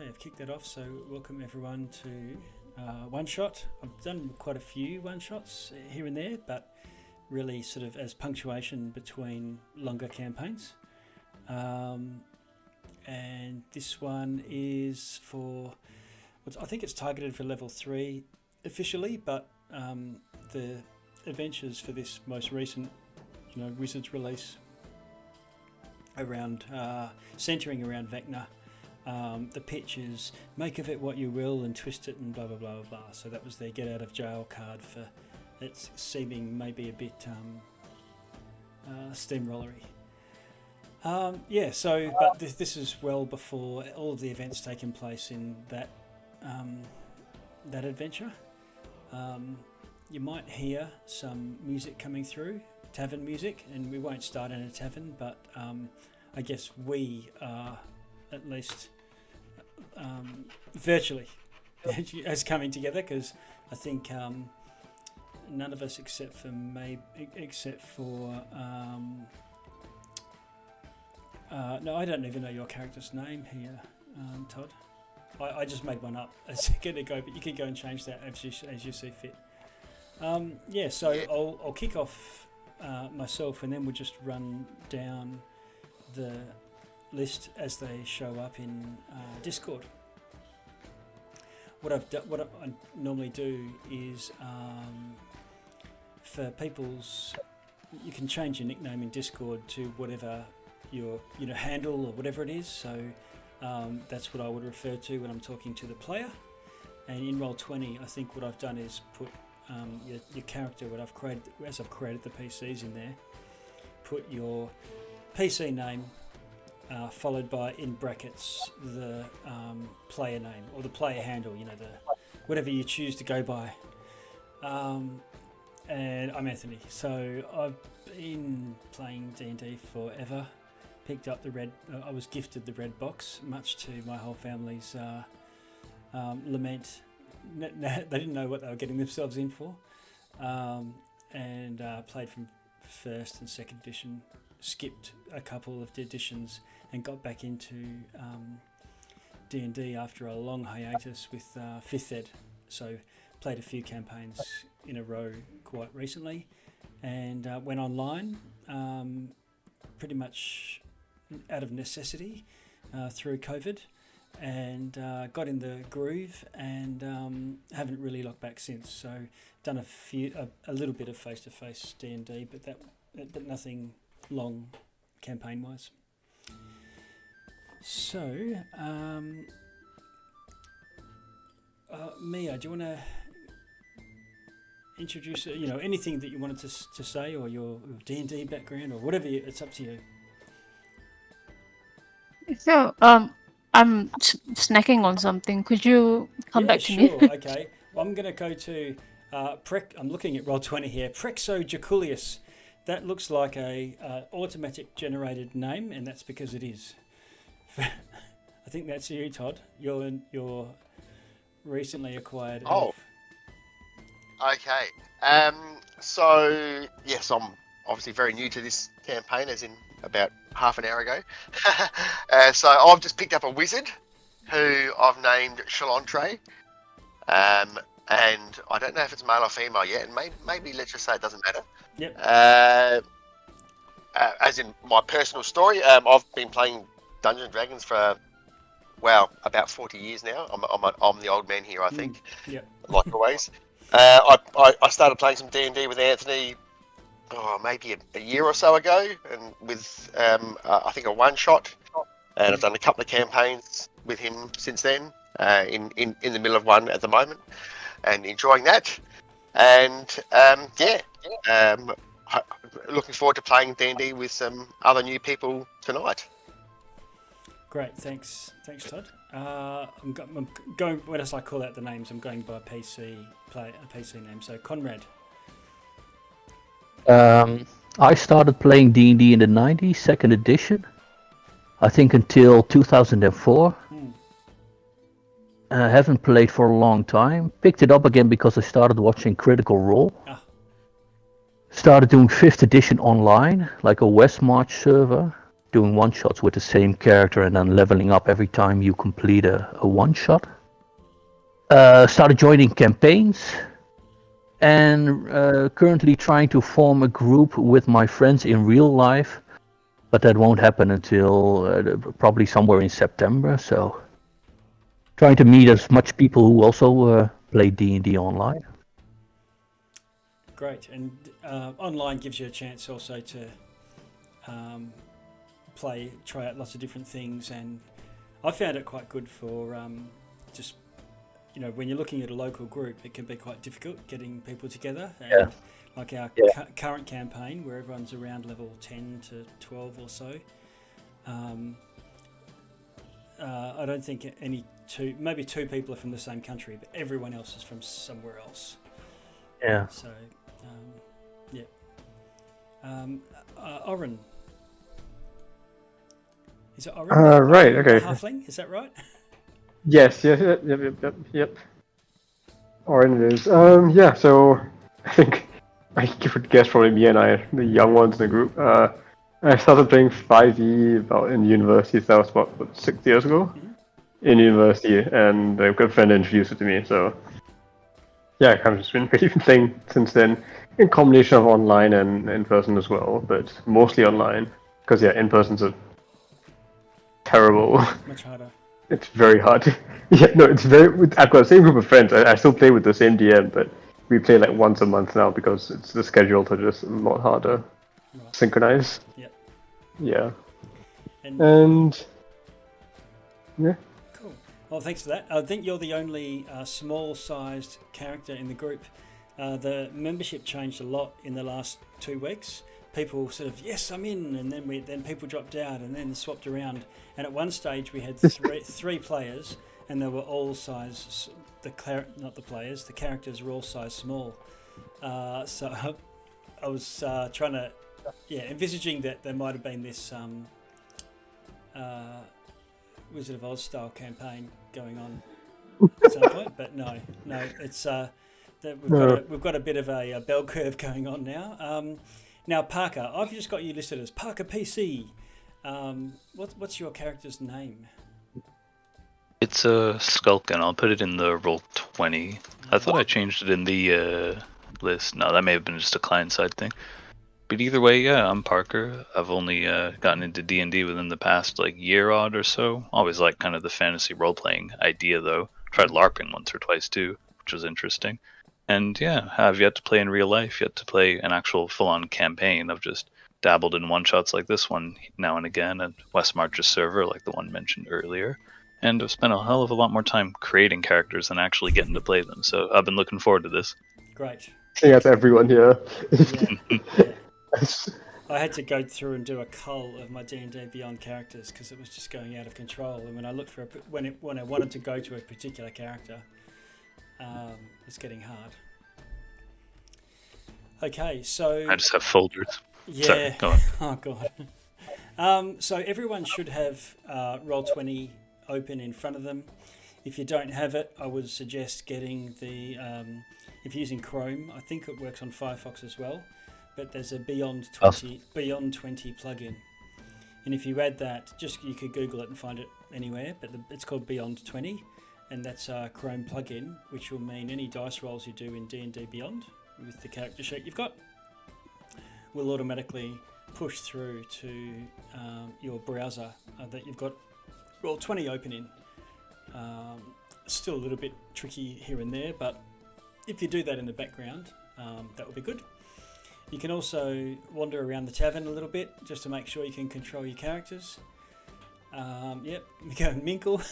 I've kicked that off. So welcome everyone to One Shot. I've done quite a few one shots here and there, but really sort of as punctuation between longer campaigns. And this one is for, I think it's targeted for level 3 officially, but the adventures for this most recent, Wizards release around centering around Vecna. The pitch is make of it what you will and twist it and blah blah blah blah blah. So that was their get out of jail card for it's seeming maybe a bit steamrollery. But this is well before all of the events taking place in that adventure. You might hear some music coming through, tavern music, and we won't start in a tavern, but I guess we are at least virtually as coming together, because I think none of us except for no, I don't even know your character's name here, Todd. I just made one up a second ago, but you can go and change that as you see fit. I'll kick off myself, and then we'll just run down the list as they show up in Discord. What I normally do is for people's, you can change your nickname in Discord to whatever your handle or whatever it is. So that's what I would refer to when I'm talking to the player. And in Roll20, I think what I've done is put your character, what I've created as I've created the PCs in there. Put your PC name followed by in brackets the player name or the player handle. Whatever you choose to go by. And I'm Anthony. So I've been playing D&D forever. Picked up the red. I was gifted the red box, much to my whole family's lament. They didn't know what they were getting themselves in for, and played from first and second edition. Skipped a couple of editions and got back into D&D after a long hiatus with 5th Ed. So played a few campaigns in a row quite recently, and went online pretty much out of necessity through COVID, and got in the groove, and haven't really looked back since. So done a little bit of face-to-face D&D, but nothing long campaign wise. So Mia, do you want to introduce anything that you wanted to say, or your D&D background, or whatever? It's up to you. So, I'm snacking on something. Could you come back to me? Sure. Okay. Well, I'm going to go to I'm looking at Roll20 here. Prexojaculius. That looks like a automatic generated name, and that's because it is. I think that's you, Todd. You're recently acquired. Oh. Okay. So yes, I'm obviously very new to this campaign, as in about half an hour ago. So I've just picked up a wizard who I've named Chalantre. And I don't know if it's male or female yet, and maybe let's just say it doesn't matter. Yep. As in my personal story, I've been playing Dungeons and Dragons for about 40 years now. I'm the old man here, I think. Yep. Like always. I started playing some D&D with Anthony maybe a year or so ago, and with I think a one shot, and I've done a couple of campaigns with him since then, in the middle of one at the moment, and enjoying that. And looking forward to playing D&D with some other new people tonight. Great, thanks Todd. I'm going. What else I call out the names? I'm going by a PC name. So Conrad. I started playing D&D in the 90s, second edition, I think until 2004. I haven't played for a long time. Picked it up again because I started watching Critical Role. Started doing 5th edition online, like a Westmarch server. doing one-shots with the same character and then leveling up every time you complete a one-shot. Started joining campaigns, and currently trying to form a group with my friends in real life, but that won't happen until probably somewhere in September. So trying to meet as much people who also play D&D online. Great, and online gives you a chance also to try out lots of different things, and I found it quite good for just, you know, when you're looking at a local group, it can be quite difficult getting people together. And like our current campaign, where everyone's around level 10 to 12 or so, I don't think maybe two people are from the same country, but everyone else is from somewhere else. Yeah. So, Oren. Is it Oren? Right, Oren, okay. the halfling, is that right? Yes, yep. Orange it is. So I think I would guess probably me and I, the young ones in the group. I started playing 5e about in university, so that was about 6 years ago. In university, and a good friend introduced it to me, so yeah, I kind of just been playing since then, in combination of online and in person as well, but mostly online, because in person's a terrible. Much harder. It's very hard. I've got the same group of friends. I still play with the same DM, but we play like once a month now because it's the schedules are just a lot harder to synchronize. Yep. Yeah. And yeah. Cool. Well, thanks for that. I think you're the only small-sized character in the group. The membership changed a lot in the last 2 weeks. People sort of, yes, I'm in, and then people dropped out and then swapped around. And at one stage we had three players, and they were all size. The characters were all size small. So I was trying to, envisaging that there might have been this Wizard of Oz style campaign going on at some point, but no, it's that we've got a bit of a bell curve going on now. Now, Parker, I've just got you listed as Parker PC. What's your character's name? It's a Skulkin. I'll put it in the Roll20. I thought I changed it in the list. No, that may have been just a client-side thing. But either way, yeah, I'm Parker. I've only gotten into D&D within the past year odd or so. Always liked kind of the fantasy role-playing idea, though. Tried LARPing once or twice too, which was interesting. And yeah, I've yet to play in real life, yet to play an actual full-on campaign. I've just dabbled in one-shots like this one now and again at West March's server, like the one mentioned earlier. And I've spent a hell of a lot more time creating characters than actually getting to play them. So I've been looking forward to this. Great. I think that's everyone here. Yeah. I had to go through and do a cull of my D&D Beyond characters because it was just going out of control. And when I looked for when I wanted to go to a particular character, it's getting hard. Okay, so I just have folders. Yeah. Sorry, go on. Oh god. So everyone should have Roll20 open in front of them. If you don't have it, I would suggest getting the if you're using Chrome. I think it works on Firefox as well. But there's a Beyond 20 plugin, and if you add that, you could Google it and find it anywhere. But it's called Beyond 20, and that's a Chrome plugin, which will mean any dice rolls you do in D&D Beyond with the character sheet you've got will automatically push through to your browser that you've got Roll20 open in. Still a little bit tricky here and there, but if you do that in the background, that would be good. You can also wander around the tavern a little bit just to make sure you can control your characters. Yep, we go Minkle.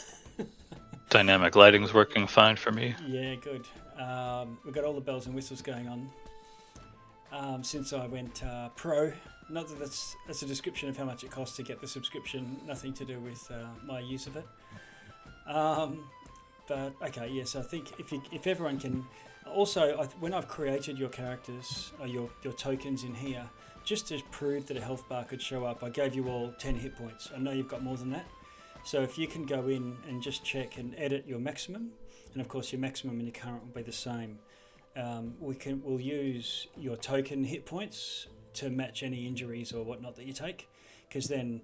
Dynamic lighting's working fine for me. Yeah, good. We've got all the bells and whistles going on. Since I went pro, not that that's a description of how much it costs to get the subscription, nothing to do with my use of it. But okay, yes, I think if everyone can. Also, when I've created your characters, or your tokens in here, just to prove that a health bar could show up, I gave you all 10 hit points. I know you've got more than that. So if you can go in and just check and edit your maximum, and of course your maximum and your current will be the same, we'll use your token hit points to match any injuries or whatnot that you take. because then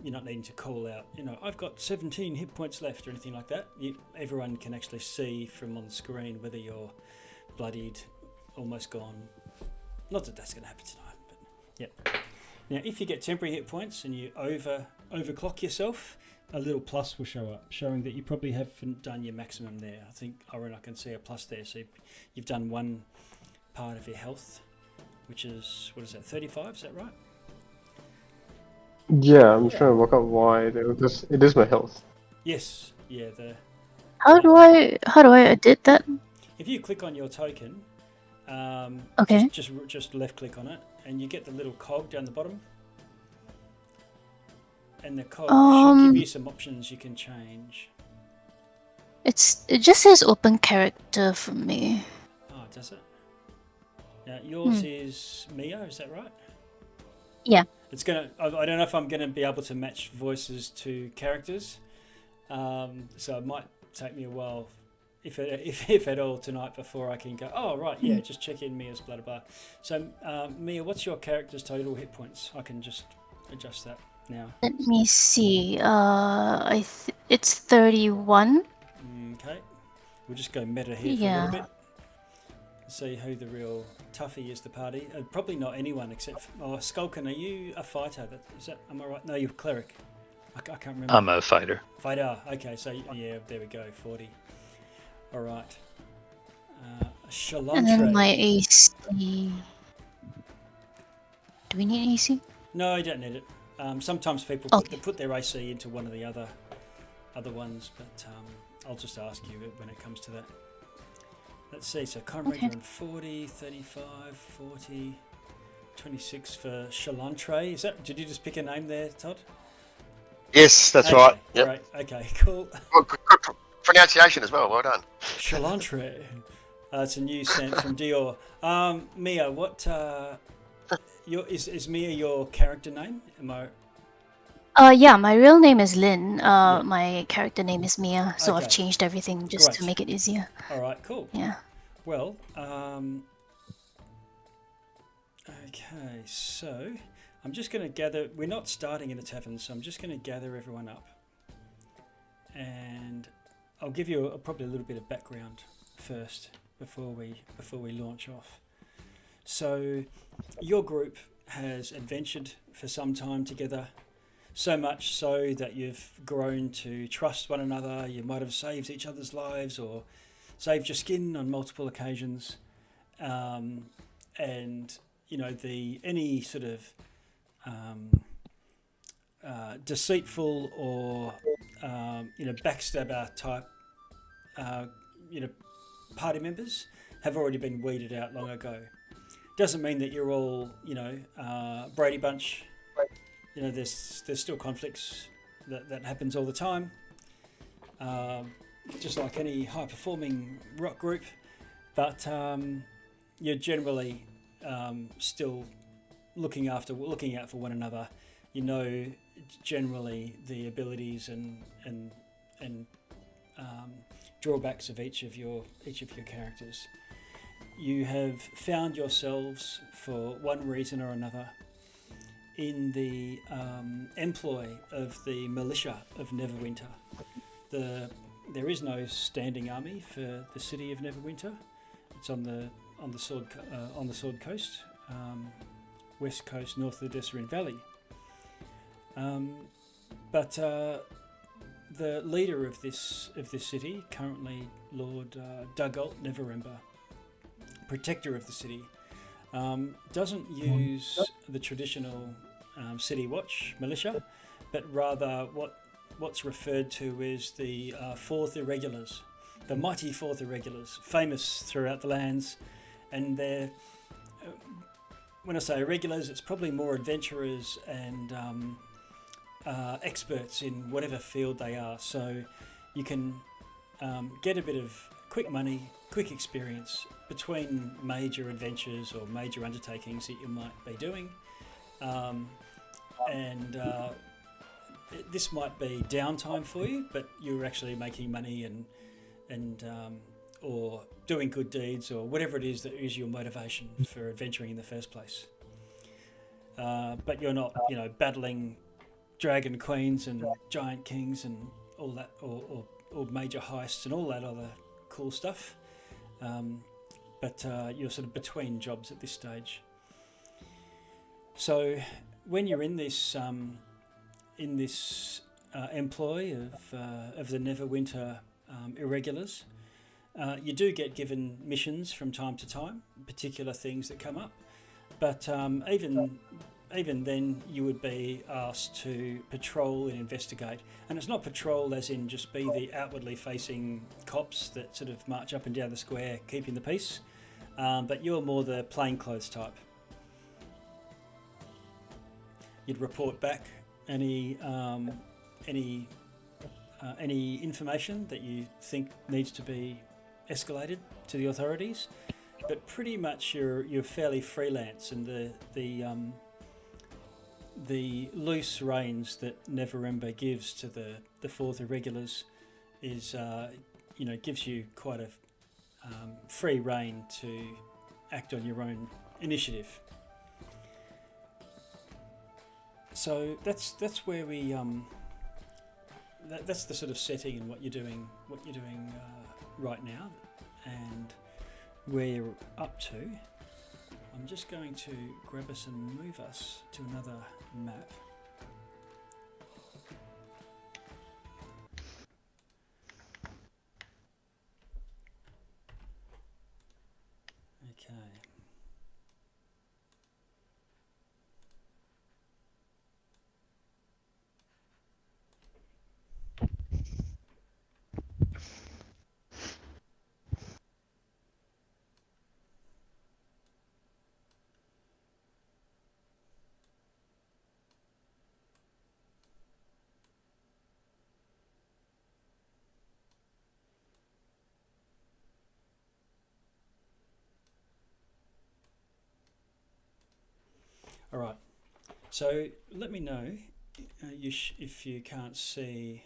you're not needing to call out, I've got 17 hit points left or anything like that. Everyone can actually see from on the screen whether you're bloodied, almost gone. Not that that's going to happen tonight, but yep. Now, if you get temporary hit points and you overclock yourself, a little plus will show up, showing that you probably haven't done your maximum there. I can see a plus there. So you've done one part of your health, which is, 35? Is that right? Yeah, I'm trying to work out why. It is my health. Yes. Yeah. How do I edit that? If you click on your token, Okay. just left click on it, and you get the little cog down the bottom. And the cog should give you some options you can change. It just says open character for me. Oh, does it? Now yours is Mia, is that right? Yeah. It's gonna. I don't know if I'm gonna be able to match voices to characters, so it might take me a while, if at all, tonight before I can go. Oh right, yeah. Just check in Mia's blah blah. So Mia, what's your character's total hit points? I can just adjust that now. Let me see. It's 31. Okay, we'll just go meta here for a little bit. See who the real toughie is. The party. Probably not anyone except. Skulkin, are you a fighter? Am I right? No, you're a cleric. I can't remember. I'm a fighter. Fighter. Okay, so yeah, there we go. 40. All right. Shalantre. And then my AC. Do we need AC? No, you don't need it. Sometimes people put their AC into one of the other ones, but I'll just ask you when it comes to that. Let's see, so Conrad, you're on 40, 35, 40, 26 for Shalantre. Did you just pick a name there, Todd? Yes, that's right. Yep. Great. Okay, cool. Well, good pronunciation as well. Well done. Shalantre. It's a new scent from Dior. Mia, what? Is Mia your character name? Am I? Yeah, my real name is Lynn. My character name is Mia, so I've changed everything just to make it easier. All right, cool. Yeah. Well, okay, so I'm just going to gather. We're not starting in a tavern, so I'm just going to gather everyone up, and I'll give you probably a little bit of background first before we launch off. So, your group has adventured for some time together. So much so that you've grown to trust one another. You might have saved each other's lives or saved your skin on multiple occasions. And, any sort of deceitful or, backstabber type, party members have already been weeded out long ago. Doesn't mean that you're all, Brady Bunch. There's still conflicts that happens all the time, just like any high-performing rock group. But you're generally still looking out for one another. Generally the abilities and drawbacks of each of your characters. You have found yourselves, for one reason or another, in the employ of the militia of Neverwinter. There is no standing army for the city of Neverwinter. It's on the Sword Coast, west coast, north of the Desserin Valley. But the leader of this city, currently Lord Dugalt Neverember, protector of the city, doesn't use the traditional city watch militia, but rather what's referred to as the Fourth Irregulars, the mighty Fourth Irregulars, famous throughout the lands. And they're, when I say irregulars, it's probably more adventurers and experts in whatever field they are. So you can get a bit of quick money, quick experience between major adventures or major undertakings that you might be doing. This might be downtime for you, but you're actually making money and or doing good deeds or whatever it is that is your motivation for adventuring in the first place. but you're not, battling dragon queens and giant kings and all that, or major heists and all that other cool stuff. But you're sort of between jobs at this stage. So when you're in this employ of the Neverwinter irregulars, you do get given missions from time to time, particular things that come up. But even then, you would be asked to patrol and investigate. And it's not patrol as in just be the outwardly facing cops that sort of march up and down the square keeping the peace, but you're more the plainclothes type. You'd report back any information that you think needs to be escalated to the authorities, but pretty much you're fairly freelance, and the loose reins that Neverember gives to the Fourth Irregulars is gives you quite a free rein to act on your own initiative. So that's where we that's the sort of setting and what you're doing right now, and where you're up to. I'm just going to grab us and move us to another map. Okay. All right. So let me know if you can't see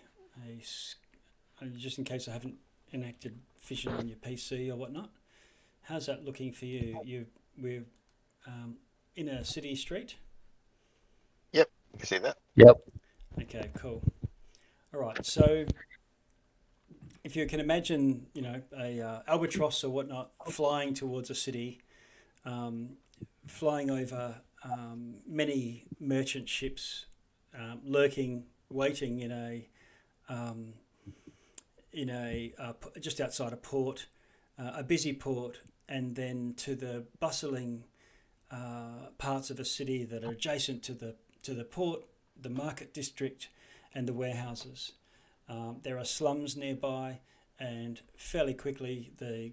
just in case I haven't enacted vision on your PC or whatnot. How's that looking for you? We're in a city street. Yep, you can see that. Yep. Okay, cool. All right. So if you can imagine, a albatross or whatnot flying towards a city, flying over many merchant ships, lurking, waiting in a just outside a port, a busy port, and then to the bustling parts of a city that are adjacent to the port, the market district, and the warehouses. There are slums nearby, and fairly quickly the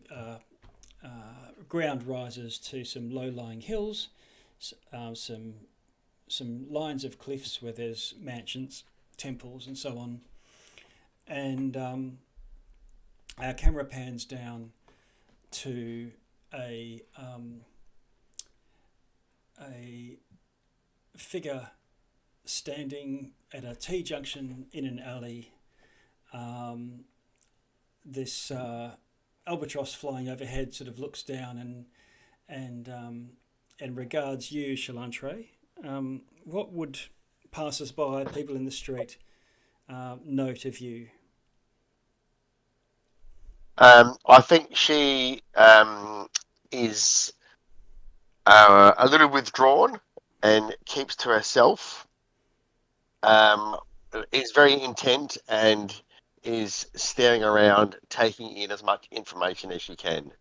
ground rises to some low-lying hills. Some lines of cliffs where there's mansions, temples, and so on. And our camera pans down to a figure standing at a T-junction in an alley. This albatross flying overhead sort of looks down and regards you, Shalantre. What would passers-by, people in the street, note of you? I think she is a little withdrawn and keeps to herself. Is very intent and is staring around, taking in as much information as she can.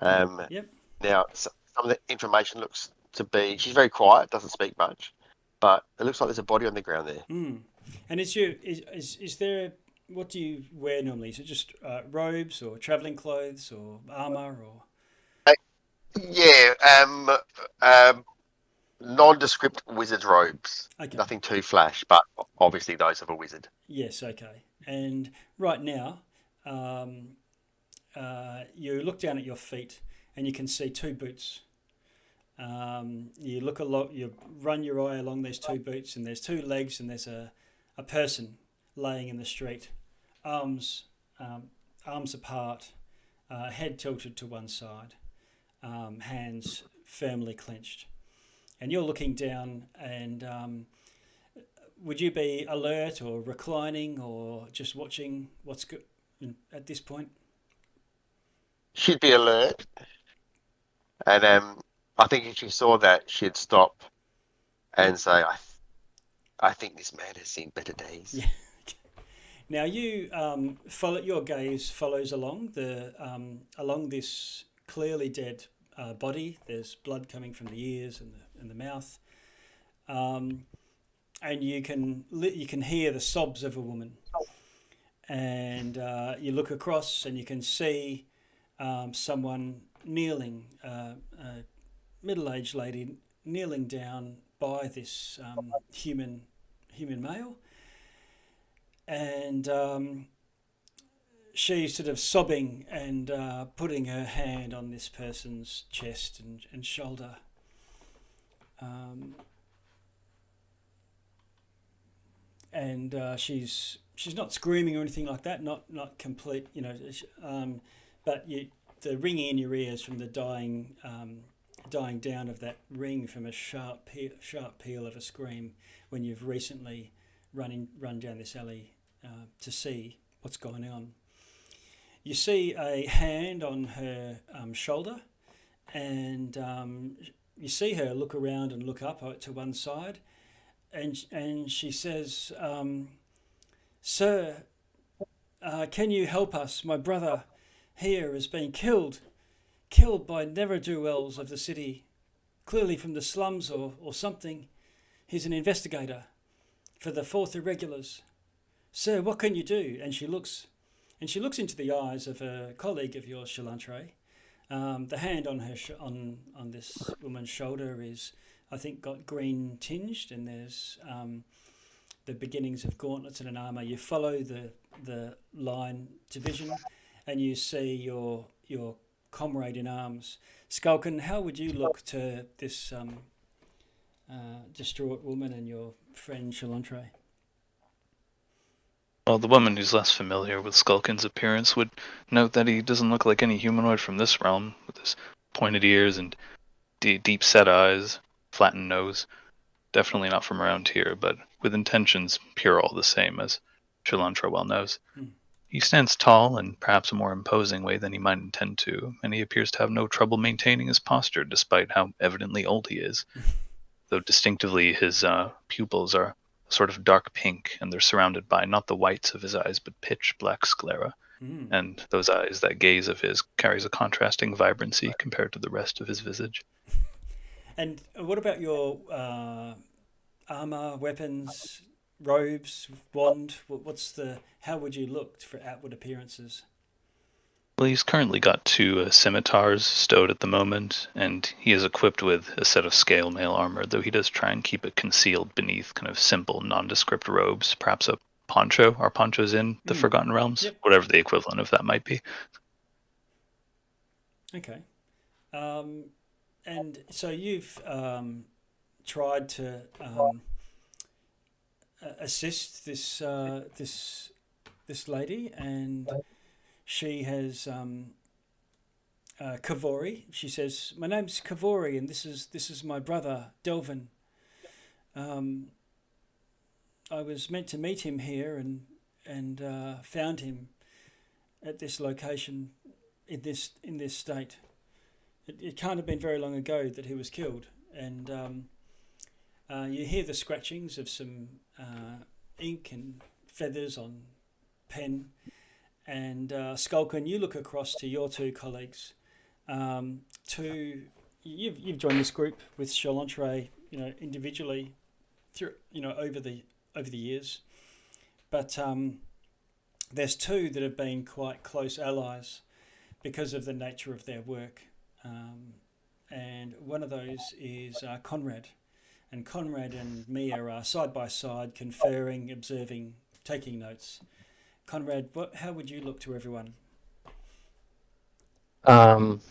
Yep. Now, some of the information looks to be, she's very quiet, doesn't speak much, but it looks like there's a body on the ground there. And is there, what do you wear normally? Is it just robes or travelling clothes or armour or? Nondescript wizard's robes. Okay. Nothing too flash, but obviously those of a wizard. Yes, okay. And right now, you look down at your feet and you can see two boots. You run your eye along these two boots, and there's two legs, and there's a person laying in the street, arms apart, head tilted to one side, hands firmly clenched. and you're looking down, and would you be alert or reclining or just watching what's good at this point? She'd be alert, and I think if she saw that, she'd stop and say, I think this man has seen better days. Yeah. Now you follow, your gaze follows along along this clearly dead body. There's blood coming from the ears and the mouth, and you can hear the sobs of a woman. And you look across and you can see someone kneeling, a middle-aged lady kneeling down by this human male. And she's sort of sobbing and putting her hand on this person's chest and shoulder. And she's not screaming or anything like that. Not complete, but the ringing in your ears from the dying down of that ring from a sharp peal of a scream when you've recently run down this alley to see what's going on. You see a hand on her shoulder, and you see her look around and look up to one side, and she says, "Sir, can you help us? My brother here has been killed by ne'er-do-wells of the city, clearly from the slums or something. He's an investigator for the 4th Irregulars. Sir, what can you do?" And she looks into the eyes of a colleague of yours, Chalantre. The hand on her on this woman's shoulder is, I think, got green tinged, and there's the beginnings of gauntlets and an armour. You follow the line division, and you see your comrade in arms. Skulkin, how would you look to this distraught woman and your friend Chalantre? Well, the woman who's less familiar with Skulkin's appearance would note that he doesn't look like any humanoid from this realm, with his pointed ears and deep-set eyes, flattened nose. Definitely not from around here, but with intentions pure all the same, as Chalantra well knows. He stands tall in perhaps a more imposing way than he might intend to, and he appears to have no trouble maintaining his posture despite how evidently old he is. Though distinctively his pupils are sort of dark pink, and they're surrounded by not the whites of his eyes, but pitch black sclera. And those eyes, that gaze of his, carries a contrasting vibrancy compared to the rest of his visage. And what about your armor, weapons, robes, wand? How would you look for outward appearances? Well, he's currently got 2 scimitars stowed at the moment, and he is equipped with a set of scale mail armor, though he does try and keep it concealed beneath kind of simple, nondescript robes, perhaps a poncho. Are ponchos in the Forgotten Realms? Yep. Whatever the equivalent of that might be. Okay. And so you've tried to assist this lady, and she has Kavori. She says, "My name's Kavori, and this is my brother Delvin. I was meant to meet him here, and found him at this location in this state. It can't have been very long ago that he was killed, and you hear the scratchings of some ink and feathers on pen." And Skulkin, you look across to your 2 colleagues. You've joined this group with Chalantre, individually, through over the years, but there's 2 that have been quite close allies because of the nature of their work, and one of those is Conrad, and Conrad and Mia are side by side, conferring, observing, taking notes. Conrad, how would you look to everyone? I'm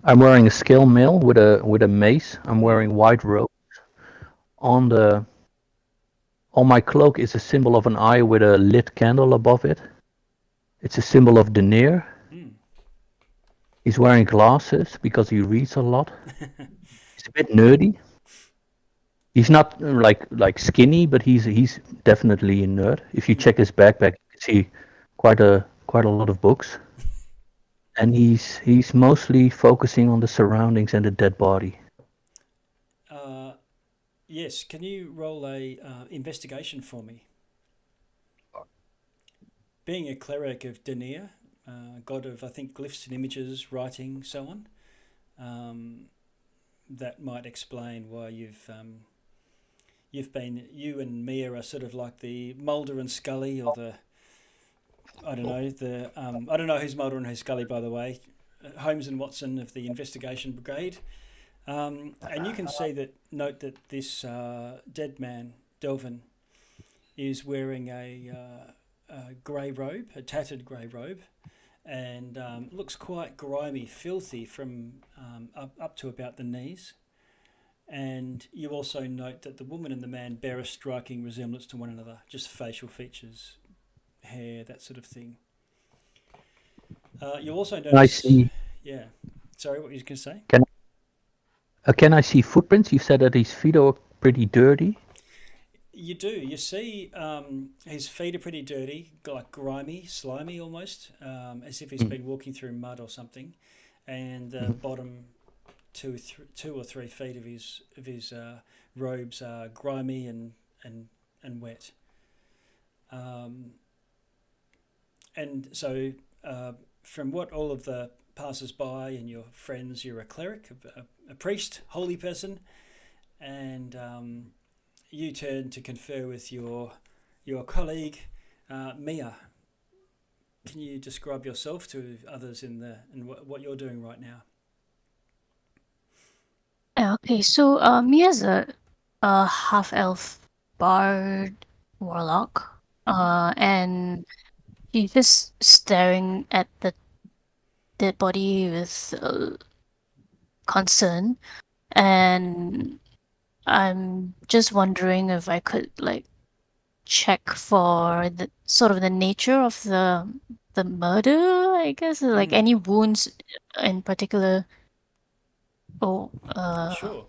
wearing a scale mail with a mace. I'm wearing white robes. On my cloak is a symbol of an eye with a lit candle above it. It's a symbol of Denier. He's wearing glasses because he reads a lot. a bit nerdy. He's not like skinny, but he's definitely a nerd. If you check his backpack, you can see quite a lot of books. And he's mostly focusing on the surroundings and the dead body. Yes, can you roll a investigation for me? Being a cleric of Denia, god of I think glyphs and images, writing, so on, that might explain why you and Mia are sort of like the Mulder and Scully, or the I don't know I don't know who's Mulder and who's Scully, by the way. Holmes and Watson of the Investigation Brigade. And you can see that, note that this dead man, Delvin, is wearing a grey robe, a tattered grey robe, and looks quite grimy, filthy from up to about the knees. And you also note that the woman and the man bear a striking resemblance to one another, just facial features, hair, that sort of thing. You also notice... I see. Yeah. Sorry, what were you going to say? Can I see footprints? You said that his feet are pretty dirty. You do. You see his feet are pretty dirty, like grimy, slimy almost, as if he's been walking through mud or something. And the bottom two or 3 feet of his robes are grimy and wet. And so, from what all of the passers-by and your friends, you're a cleric, a priest, holy person, and you turn to confer with your colleague, Mia. Can you describe yourself to others and what you're doing right now? Okay, so Mia's a half-elf bard warlock, and she's just staring at the dead body with concern, and I'm just wondering if I could like check for the sort of the nature of the murder, I guess, like any wounds in particular. Oh, Sure.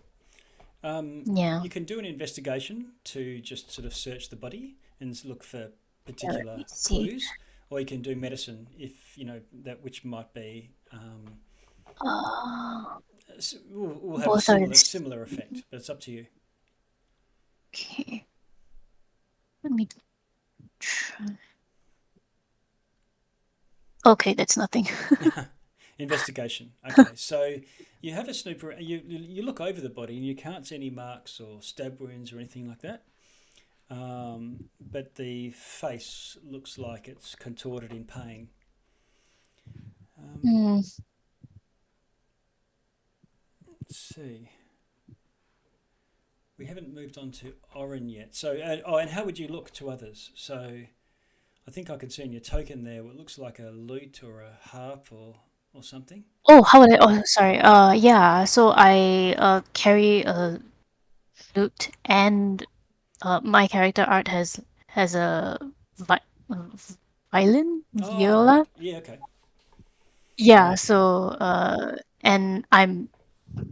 yeah. You can do an investigation to just sort of search the body and look for particular clues, or you can do medicine if you know that, which might be will have a Both are similar effect, but it's up to you. okay. Let me try. Okay, that's nothing. Investigation. Okay, so you have a snoop around, you look over the body and you can't see any marks or stab wounds or anything like that. But the face looks like it's contorted in pain. Let's see. We haven't moved on to Oren yet. So, and how would you look to others? So, I think I can see in your token there what looks like a lute or a harp or something. Oh, how would I? Oh, sorry. Yeah. So I carry a lute, and my character art has a violin, Oh, viola. right. Yeah. Okay. Yeah. So and I'm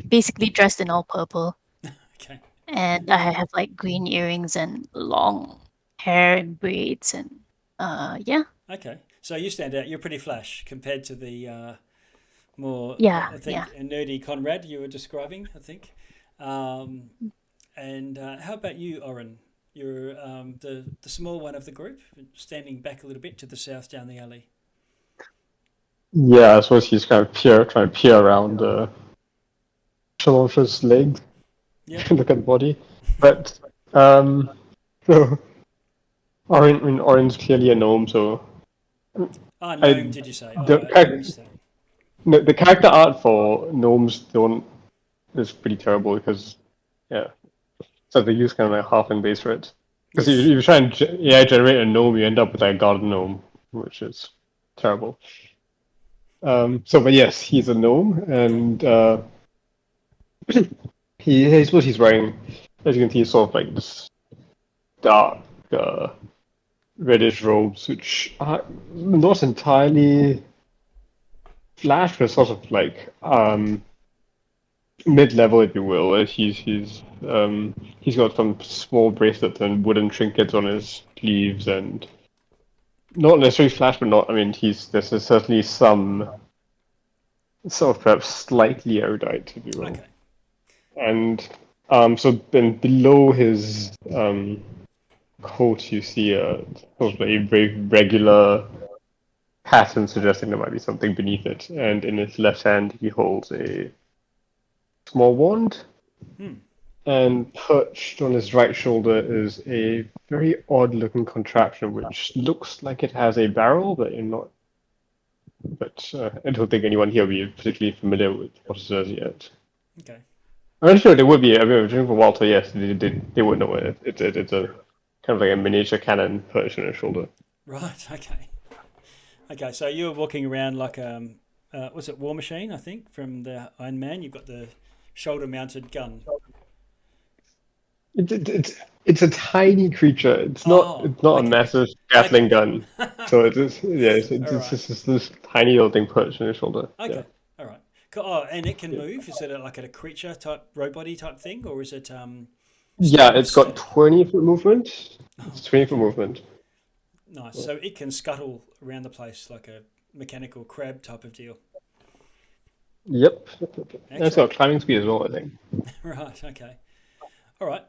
basically dressed in all purple, Okay. and I have like green earrings and long hair and braids, and yeah. Okay. So you stand out. You're pretty flash compared to the more, Yeah. I think, nerdy Conrad you were describing, I think. And how about you, Oren? You're the small one of the group, standing back a little bit to the south down the alley. Yeah, I suppose he's kind of trying to peer around Shalosha's leg, Yep. look at the body. But so Orin's clearly a gnome, so Gnome, did you say? I missed that. the character art for gnomes is pretty terrible because so they use kind of like half and base rates. Because Yes. if you try and AI generate a gnome, you end up with like a garden gnome, which is terrible. But yes, he's a gnome, and I suppose he's wearing, as you can see, sort of like this dark reddish robes, which are not entirely flash, but sort of like mid-level, if you will. He's got some small bracelets and wooden trinkets on his sleeves, and not necessarily flash, but not. I mean, there's certainly some sort of perhaps slightly erudite, if you will. Okay. And so then below his coat, you see a sort of a very regular pattern suggesting there might be something beneath it. And in his left hand, he holds a small wand. And perched on his right shoulder is a very odd-looking contraption, which looks like it has a barrel, but you're not. But I don't think anyone here will be particularly familiar with what it is yet. Okay. I'm sure they would be. I mean, for Walter, yes, they would know it. It's a kind of like a miniature cannon perched on his shoulder. Right. Okay. Okay. So you're walking around like was it War Machine? I think from the Iron Man. You've got the shoulder-mounted gun. It's a tiny creature. It's not a Okay. massive Gatling Okay. gun. So it's All right. just this tiny little thing perched on his shoulder. Okay. Yeah. All right. Cool. Oh, and it can move. Is it like a creature type, robot-y type thing, or is it Yeah, it's got static? 20-foot movement. It's 20-foot movement. Nice. So it can scuttle around the place like a mechanical crab type of deal. Yep. And it's Excellent. got climbing speed as well, I think. Right. Okay. All right.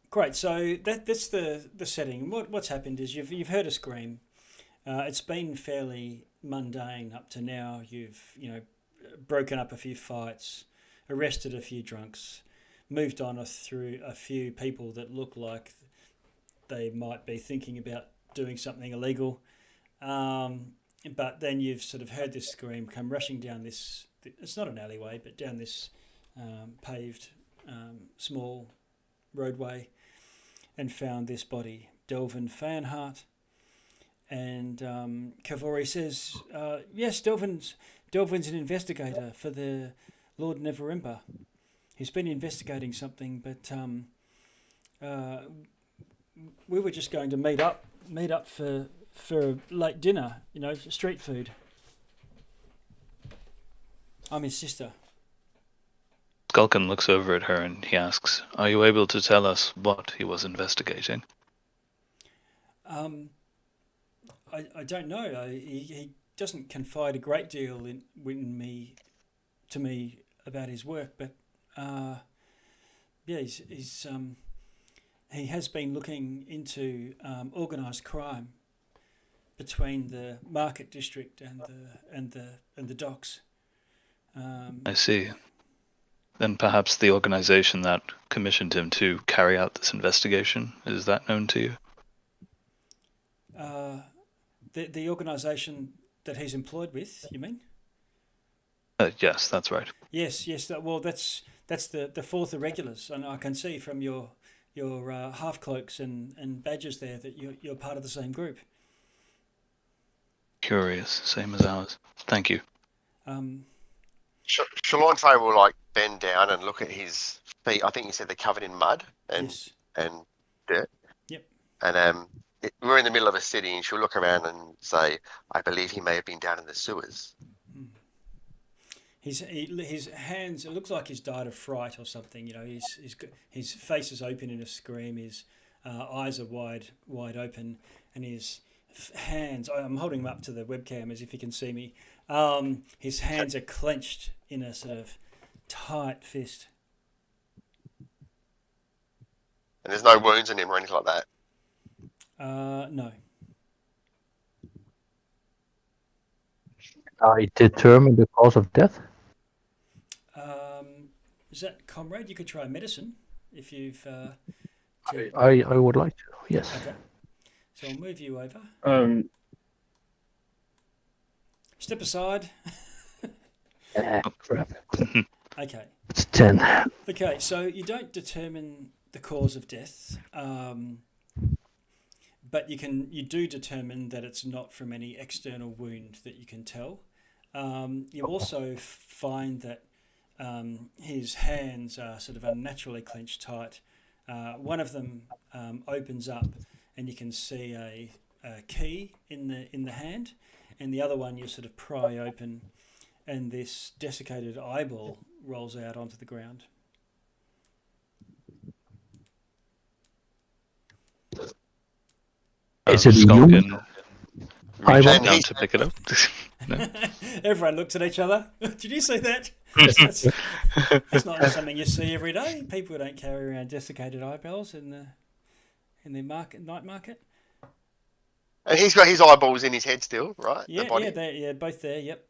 Great. So that's the setting. What's happened is you've heard a scream. It's been fairly mundane up to now. You've broken up a few fights, arrested a few drunks, moved on through a few people that look like they might be thinking about doing something illegal. But then you've sort of heard this scream come rushing down this. It's not an alleyway, but down this paved small roadway, and found this body, Delvin Fanhart. And Kavori says, yes, Delvin's an investigator for the Lord Neverember. He's been investigating something, but we were just going to meet up for a late dinner, street food. I'm his sister. Skulkin looks over at her and he asks, "Are you able to tell us what he was investigating?" I don't know. He doesn't confide a great deal to me about his work, but yeah, he has been looking into organised crime between the Market District and the docks. I see. Then perhaps the organization that commissioned him to carry out this investigation, is that known to you? The organisation that he's employed with, you mean? Yes, that's right. Yes. Well, that's the fourth irregulars, and I can see from your half cloaks and badges there that you're part of the same group. Curious, same as ours. Thank you. Shalante will bend down and look at his feet. I think you said they're covered in mud and dirt. Yep. And we're in the middle of a city, and she'll look around and say, "I believe he may have been down in the sewers." His hands. It looks like he's died of fright or something. His face is open in a scream. His eyes are wide open, and his hands. I'm holding him up to the webcam as if he can see me. His hands are clenched in a sort of tight fist. And there's no wounds in him or anything like that. No. I determine the cause of death. Is that comrade? You could try medicine if you've. I would like to. Yes. Okay. So I'll move you over. Step aside. Crap. Okay. It's 10. Okay, so you don't determine the cause of death, but you do determine that it's not from any external wound that you can tell. You also find that his hands are sort of unnaturally clenched tight. One of them opens up, and you can see a key in the hand, and the other one you sort of pry open, and this desiccated eyeball rolls out onto the ground. Is it a Skulkin human? reaches And down he's to pick it up. No? Everyone looks at each other. Did you see that? That's not something you see every day. People don't carry around desiccated eyeballs in their night market. and he's got his eyeballs in his head still, right? The Yeah, body. they're both there. Yep.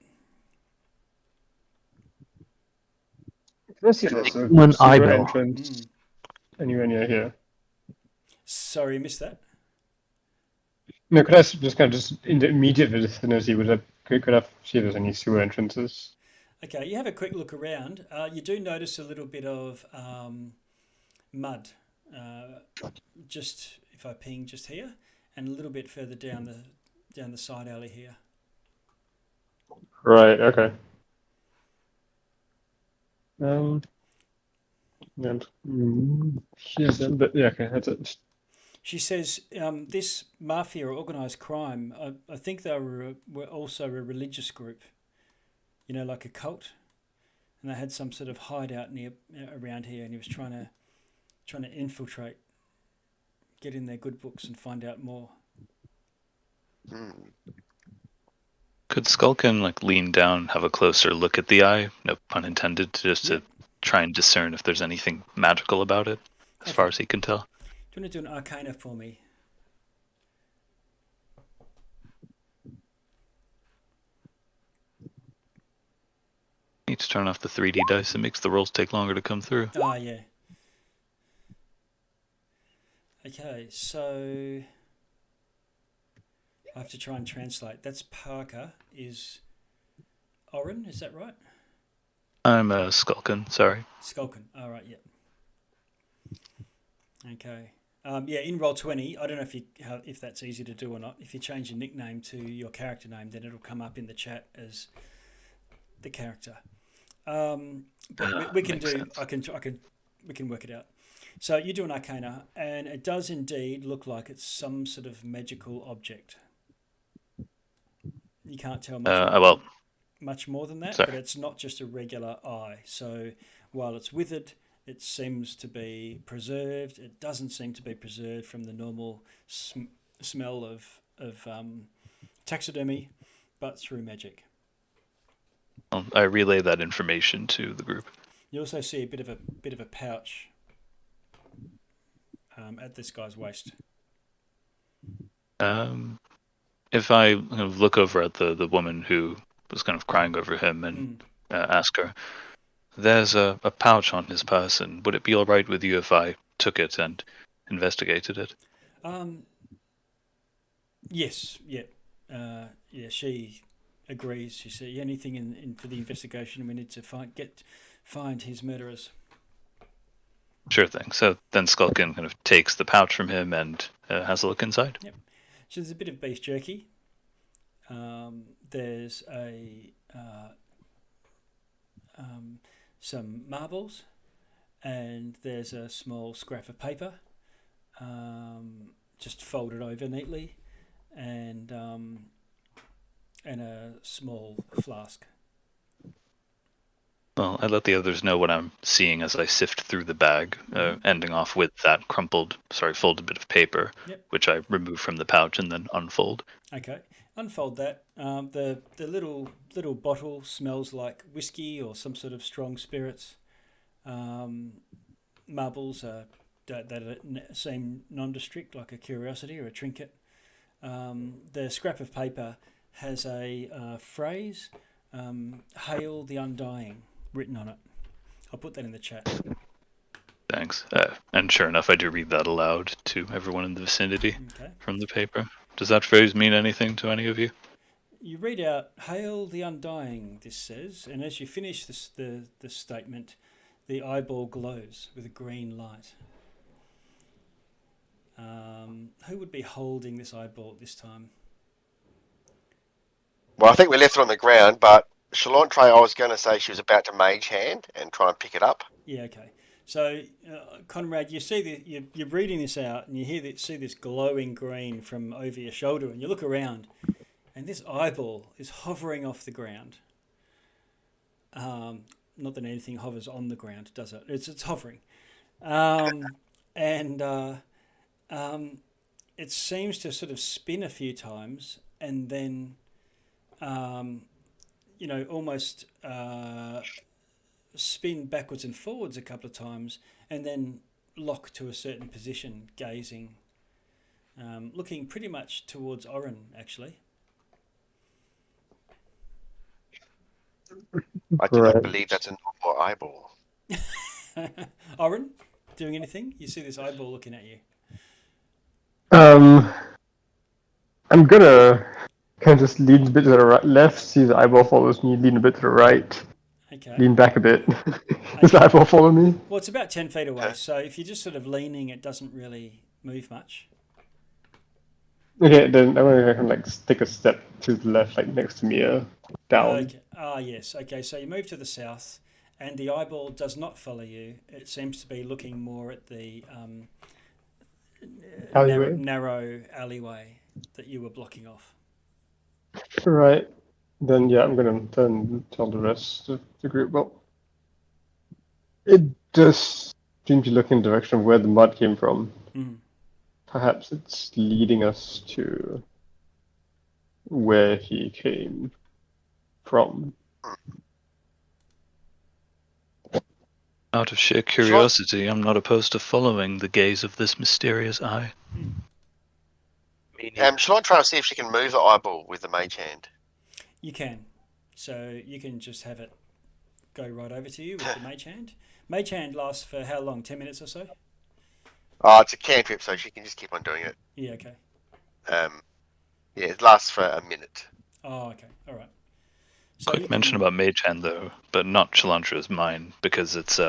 Can I see this Human sewer eyeball. entrance anywhere near here? Sorry, missed that. No, could I just kind of just in the immediate vicinity could I see if there's any sewer entrances? Okay, you have a quick look around. You do notice a little bit of mud, just if I ping just here, and a little bit further down the side alley here. Right. Okay. Yeah, but yeah, okay, that's it. She says this mafia or organised crime, I think they were also a religious group, like a cult, and they had some sort of hideout around here, and he was trying to infiltrate, get in their good books and find out more. Could Skulkin lean down, have a closer look at the eye, no pun intended, just to try and discern if there's anything magical about it, as far as he can tell? Do you want to do an arcana for me? Need to turn off the 3D dice. It makes the rolls take longer to come through. Ah, yeah. Okay, so I have to try and translate. That's Parker is Oren, is that right? I'm Skulkin, sorry. Skulkin. All right, yep. Okay. In Roll20, I don't know if that's easy to do or not. If you change your nickname to your character name, then it'll come up in the chat as the character. But we can do. Sense. We can work it out. So you do an arcana, and it does indeed look like it's some sort of magical object. You can't tell much more than that, but it's not just a regular eye. So while it's withered, it seems to be preserved. It doesn't seem to be preserved from the normal smell of taxidermy, but through magic. I relay that information to the group. You also see a bit of a pouch at this guy's waist. If I look over at the woman who was kind of crying over him and ask her, there's a pouch on his person. Would it be all right with you if I took it and investigated it? Yes. Yeah. She agrees. She said anything in for the investigation. We need to find his murderers. Sure thing. So then Skulkin kind of takes the pouch from him and has a look inside. Yep. So there's a bit of beef jerky. There's some marbles, and there's a small scrap of paper, just folded over neatly, and a small flask. Well, I let the others know what I'm seeing as I sift through the bag, ending off with that folded bit of paper, which I remove from the pouch and then unfold. Okay, unfold that. The little bottle smells like whiskey or some sort of strong spirits. Marbles that seem nondescript, like a curiosity or a trinket. The scrap of paper has a phrase, "Hail the Undying," written on it. I'll put that in the chat. Thanks. And sure enough, I do read that aloud to everyone in the vicinity from the paper. Does that phrase mean anything to any of you? You read out, "Hail the Undying," this says, and as you finish the statement, the eyeball glows with a green light. Who would be holding this eyeball at this time? Well, I think we left it on the ground, but Shalantre, I was going to say she was about to mage hand and try and pick it up. Yeah, okay. So, Conrad, you see you're reading this out, and you see this glowing green from over your shoulder, and you look around, and this eyeball is hovering off the ground. Not that anything hovers on the ground, does it? It's hovering. And it seems to sort of spin a few times and then, almost spin backwards and forwards a couple of times and then lock to a certain position, gazing, looking pretty much towards Oren, actually. I do not Right. believe that's a normal eyeball. Oren, doing anything? You see this eyeball looking at you. I'm gonna kind of just lean a bit to the left, see the eyeball follows me, lean a bit to the right, Okay. lean back a bit. Does the eyeball follow me? Well, it's about 10 feet away, Okay. so if you're just sort of leaning, it doesn't really move much. Okay, then I'm gonna kind of like take a step to the left, like next to me, down. Okay. Yes. Okay, so you move to the south, and the eyeball does not follow you. It seems to be looking more at the Alleyway. narrow alleyway that you were blocking off. Right. Then yeah, I'm gonna then tell the rest of the group. Well, it does seem to look in the direction of where the mud came from. Mm. Perhaps it's leading us to where he came from. Out of sheer curiosity, I'm not opposed to following the gaze of this mysterious eye. Shalon trying to see if she can move the eyeball with the mage hand. You can. So you can just have it go right over to you with the mage hand. Mage hand lasts for how long? 10 minutes or so? Oh, it's a cantrip, so she can just keep on doing it. Yeah, okay. Yeah, it lasts for a minute. Oh, okay. All right. So Quick mention about Mage Hand, though, but not Chilantra's mine, because it's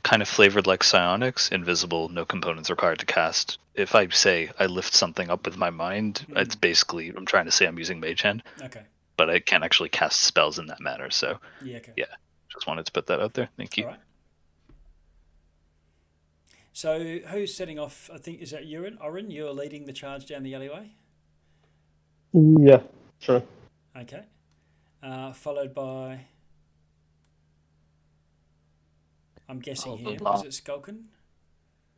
kind of flavored like psionics, invisible, no components required to cast. If I say I lift something up with my mind, it's basically, I'm trying to say I'm using Mage Hand. Okay. But I can't actually cast spells in that manner, so Yeah, okay. yeah, just wanted to put that out there. Thank you. All right. So who's setting off? I think, is that you, Oren? You're leading the charge down the alleyway? Yeah, sure. Okay. Followed by, I'm guessing here, is it Skulkin?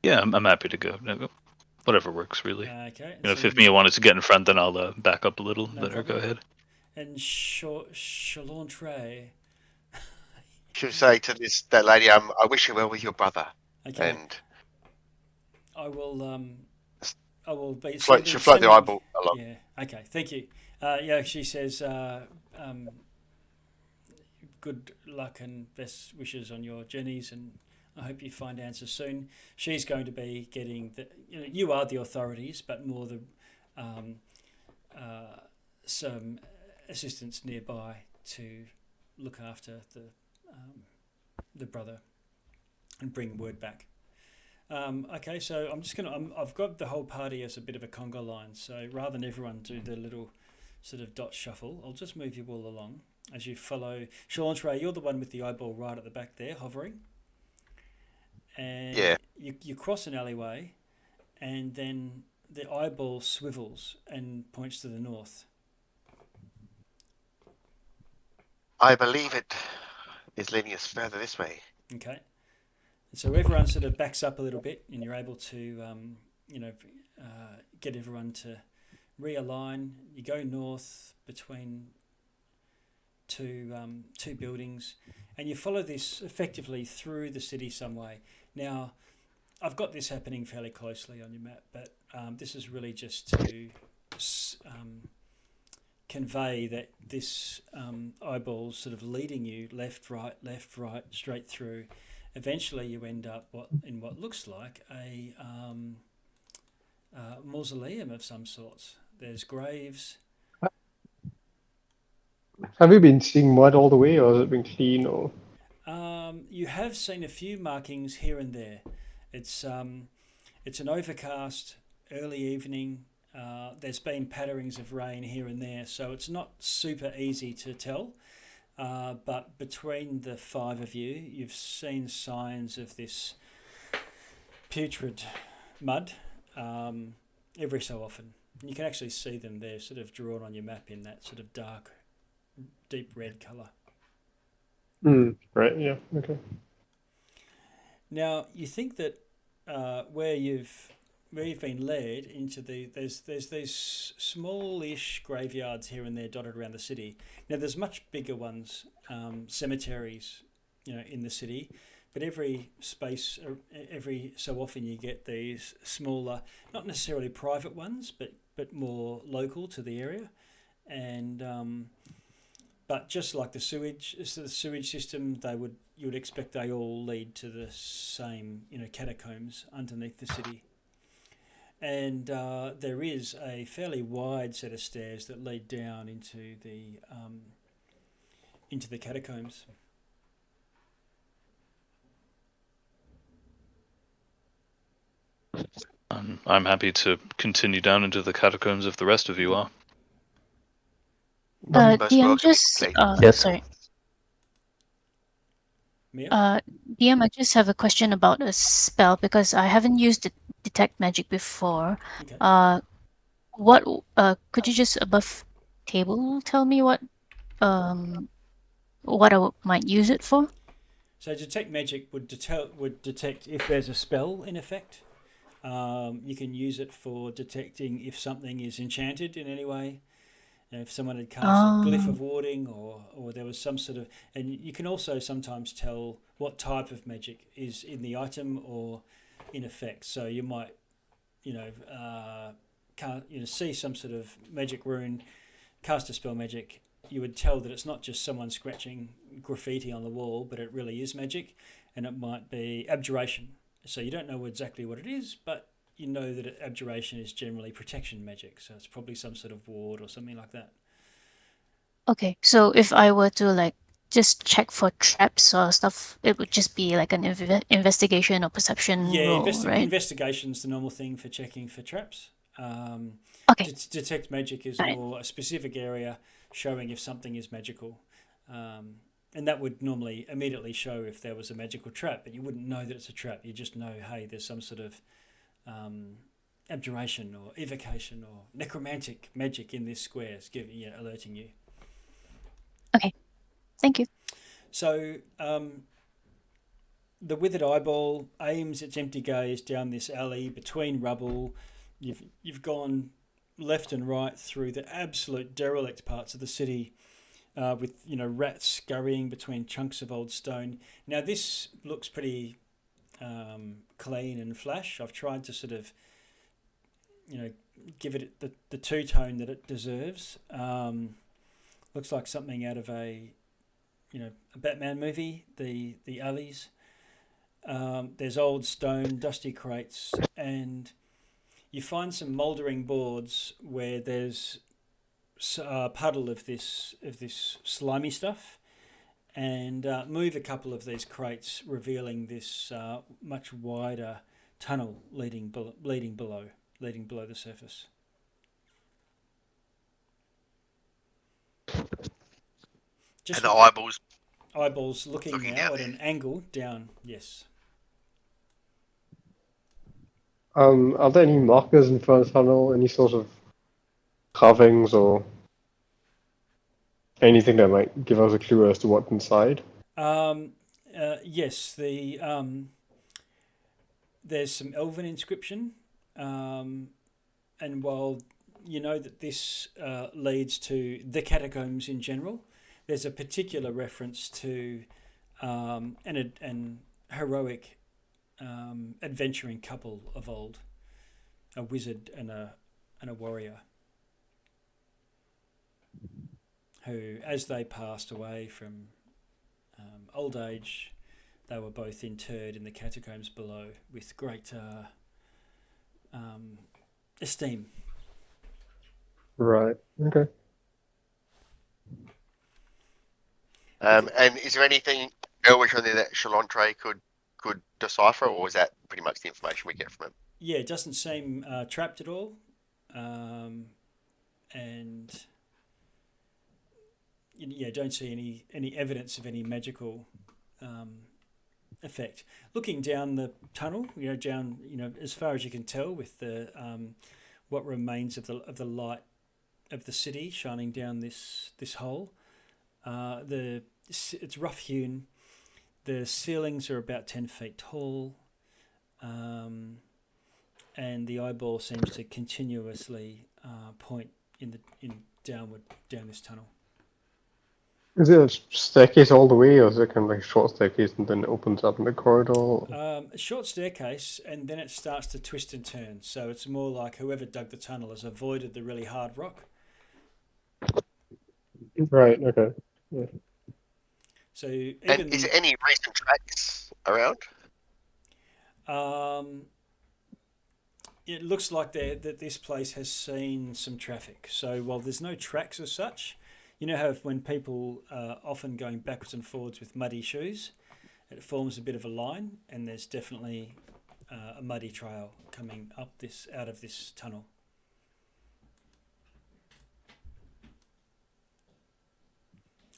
Yeah, I'm happy to go. No, whatever works, really. Okay. You know, if Mia wanted to get in front, then I'll back up a little. No Let her go problem. ahead. And Chalantre. She'll say to that lady, I wish you well with your brother. Okay. And I will be she'll float the eyeball along. Yeah. Okay. Thank you. Yeah. She says, good luck and best wishes on your journeys, and I hope you find answers soon. She's going to be getting you are the authorities, but more the some assistants nearby to look after the brother and bring word back. Okay, so I've got the whole party as a bit of a conga line. So rather than everyone do the little sort of dot shuffle, I'll just move you all along as you follow. Chalantre, you're the one with the eyeball right at the back there, hovering. And yeah. you cross an alleyway, and then the eyeball swivels and points to the north. I believe it is leading us further this way. Okay. And so everyone sort of backs up a little bit, and you're able to, get everyone to realign. You go north between two buildings, and you follow this effectively through the city some way. Now, I've got this happening fairly closely on your map, but this is really just to convey that this eyeball's sort of leading you left, right, straight through. Eventually, you end up in what looks like a mausoleum of some sorts. There's graves. Have you been seeing mud all the way, or has it been clean? Or You have seen a few markings here and there. It's an overcast early evening. There's been patterings of rain here and there, so it's not super easy to tell. But between the five of you, you've seen signs of this putrid mud every so often. You can actually see them. They're sort of drawn on your map in that sort of dark, deep red colour. Right. Yeah. Okay. Now you think that where you've been led into there's these smallish graveyards here and there dotted around the city. Now there's much bigger ones, cemeteries, in the city, but every so often you get these smaller, not necessarily private ones, but more local to the area, and but just like the sewage system, you would expect they all lead to the same catacombs underneath the city. And there is a fairly wide set of stairs that lead down into the catacombs. I'm happy to continue down into the catacombs if the rest of you are. Most DM, welcome, just indeed. Yes. sorry. Mia? DM, I just have a question about a spell because I haven't used detect magic before. Okay. What could you just above table tell me what might use it for? So detect magic would detect if there's a spell in effect. You can use it for detecting if something is enchanted in any way. If someone had cast a glyph of warding, or there was some sort of, and you can also sometimes tell what type of magic is in the item or in effect. So you might, see some sort of magic rune, cast a spell magic. You would tell that it's not just someone scratching graffiti on the wall, but it really is magic, and it might be abjuration. So you don't know exactly what it is, but you know that abjuration is generally protection magic, so it's probably some sort of ward or something like that. Okay, so if I were to just check for traps or stuff, it would just be like an investigation or perception Yeah, roll, right? investigation's the normal thing for checking for traps. Okay, Detect magic is got it. more a specific area showing if something is magical. And that would normally immediately show if there was a magical trap, but you wouldn't know that it's a trap. You just know, hey, there's some sort of abjuration or evocation or necromantic magic in this square, alerting you. Okay, thank you. So the withered eyeball aims its empty gaze down this alley between rubble. You've gone left and right through the absolute derelict parts of the city, with rats scurrying between chunks of old stone. Now this looks pretty clean and flash. I've tried to sort of give it the two tone that it deserves. Looks like something out of a Batman movie. The alleys. There's old stone, dusty crates, and you find some mouldering boards where there's a puddle of this slimy stuff, and move a couple of these crates, revealing this much wider tunnel leading below the surface. Just And the with eyeballs eyeballs looking looking now down at there. an angle down. Yes. Are there any markers in front of the tunnel? Any sort of carvings or anything that might give us a clue as to what's inside? Yes. There's some elven inscription, and while you know that this leads to the catacombs in general, there's a particular reference to an heroic adventuring couple of old, a wizard and a warrior, who, as they passed away from old age, they were both interred in the catacombs below with great esteem. Right. Okay. And is there anything Eldrich on there that Chalantre could decipher, or is that pretty much the information we get from him? Yeah, it doesn't seem trapped at all, and don't see any evidence of any magical effect. Looking down the tunnel, down as far as you can tell, with the what remains of the light of the city shining down this hole. The it's rough hewn. The ceilings are about 10 feet tall, and the eyeball seems to continuously point in downward down this tunnel. Is it a staircase all the way, or is it kind of like a short staircase and then it opens up in the corridor? A short staircase, and then it starts to twist and turn. So it's more like whoever dug the tunnel has avoided the really hard rock. Right. Okay. Yeah. So even And is there any recent tracks around? It looks like that this place has seen some traffic. So while there's no tracks as such, you know how when people are often going backwards and forwards with muddy shoes, it forms a bit of a line, and there's definitely a muddy trail coming up out of this tunnel.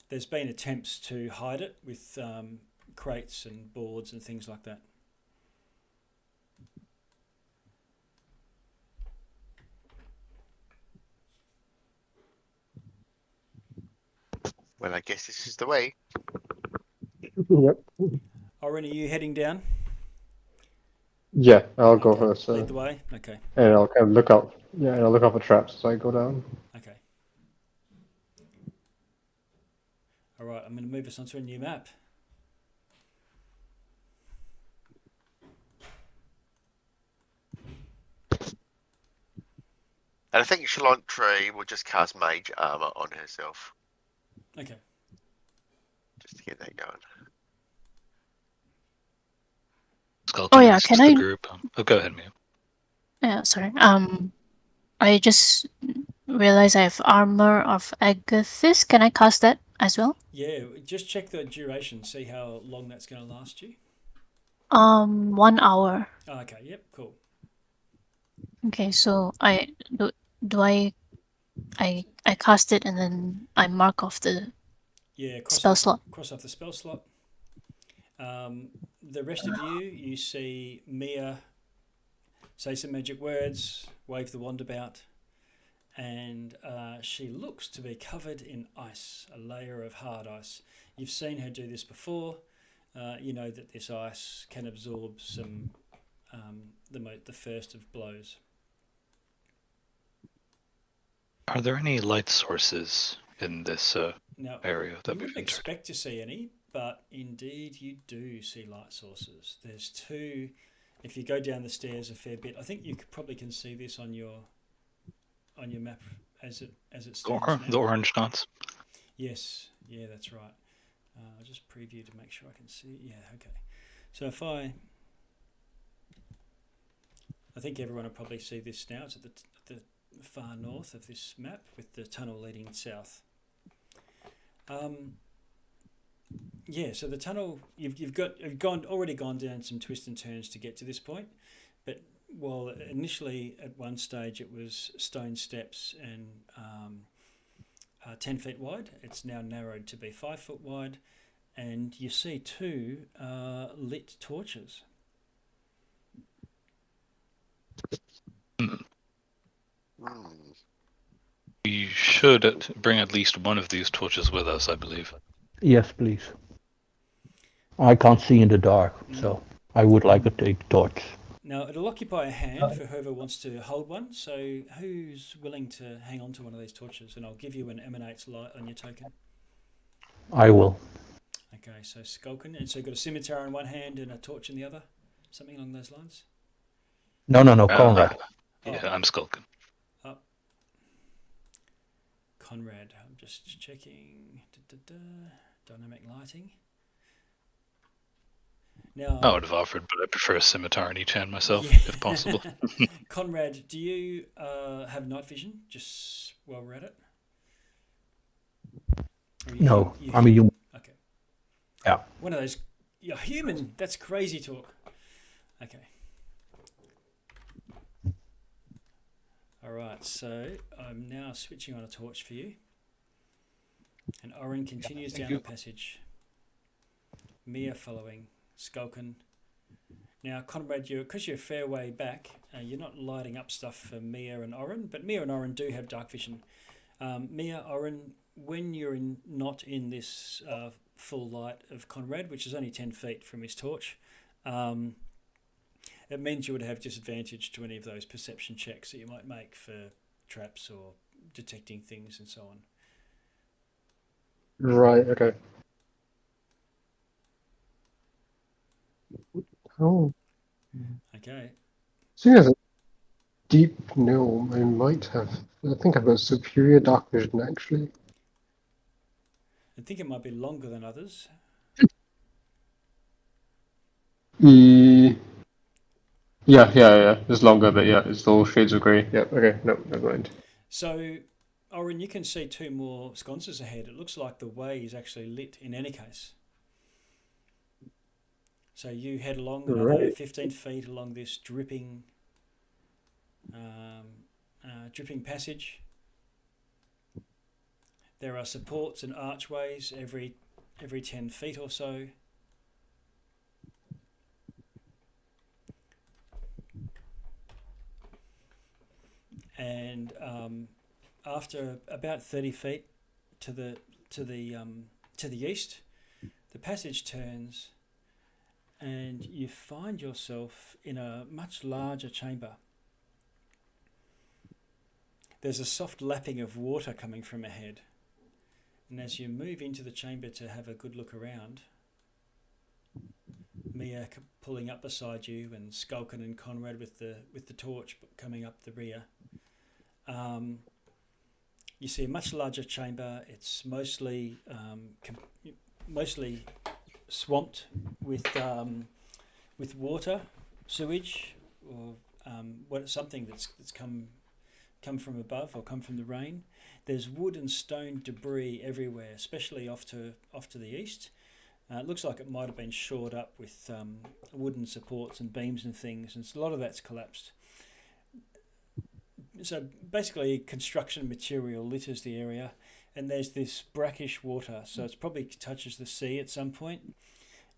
There's been attempts to hide it with crates and boards and things like that. Well, I guess this is the way. Yep. Oren, are you heading down? Yeah, I'll go Okay. first. Lead the way. Okay. And I'll kind of look out. Yeah, and I'll look out for traps as I go down. Okay. All right. I'm going to move us onto a new map. And I think Chalantre will just cast Mage Armor on herself, Okay. just to get that going. Skulking Oh, yeah, next can to I- the group. Oh, go ahead, Mia. Yeah, sorry. I just realized I have Armor of Agathis. Can I cast that as well? Yeah. Just check the duration. See how long that's going to last you. 1 hour. Oh, okay. Yep. Cool. Okay, so I cast it and then I mark off the Yeah. spell slot. Cross off the spell slot. The rest of you see Mia say some magic words, wave the wand about, and she looks to be covered in ice, a layer of hard ice. You've seen her do this before. You know that this ice can absorb some the first of blows. Are there any light sources in this Now, area you that we've wouldn't entered? expect to see any, but indeed you do see light sources. There's two. If you go down the stairs a fair bit, I think you probably can see this on your map as it stands now. The orange dots? Yes, yeah, that's right. I'll just preview to make sure I can see. Yeah, okay. So if I think everyone will probably see this now. It's at the far north of this map with the tunnel leading south. Yeah, so the tunnel you've already gone down some twists and turns to get to this point, but while initially at one stage it was stone steps and 10 feet wide, it's now narrowed to be 5 foot wide, and you see two lit torches. We should bring at least one of these torches with us, I believe. Yes, please. I can't see in the dark, so I would like to take the torch. Now, it'll occupy a hand for whoever wants to hold one, so who's willing to hang on to one of these torches? And I'll give you an emanates light on your token. I will. Okay, so Skulkin, and so you've got a scimitar in one hand and a torch in the other? Something along those lines? No, Conrad. Yeah, I'm skulking. Conrad, I'm just checking. Dynamic lighting. Now, I would have offered, but I prefer a scimitar in each hand myself, Yeah. if possible. Conrad, do you have night vision, just while we're at it? Or No, you I'm a human. Okay. Yeah. One of those. You're human. That's crazy talk. Okay. All right. So I'm now switching on a torch for you, and Oren continues down the passage. Mia following. Skulkin. Now, Conrad, because you're a fair way back, you're not lighting up stuff for Mia and Oren, but Mia and Oren do have dark vision. Mia, Oren, when you're not in this full light of Conrad, which is only 10 feet from his torch. It means you would have disadvantage to any of those perception checks that you might make for traps or detecting things and so on. Right, okay. Oh, Okay. seeing as a deep gnome, I might have. I think I've got superior dark vision actually. I think it might be longer than others. Yeah. It's longer, but yeah, it's all shades of grey. Yeah, okay, no, never mind. So, Oren, you can see two more sconces ahead. It looks like the way is actually lit in any case. So you head along another Right. 15 feet along this dripping passage. There are supports and archways every 10 feet or so. And after about 30 feet to the east, the passage turns, and you find yourself in a much larger chamber. There's a soft lapping of water coming from ahead, and as you move into the chamber to have a good look around, Mia pulling up beside you, and Skulkin and Conrad with the torch coming up the rear. You see a much larger chamber. It's mostly swamped with water, sewage, or something that's come from above or come from the rain. There's wood and stone debris everywhere, especially off to the east. It looks like it might have been shored up with wooden supports and beams and things, and a lot of that's collapsed. So basically, construction material litters the area, and there's this brackish water, so it probably touches the sea at some point.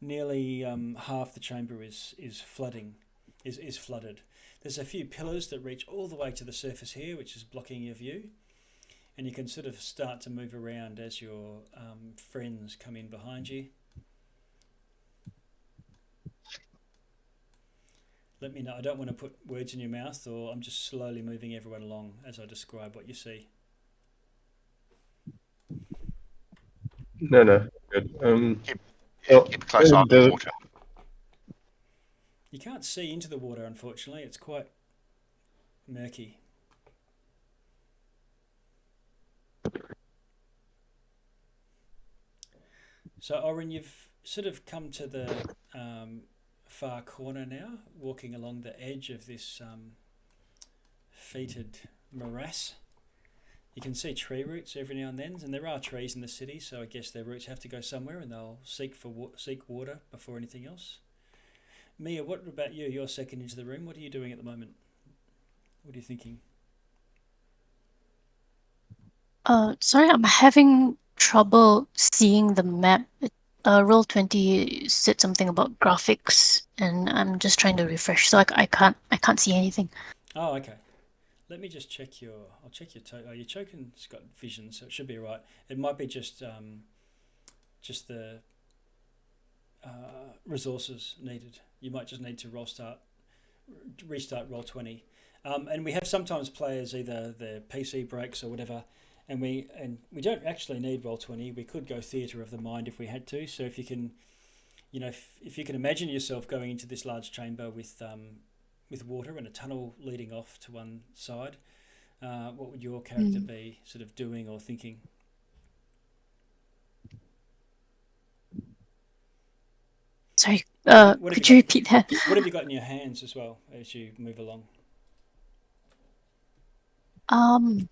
Nearly half the chamber is flooded. There's a few pillars that reach all the way to the surface here, which is blocking your view, and you can sort of start to move around as your friends come in behind you. Let me know. I don't want to put words in your mouth, or I'm just slowly moving everyone along as I describe what you see. No, good. Keep a close eye on the water. You can't see into the water, unfortunately. It's quite murky. So, Oren, you've sort of come to the far corner now, walking along the edge of this fetid morass. You can see tree roots every now and then, and there are trees in the city, so I guess their roots have to go somewhere, and they'll seek water before anything else. Mia, what about you? You're second into the room. What are you doing at the moment? What are you thinking? Sorry, I'm having trouble seeing the map. Roll20 said something about graphics, and I'm just trying to refresh, so I can't see anything. Oh, okay. Let me just check I'll check your token. Your token's got vision, so it should be right. It might be just the resources needed. You might just need to restart Roll20. And we have sometimes players either their PC breaks or whatever, and we don't actually need Roll20. We could go theatre of the mind if we had to. So if you can, if you can imagine yourself going into this large chamber with water and a tunnel leading off to one side, what would your character be sort of doing or thinking? Sorry, What could you repeat that? What have you got in your hands as well as you move along? I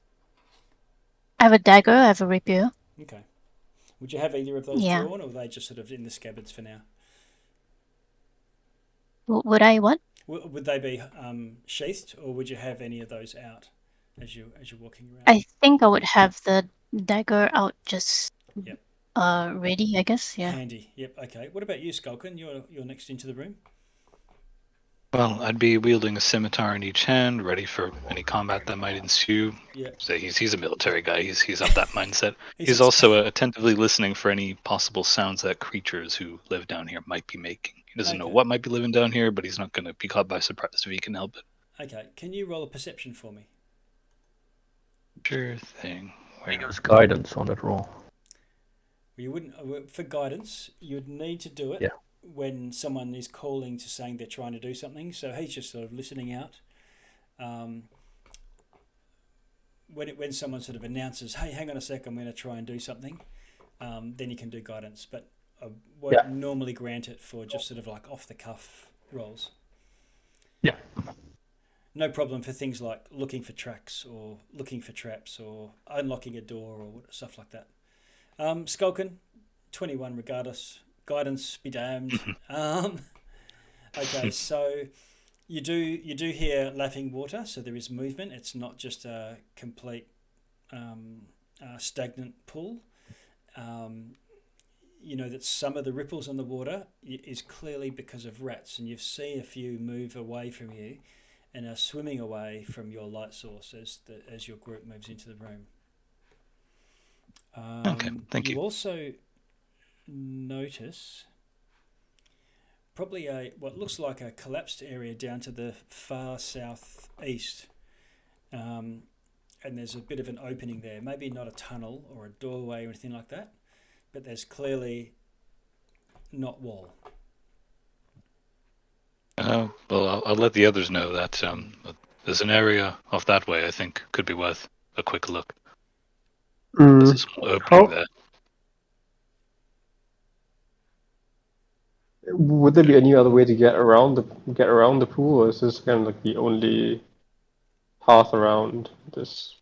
have a dagger, I have a rapier. Okay. Would you have either of those Yeah. drawn, or are they just sort of in the scabbards for now? Would I what? Would they be sheathed, or would you have any of those out as you're walking around? I think I would have the dagger out just Yep. ready, I guess. Yeah. Handy. Yep. Okay. What about you, Skulkin? You're next into the room. Well, I'd be wielding a scimitar in each hand, ready for any combat that might ensue. Yeah. So he's a military guy. He's of that mindset. He's ex- also attentively listening for any possible sounds that creatures who live down here might be making. He doesn't know Okay. what might be living down here, but he's not going to be caught by surprise if he can help it. Okay. Can you roll a perception for me? Sure thing. I use guidance on that roll. You wouldn't for guidance. You'd need to do it Yeah. when someone is calling to saying they're trying to do something. So he's just sort of listening out. When someone sort of announces, "Hey, hang on a sec, I'm going to try and do something," then you can do guidance. But I won't normally grant it for just sort of like off the cuff rolls. Yeah. No problem for things like looking for tracks or looking for traps or unlocking a door or stuff like that. Skulkin, 21 regardless. Guidance be damned. Okay, so you do hear lapping water, so there is movement. It's not just a complete stagnant pool. You know that some of the ripples on the water is clearly because of rats, and you've seen a few move away from you and are swimming away from your light source as your group moves into the room. Okay, thank you. You also notice probably what looks like a collapsed area down to the far southeast, and there's a bit of an opening there. Maybe not a tunnel or a doorway or anything like that, but there's clearly not wall. Well, I'll let the others know that there's an area off that way I think could be worth a quick look. There's a small opening there. Would there be any other way to get around the pool, or is this kind of like the only path around this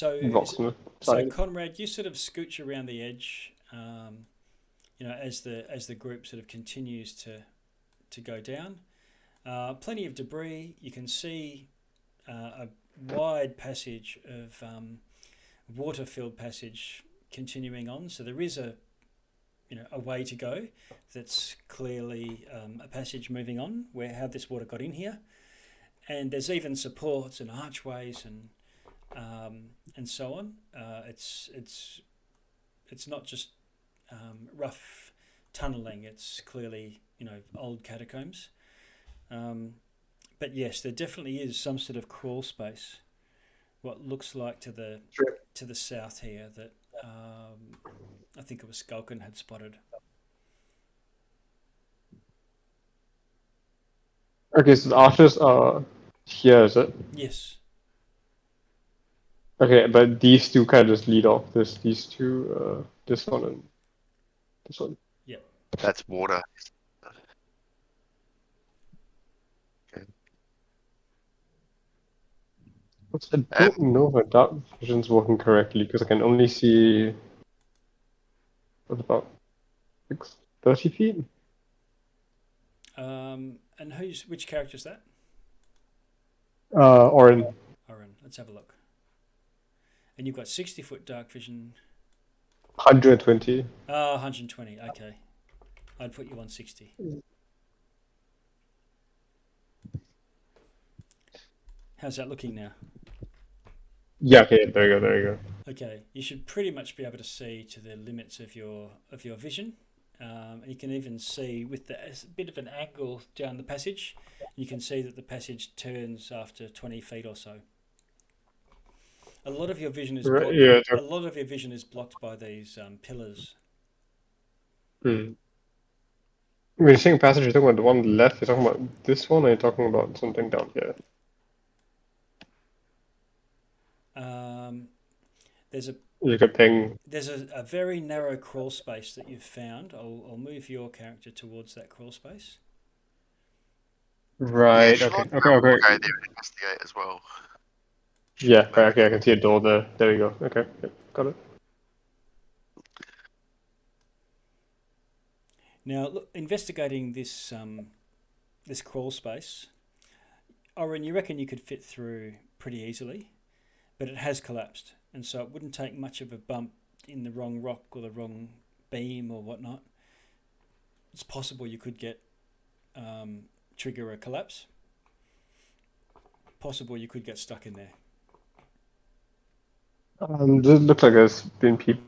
rocks on the So side? Conrad, you sort of scooch around the edge, as the group sort of continues to go down. Plenty of debris. You can see a wide passage of water-filled passage continuing on. So there is a way to go. That's clearly a passage moving on. How this water got in here, and there's even supports and archways and so on. It's not just rough tunneling. It's clearly old catacombs. But yes, there definitely is some sort of crawl space. What looks like to the south here that I think it was Skulkin had spotted. Okay, so the archers are here, is it? Yes. Okay, but these two kind of just lead off. These two, this one and this one. Yeah. That's water. I don't know if my dark vision's working correctly because I can only see about 30 feet. And which character is that? Orin. Oren. Let's have a look. And you've got 60-foot dark vision. 120. 120. Okay. I'd put you on 60. How's that looking now? Yeah, okay, there you go. Okay, you should pretty much be able to see to the limits of your vision. You can even see with a bit of an angle down the passage. You can see that the passage turns after 20 feet or so. A lot of your vision is blocked. Yeah, A lot of your vision is blocked by these pillars. When you're saying passage, you're talking about the one on the left, you're talking about this one, or you're talking about something down here? There's a You could ping. There's a very narrow crawl space that you've found. I'll move your character towards that crawl space. Right, Yeah, okay. We'll go there and investigate as well. Yeah, right, okay, I can see a door there. There we go. Okay, yeah, got it. Now, look, investigating this crawl space, Oren, you reckon you could fit through pretty easily, but it has collapsed, and so it wouldn't take much of a bump in the wrong rock or the wrong beam or whatnot. It's possible you could trigger a collapse. possible you could get stuck in there. It looks like there's been people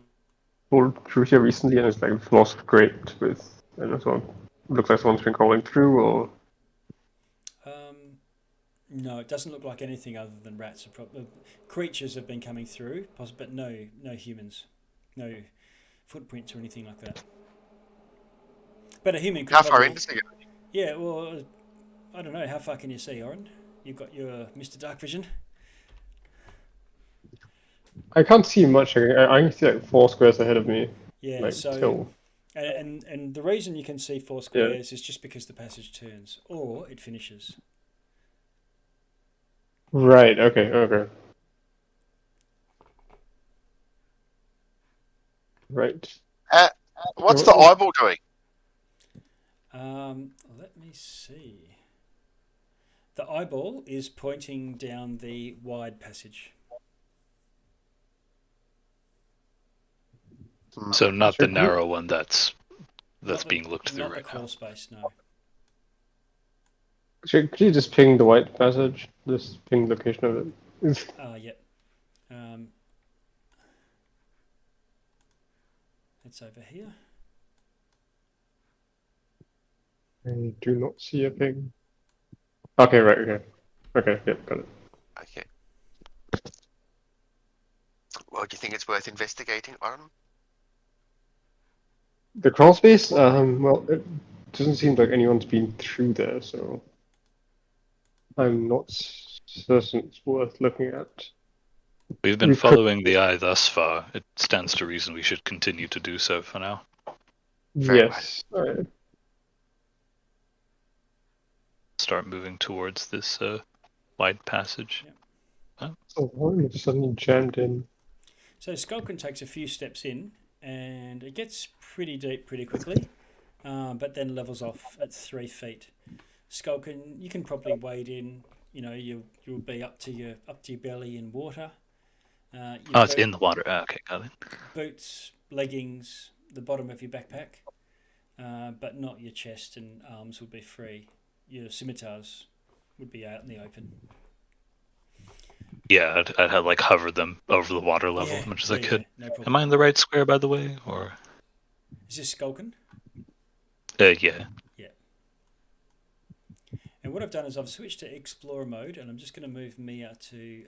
through here recently, and it's like smells great with. And this one looks like someone's been crawling through, or No, it doesn't look like anything other than rats. Creatures have been coming through, but no humans, no footprints or anything like that. But a human could How far probably. in does it go? Yeah, well, I don't know. How far can you see, Oren? You've got your Mr. Dark Vision. I can't see much. I can see like 4 squares ahead of me. Yeah, Like so still. and the reason you can see 4 squares is just because the passage turns or it finishes. Right. Okay. Right. What's the eyeball doing? Let me see. The eyeball is pointing down the wide passage. So not the Should we- narrow one that's Not being looked through not the right now. crawl space, no. Could you just ping the white passage? Just ping the location of it. Yep. It's over here. I do not see a ping. Okay, right, okay, yep, got it. Okay. Well, do you think it's worth investigating, Oren? The crawl space? Well, it doesn't seem like anyone's been through there, so I'm not certain it's worth looking at. We've been We could- following the eye thus far. It stands to reason we should continue to do so for now. Very Yes. Start moving towards this wide passage. Yep. Oh, why it suddenly jammed in? So Skulkin takes a few steps in, and it gets pretty deep pretty quickly, but then levels off at 3 feet. Skulkin, you can probably wade in. You know, you'll be up to your belly in water. It's in the water. Okay, got it. Boots, leggings, the bottom of your backpack, but not your chest and arms would be free. Your scimitars would be out in the open. Yeah, I'd have like hovered them over the water level as much as I could. No problem. Am I in the right square, by the way, or? Is this Skulkin? Yeah. Yeah. And what I've done is I've switched to Explorer mode, and I'm just going to move Mia to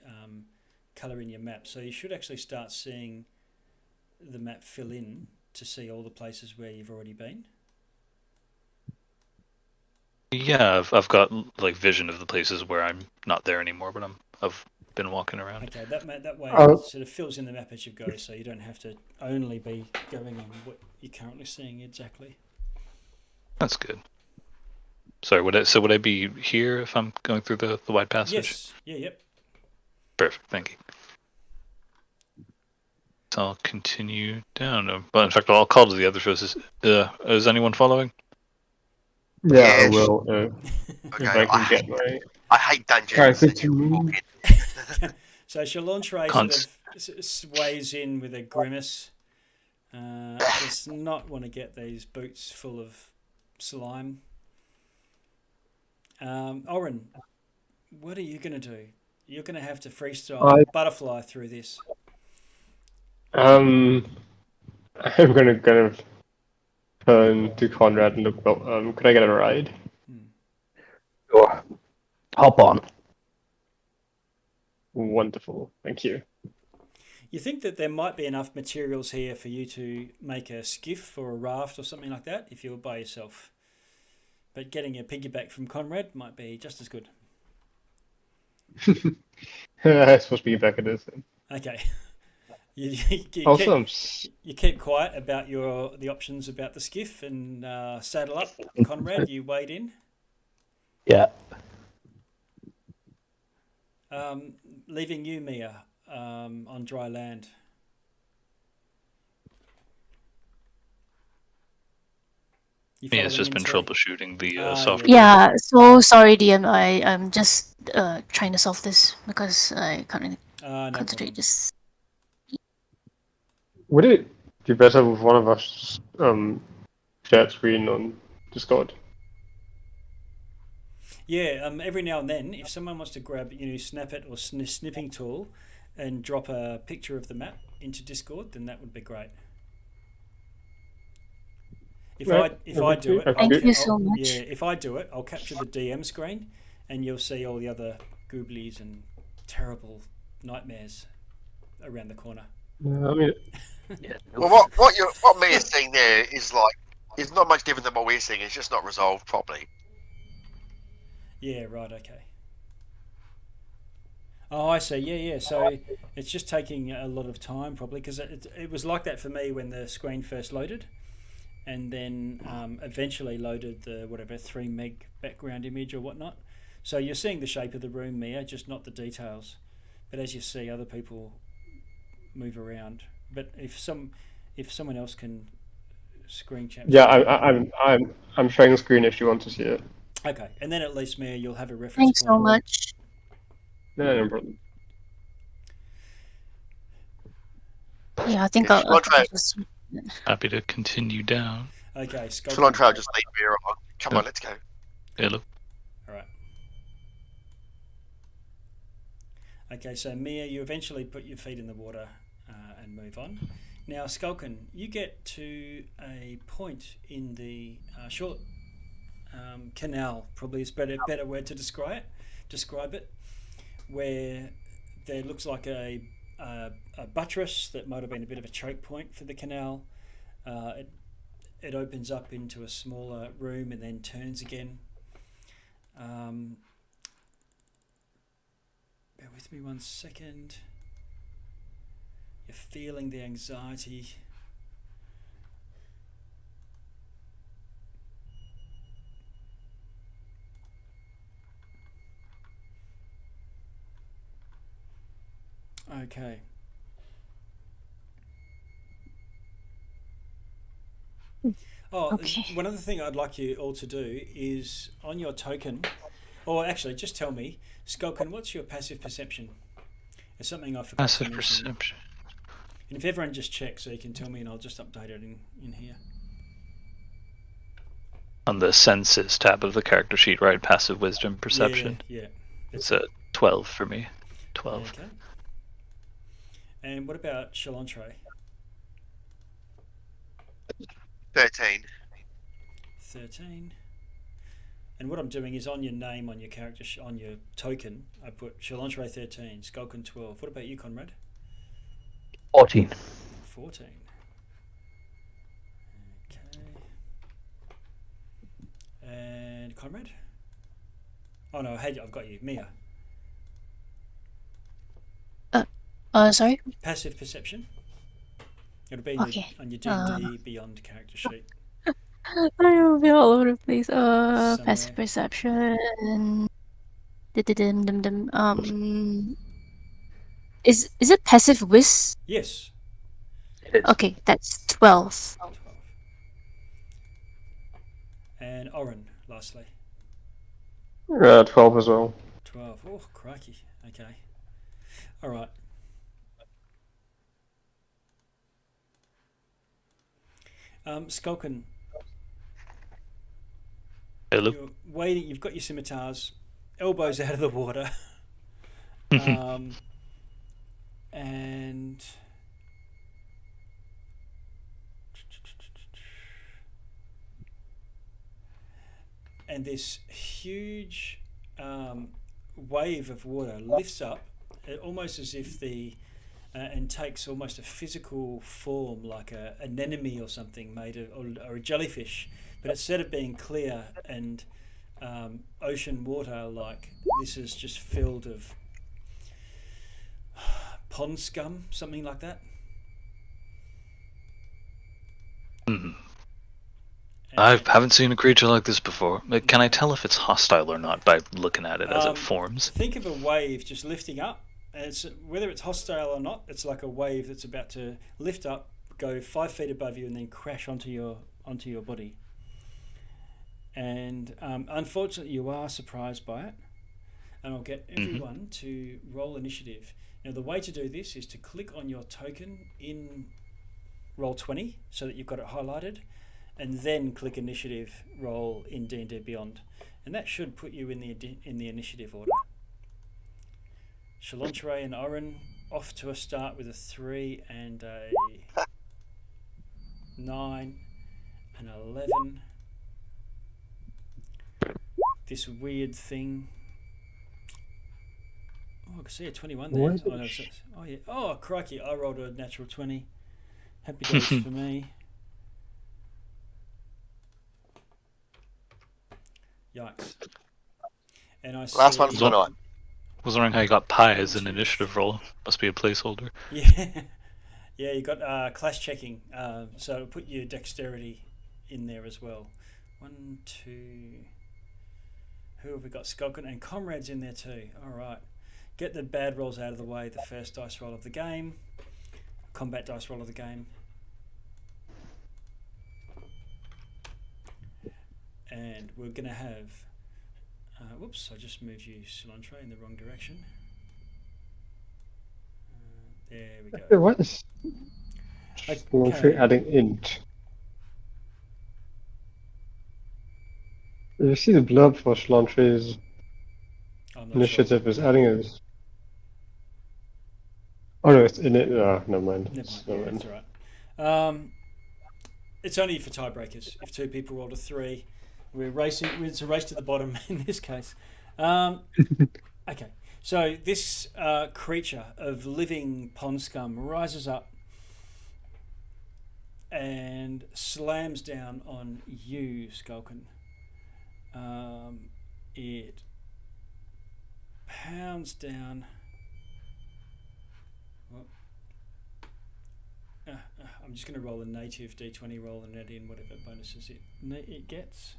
colour in your map. So you should actually start seeing the map fill in to see all the places where you've already been. Yeah, I've got like vision of the places where I'm not there anymore, but I've been walking around. Okay, that way Oh. it sort of fills in the map as you go, so you don't have to only be going on what you're currently seeing exactly. That's good. Sorry, would I be here if I'm going through the wide passage? Yes. Yeah. Yep. Perfect, thank you. So I'll continue down. But in fact, I'll call to the other shows. Is anyone following? Yeah, I Yes. will. Okay, If I can get my. I hate dungeons. Alright, so and you to- walk in. So Shalontre sort of sways in with a grimace. Does not want to get these boots full of slime. Oren, what are you going to do? You're going to have to freestyle butterfly through this. I'm gonna kind of turn to Conrad and look. Well, could I get a ride? Sure. Hop on. Wonderful, thank you. You think that there might be enough materials here for you to make a skiff or a raft or something like that if you were by yourself. But getting a piggyback from Conrad might be just as good. I'm supposed to be back at this. Okay. You keep quiet about the options about the skiff and saddle up. Conrad, you wade in. Yeah. Leaving you, Mia, on dry land. You Yeah, it's following just been in, Terry? troubleshooting the software. Yeah, so sorry, DM. I'm just trying to solve this because I can't really No concentrate. problem. Just Would it be better with one of us shared screen on Discord? Yeah, every now and then, if someone wants to grab, snap it or snipping tool and drop a picture of the map into Discord, then that would be great. If Right, I do it, that's Thank good. you so much. yeah, if I do it, I'll capture the DM screen, and you'll see all the other gooblies and terrible nightmares around the corner. I mean, Yeah. Well, what Mia's seeing there is not much different than what we're seeing. It's just not resolved properly. Yeah, right, okay. Oh, I see. Yeah. So it's just taking a lot of time, probably, because it was like that for me when the screen first loaded, and then eventually loaded the 3 meg background image or whatnot. So you're seeing the shape of the room, Mia, just not the details. But as you see, other people move around. But if someone else can screen capture, yeah, I'm sharing the screen if you want to see it. okay, and then at least, Mia, you'll have a reference Thanks so point. much. No problem. Yeah, I think Yeah, I'll Cilantro, just. Happy to continue down. Okay, Skull. Cilantro just leave Mia on. Come Yeah. on, let's go. Hello. All right. Okay, so Mia, you eventually put your feet in the water and move on. Now, Skulkin, you get to a point in the short canal, probably is a better word to describe it, where there looks like a buttress that might have been a bit of a choke point for the canal. It opens up into a smaller room and then turns again. Bear with me 1 second. You're feeling the anxiety. Okay. Oh, Okay. one other thing I'd like you all to do is on your token, or actually just tell me, Skulkin, what's your passive perception? It's something I forgot Passive to mention. perception. And if everyone just checks so you can tell me and I'll just update it in here. On the senses tab of the character sheet, right? Passive wisdom perception. Yeah. It's a 12 for me. 12. Okay. And what about Chalantre? 13. 13. And what I'm doing is on your name, on your character, on your token, I put Chalantre 13, Skulkin 12. What about you, Conrad? 14. 14. Okay. And Conrad? Oh no, hey, I've got you. Mia. Sorry. Passive perception. It'll be Okay. on your D&D Beyond character sheet. I will be all over the place. Somewhere. Passive perception. Is it passive whiz? Yes. It is. Okay, that's 12. 12. And Oren, lastly. 12 as well. 12. Oh, crikey. Okay. All right. Skulkin, Hello. you're waiting. You've got your scimitars, elbows out of the water, and this huge wave of water lifts up, almost as if and takes almost a physical form, like an anemone or something made of, or a jellyfish. But instead of being clear and ocean water, like this is just filled of pond scum, something like that. I haven't seen a creature like this before. Can I tell if it's hostile or not by looking at it as it forms? Think of a wave just lifting up, and whether it's hostile or not, it's like a wave that's about to lift up, go 5 feet above you, and then crash onto your body. And unfortunately, you are surprised by it. And I'll get everyone to roll initiative. Now, the way to do this is to click on your token in Roll20 so that you've got it highlighted, and then click initiative roll in D&D Beyond, and that should put you in the initiative order. Shalontre and Oren off to a start with a 3 and a 9 and 11. This weird thing. Oh, I can see a 21 there. What? Oh, no, oh yeah. Oh, crikey! I rolled a natural 20. Happy days for me. Yikes! And I see. Last one for the night. Was wondering how you got pi as an initiative roll. Must be a placeholder. Yeah, yeah. You got class checking, so it'll put your dexterity in there as well. 1, 2. Who have we got? Skulkin and Comrades in there too. All right. Get the bad rolls out of the way. The first dice roll of the game. Combat dice roll of the game. And we're going to have... whoops, I just moved you, Cilantro, in the wrong direction. There we go. What is Cilantro adding int? You see the blurb for Cilantro's initiative is adding a... Oh no, it's in it. Never mind. Never mind. That's all right. It's only for tiebreakers. If two people rolled a 3, we're racing. It's a race to the bottom in this case. Okay, so this creature of living pond scum rises up and slams down on you, Skulkin. It pounds down. I'm just going to roll a native d20 roll and add in whatever bonuses it gets.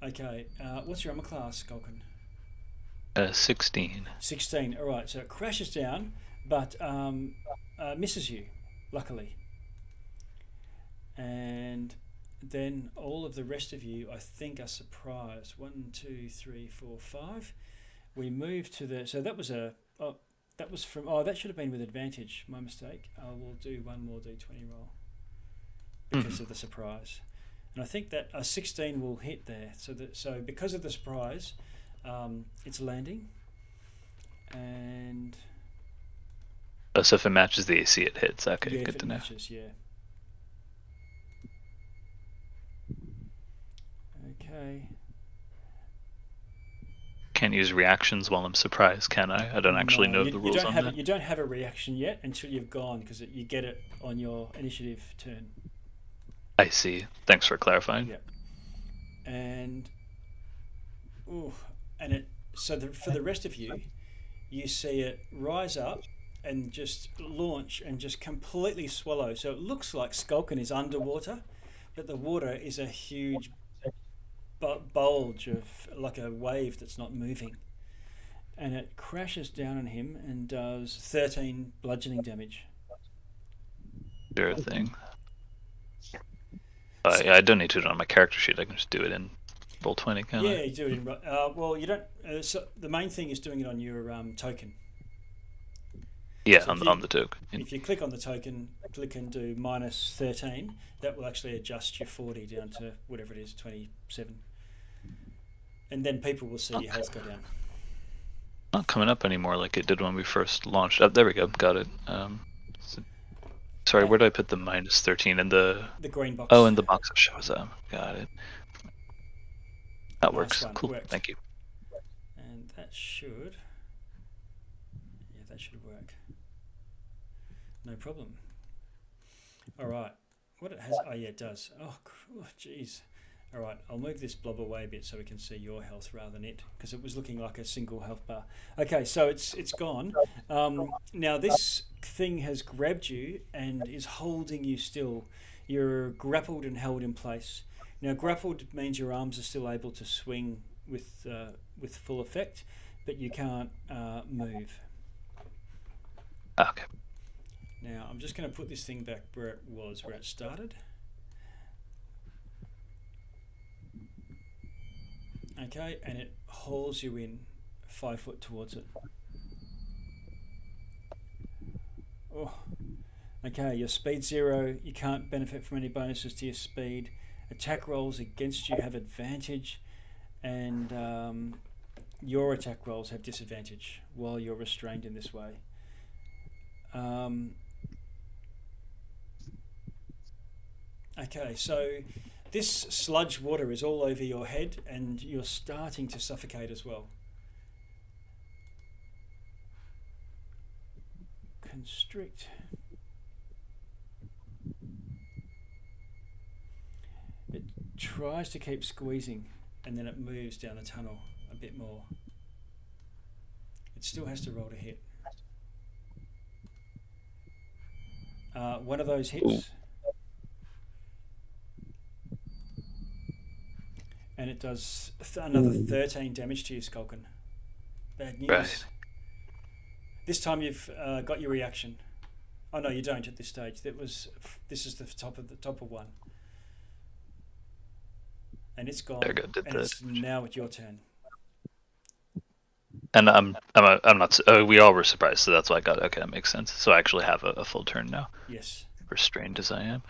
Okay, what's your armor class, Skulkin? 16. 16, alright, so it crashes down, but misses you, luckily. And then all of the rest of you, I think, are surprised. 1, 2, 3, 4, 5. We move to the... So that was a... Oh, that was from... Oh, that should have been with advantage. My mistake. I will do one more d20 roll because of the surprise. And I think that a 16 will hit there. So because of the surprise, it's landing. And... So if it matches the AC, it hits. Okay, yeah, good to know. Matches, yeah. Okay. Can't use reactions while I'm surprised, can I? I don't actually know the rules on that. You don't have a reaction yet until you've gone, because you get it on your initiative turn. I see. Thanks for clarifying. Yeah. And for the rest of you, you see it rise up and just launch and just completely swallow. So it looks like Skulkin is underwater, but the water is a huge bulge of like a wave that's not moving, and it crashes down on him and does 13 bludgeoning damage. Sure thing. Yeah, I don't need to do it on my character sheet. I can just do it in Roll20, can't I? Yeah, you do it in... well, you don't... so the main thing is doing it on your token. Yeah, so on the token. If you click on the token, click and do minus 13, that will actually adjust your 40 down to whatever it is, 27. And then people will see your health go down. Not coming up anymore like it did when we first launched. Oh, there we go. Got it. Sorry, where did I put the minus 13? In the green box. Oh, in the box that shows up. Got it. That works. One. Cool. Worked. Thank you. And that should... Yeah, that should work. No problem. All right. What it has... Oh, yeah, it does. Oh, jeez. All right, I'll move this blob away a bit so we can see your health rather than it, because it was looking like a single health bar. Okay, so it's gone. Now this thing has grabbed you and is holding you still. You're grappled and held in place. Now grappled means your arms are still able to swing with full effect, but you can't move. Okay. Now I'm just going to put this thing back where it was, where it started. Okay, and it hauls you in 5 foot towards it. Oh, Okay, your speed 0. You can't benefit from any bonuses to your speed. Attack rolls against you have advantage, and your attack rolls have disadvantage while you're restrained in this way. Okay, so this sludge water is all over your head, and you're starting to suffocate as well. Constrict. It tries to keep squeezing, and then it moves down the tunnel a bit more. It still has to roll to hit. One of those hits, and it does another 13 damage to you, Skulkin. Bad news. Right. This time you've got your reaction. Oh no, you don't at this stage. This is the top of one, and it's gone. There you go, did and that. it's now at your turn. And I'm not. We all were surprised, so that's why I got. Okay, that makes sense. So I actually have a full turn now, Yes. restrained as I am.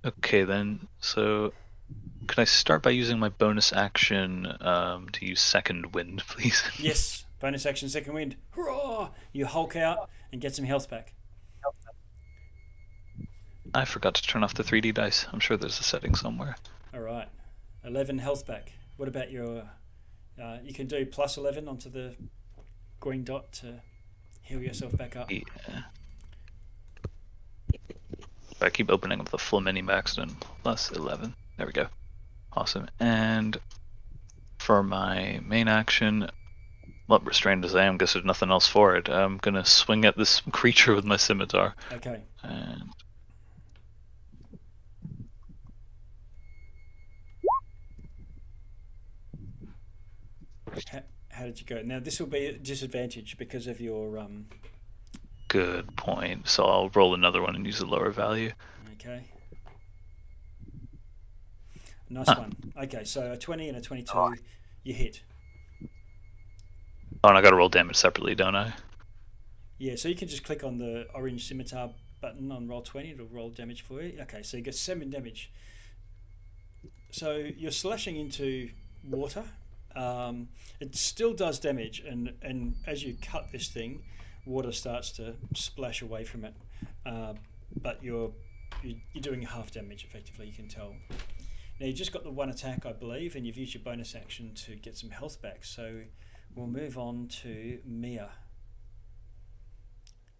Okay, then. So, can I start by using my bonus action to use second wind, please? Yes. Bonus action, second wind. Hurrah! You hulk out and get some health back. I forgot to turn off the 3D dice. I'm sure there's a setting somewhere. All right. 11 health back. What about your... you can do plus 11 onto the green dot to heal yourself back up. Yeah. I keep opening up the full mini max and plus 11. There we go. Awesome. And for my main action, well, restrained as I am, guess there's nothing else for it. I'm gonna swing at this creature with my scimitar. Okay. And How did you go? Now this will be a disadvantage because of your good point. So I'll roll another one and use a lower value. Okay. Nice one. Okay, so a 20 and a 22, you hit. Oh, and I gotta roll damage separately, don't I? Yeah, so you can just click on the orange scimitar button on roll 20, it'll roll damage for you. Okay, so you get 7 damage. So you're slashing into water. It still does damage, and as you cut this thing, water starts to splash away from it. But you're doing half damage effectively, you can tell. Now you've just got the one attack, I believe, and you've used your bonus action to get some health back. So we'll move on to Mia.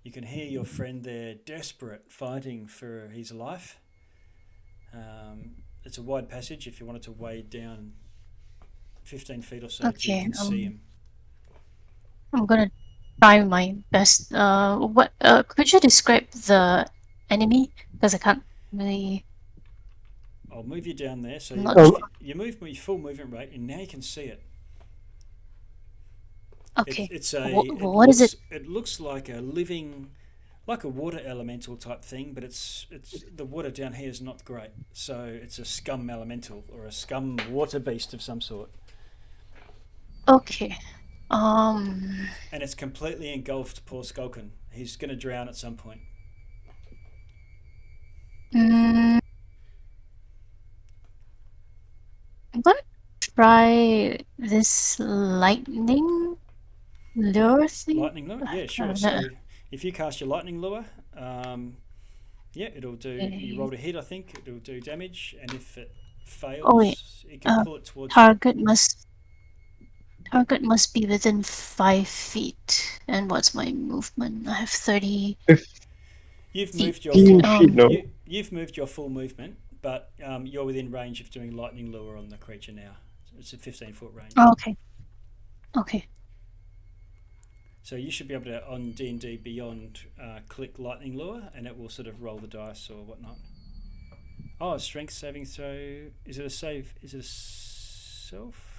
You can hear your friend there desperate, fighting for his life. It's a wide passage if you wanted to wade down 15 feet or so till you can see him. I'm gonna try my best. Could you describe the enemy? Because I can't really. I'll move you down there, so you move with full movement rate, and now you can see it. Okay. What is it? It looks like a living, like a water elemental type thing, but it's the water down here is not great. So it's a scum elemental or a scum water beast of some sort. Okay. And it's completely engulfed poor Skulkin. He's going to drown at some point. I'm gonna try this lightning lure thing. Lightning lure? Yeah, sure. So if you cast your lightning lure, yeah, it'll do. You roll a hit, I think. It'll do damage, and if it fails, it can pull it towards target must be within 5 feet. And what's my movement? I have 30. You've moved your you've moved your full movement, but you're within range of doing lightning lure on the creature now. It's a 15-foot range. Oh, okay. Okay. So you should be able to, on D&D Beyond, click lightning lure, and it will sort of roll the dice or whatnot. Oh, strength saving throw. Is it a save? Is it a self?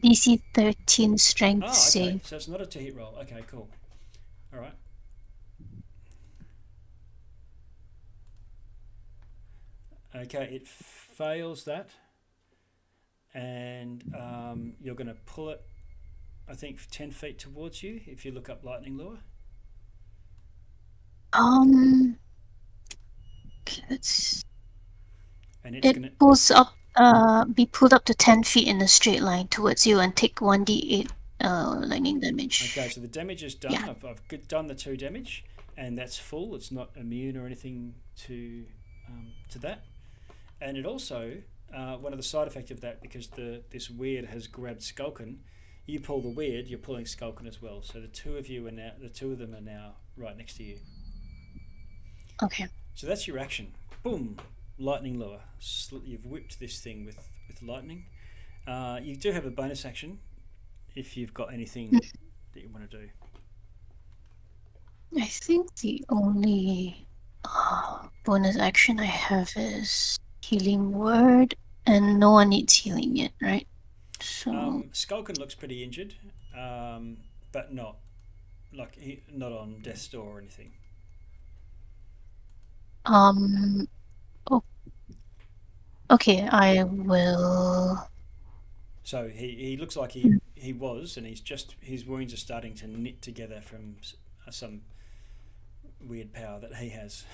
DC 13 strength save. Okay. So it's not a to hit roll. Okay, cool. All right. Okay, it fails that, and you're going to pull it, I think, 10 feet towards you if you look up lightning lure. Okay, let's. And it's gonna. It pulls up. Be pulled up to 10 feet in a straight line towards you and take 1d8 lightning damage. Okay, so the damage is done. Yeah. I've done the 2 damage, and that's full. It's not immune or anything to that. And it also one of the side effects of that, because this weird has grabbed Skulkin. You pull the weird, you're pulling Skulkin as well. So the two of them are now right next to you. Okay. So that's your action. Boom, lightning lure. You've whipped this thing with lightning. You do have a bonus action if you've got anything that you want to do. I think the only bonus action I have is healing word, and no one needs healing yet, right? So Skulkin looks pretty injured, but not not on death's door or anything. oh, okay, I will. So he looks like he was, and his wounds are starting to knit together from some weird power that he has.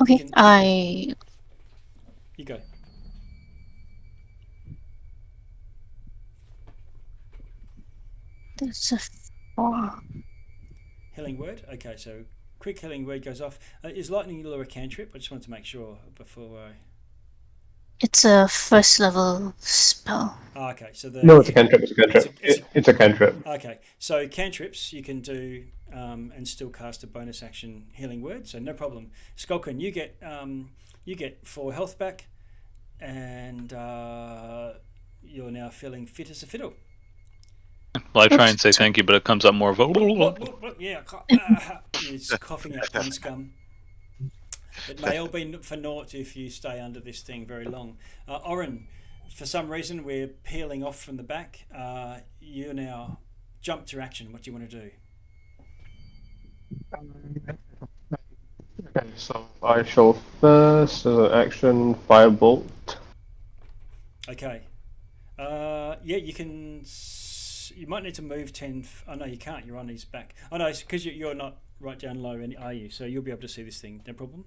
Okay, You go. That's a 4. Healing word. Okay, so quick healing word goes off. Is lightning lure a cantrip? I just wanted to make sure before I. It's a first level spell. Oh, okay, so No, it's a cantrip. It's a cantrip. It's a cantrip. Okay, so cantrips you can do and still cast a bonus action healing word, so no problem. Skulkin, you get 4 health back, and you're now feeling fit as a fiddle. Well, I try and say thank you, but it comes up more of a. Yeah, it's coughing out gun scum. It may all be for naught if you stay under this thing very long. Oren, for some reason we're peeling off from the back. You now jump to action. What do you want to do? Okay, so I shall first, as an action, firebolt. Okay. Yeah, you can. You might need to move 10. Oh no, you can't. You're on his back. Oh no, it's because you're not right down low, are you? So you'll be able to see this thing. No problem.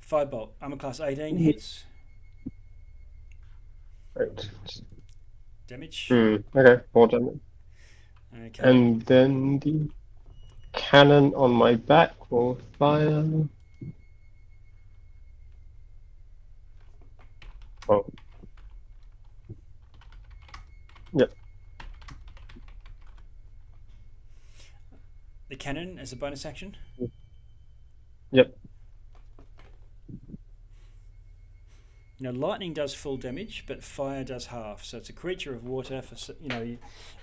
Firebolt. Armor class 18 hits. Right. Damage. Okay, 4 damage. Okay. And then the cannon on my back will fire. Oh. Yep. The cannon as a bonus action. Yep. Now, lightning does full damage, but fire does half. So it's a creature of water. It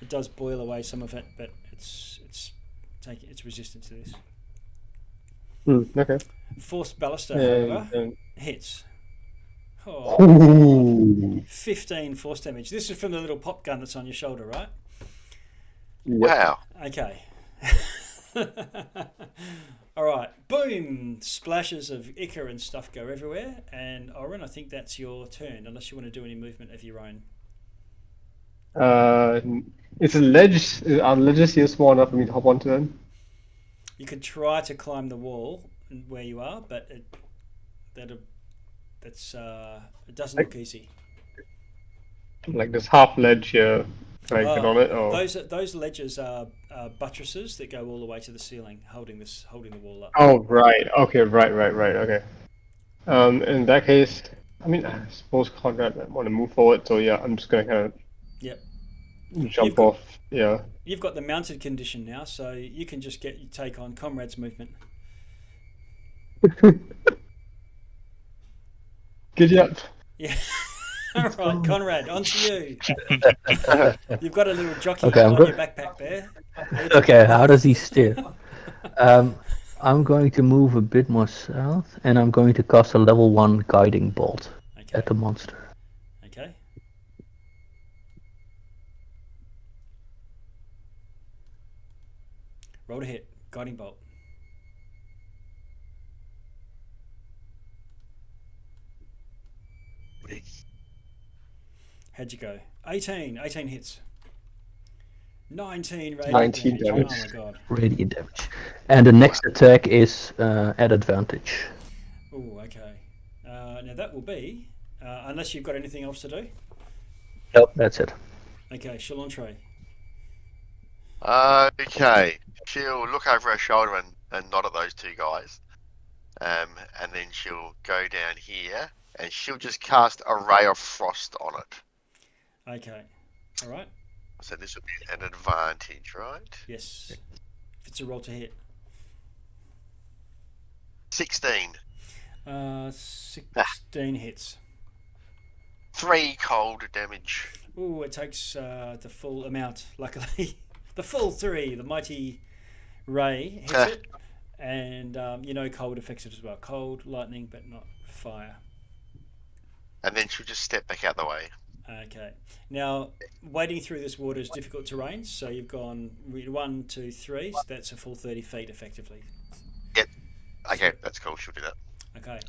does boil away some of it, but it's resistant to this. Okay. Forced ballista, however, And hits. Ooh. 15 force damage. This is from the little pop gun that's on your shoulder, right? Yep. Wow. Okay. All right. Boom! Splashes of ichor and stuff go everywhere. And Oren, I think that's your turn, unless you want to do any movement of your own. It's a ledge. Are ledges here small enough for me to hop onto them? You could try to climb the wall where you are, but it doesn't look easy. Like this half ledge here. Can I get on it? Or? Those ledges are buttresses that go all the way to the ceiling, holding the wall up. Oh, right. Okay, right. Okay. In that case, I mean, I suppose Conrad might want to move forward, so yeah, I'm just gonna kind of jump off. Yeah. You've got the mounted condition now, so you can just take on Comrade's movement. Giddy up. Yeah. All right, Conrad, on to you. You've got a little jockey Okay, on your backpack there. Okay, how does he steer? I'm going to move a bit more south, and I'm going to cast a level 1 guiding bolt at the monster. Okay. Roll to hit. Guiding bolt. How'd you go? 18. 18 hits. 19 radiant 19 damage. damage. Oh my god. Radiant damage. And the next attack is at advantage. Oh, okay. Now that will be, unless you've got anything else to do. Nope, that's it. Okay, Chalantre. Okay. She'll look over her shoulder and nod at those two guys. And then she'll go down here and she'll just cast a ray of frost on it. Okay. All right. So this will be an advantage, right? Yes. If it's a roll to hit. 16. 16 hits. 3 cold damage. Ooh, it takes the full amount, luckily. The full 3. The mighty ray hits it. And cold affects it as well. Cold, lightning, but not fire. And then she'll just step back out the way. Okay. Now, wading through this water is difficult terrain, so you've gone 1, 2, 3, so that's a full 30 feet effectively. Yep. Okay, that's cool. She'll do that. Okay.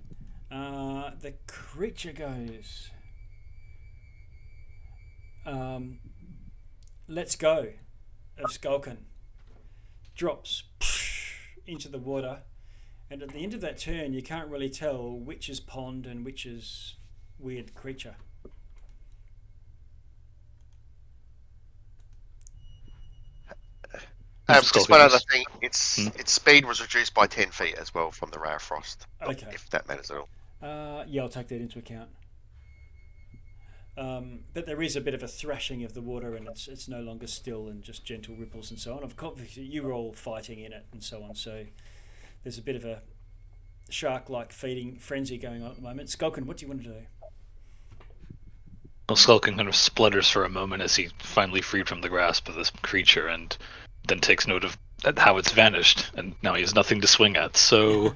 The creature goes. Let's go. Of Skulkin. Drops into the water, and at the end of that turn, you can't really tell which is pond and which is weird creature. Just one other thing. Its speed was reduced by 10 feet as well from the ray of frost. Okay. If that matters at all. Yeah, I'll take that into account. But there is a bit of a thrashing of the water, and it's no longer still and just gentle ripples and so on. Of course, you were all fighting in it and so on, so there's a bit of a shark-like feeding frenzy going on at the moment. Skulkin, what do you want to do? Well, Skulkin kind of splutters for a moment as he finally freed from the grasp of this creature, and then takes note of how it's vanished, and now he has nothing to swing at. So,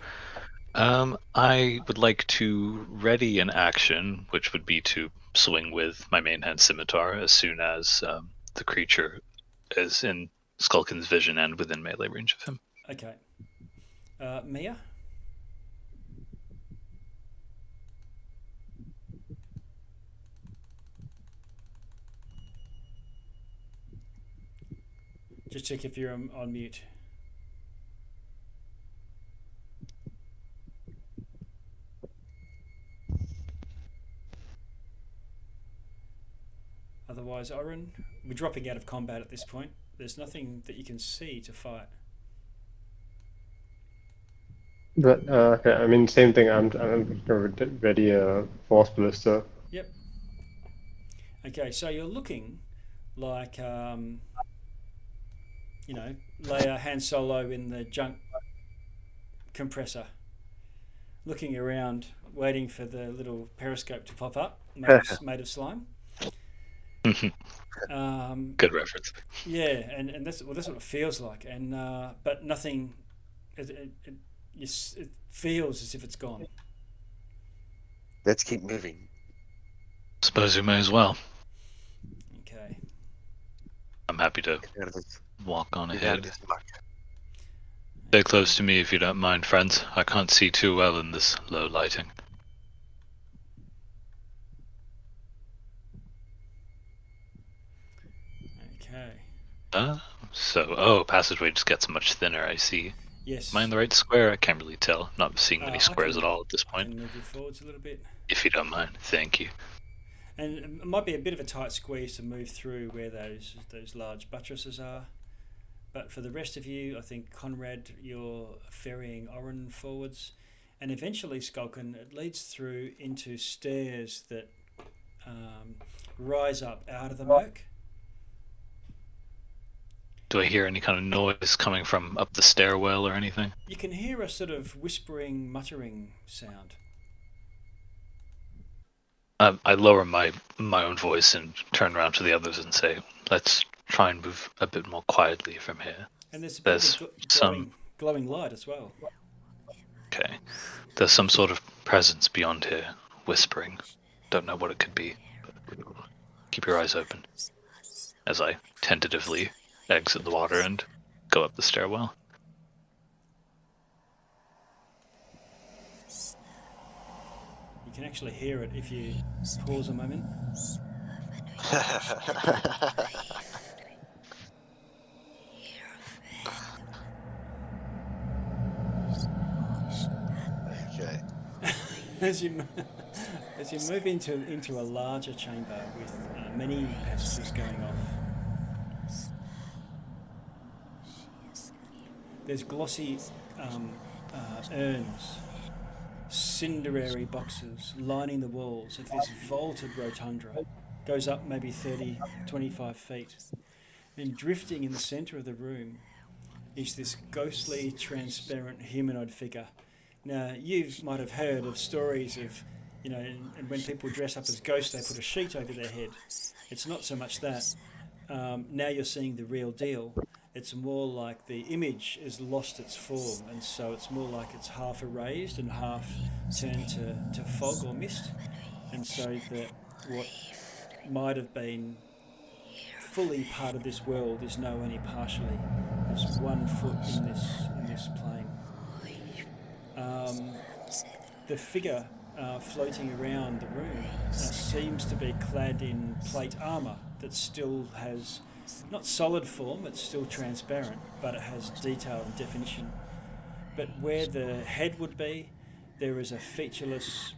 I would like to ready an action, which would be to swing with my main hand scimitar as soon as the creature is in Skulkin's vision and within melee range of him. Okay. Mia? Just check if you're on mute. Otherwise, Oren, we're dropping out of combat at this point. There's nothing that you can see to fight. But okay, I mean, same thing. I'm ready a force ballista. Yep. Okay, so you're looking like Leia Han Solo in the junk compressor, looking around, waiting for the little periscope to pop up, made of slime. Good reference. Yeah, and that's what it feels like, and but nothing. It feels as if it's gone. Let's keep moving. Suppose we may as well. Okay. I'm happy to Get out of this. walk on Get out ahead. of this muck. Stay close to me if you don't mind, friends. I can't see too well in this low lighting. Okay. Passageway just gets much thinner, I see. Yes. Am I in the right square? I can't really tell. Not seeing many squares at all at this I point. can move you forwards a little bit. If you don't mind, thank you. And it might be a bit of a tight squeeze to move through where those large buttresses are. But for the rest of you, I think, Conrad, you're ferrying Oren forwards. And eventually, Skulkin, it leads through into stairs that rise up out of the murk. Do I hear any kind of noise coming from up the stairwell or anything? You can hear a sort of whispering, muttering sound. I lower my own voice and turn around to the others and say, let's try and move a bit more quietly from here. And there's a bit of glowing light as well. Okay. There's some sort of presence beyond here, whispering. Don't know what it could be. But keep your eyes open. As I tentatively exit the water and go up the stairwell. You can actually hear it if you pause a moment. as you as you move into a larger chamber with many passages going off. There's glossy urns, cinderary boxes lining the walls of this vaulted rotunda. Goes up maybe 30, 25 feet. And drifting in the centre of the room is this ghostly, transparent humanoid figure. Now, you might have heard of stories of, and when people dress up as ghosts, they put a sheet over their head. It's not so much that. Now you're seeing the real deal. It's more like the image has lost its form, and so it's more like it's half erased and half turned to fog or mist. And so that what might have been fully part of this world is now only partially. There's 1 foot in this plane. The figure floating around the room seems to be clad in plate armour that still has not solid form, it's still transparent, but it has detail and definition. But where the head would be, there is a featureless,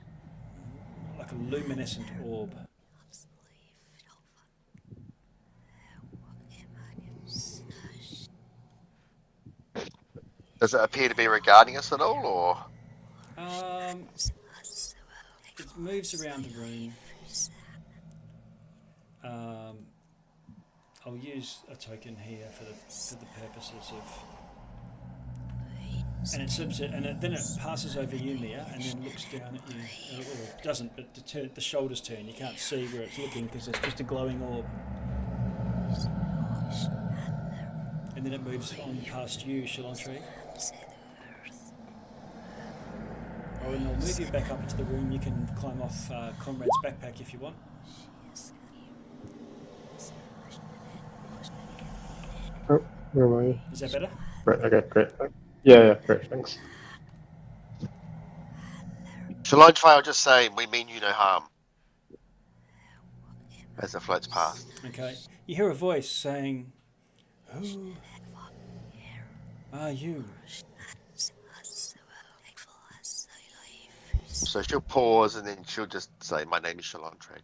like a luminescent orb. Does it appear to be regarding us at all, or? It moves around the room. I'll use a token here for the purposes of, and then it passes over you, Mia, and then looks down at you, or doesn't, but the shoulders turn. You can't see where it's looking because it's just a glowing orb. And then it moves on past you, Shalantri. And I'll move you back up into the room. You can climb off Conrad's backpack if you want. Oh, where am I? Is that better? Right, okay, great. Yeah, great, thanks. Shalantri, I'll just say, we mean you no harm. As it floats past. Okay. You hear a voice saying, "Who are you?" So she'll pause and then she'll just say, "My name is Shalantri."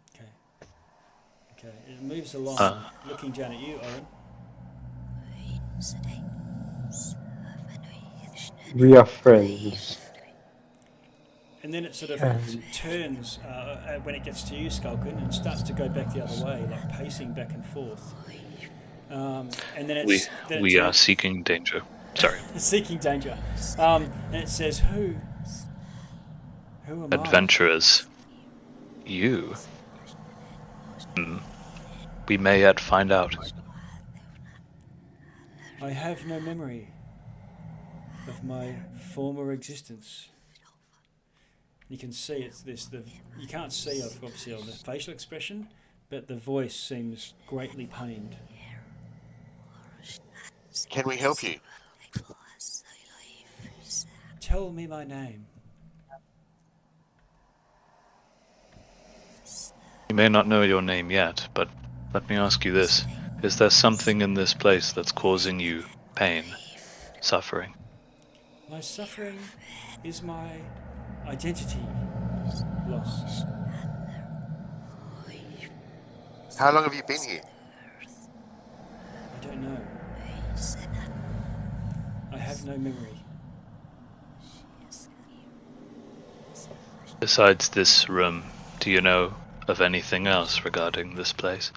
Okay. It moves along, looking down at you, Owen. We are friends. And then it sort of turns when it gets to you, Skulkin, and starts to go back the other way, like pacing back and forth. And then we are seeking danger. Sorry. Seeking danger. And it says, Who am Adventurers. You. We may yet find out. I have no memory of my former existence. You can see it's this. You can't see obviously on the facial expression, but the voice seems greatly pained. Can we help you? Tell me my name. You may not know your name yet, but let me ask you this. Is there something in this place that's causing you pain, suffering? My suffering is my identity loss. How long have you been here? I don't know. I have no memory. Besides this room, do you know of anything else regarding this place?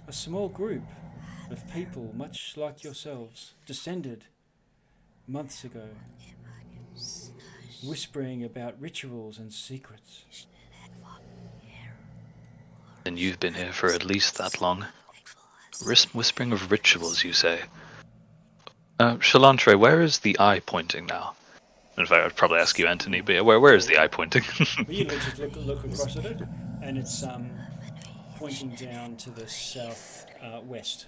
A small group of people, much like yourselves, descended months ago, whispering about rituals and secrets. And you've been here for at least that long. Whispering of rituals, you say? Shalantri, where is the eye pointing now? In fact, I'd probably ask you, Anthony, but yeah, where is the eye pointing? Well, you just look across at it, and it's pointing down to the south west.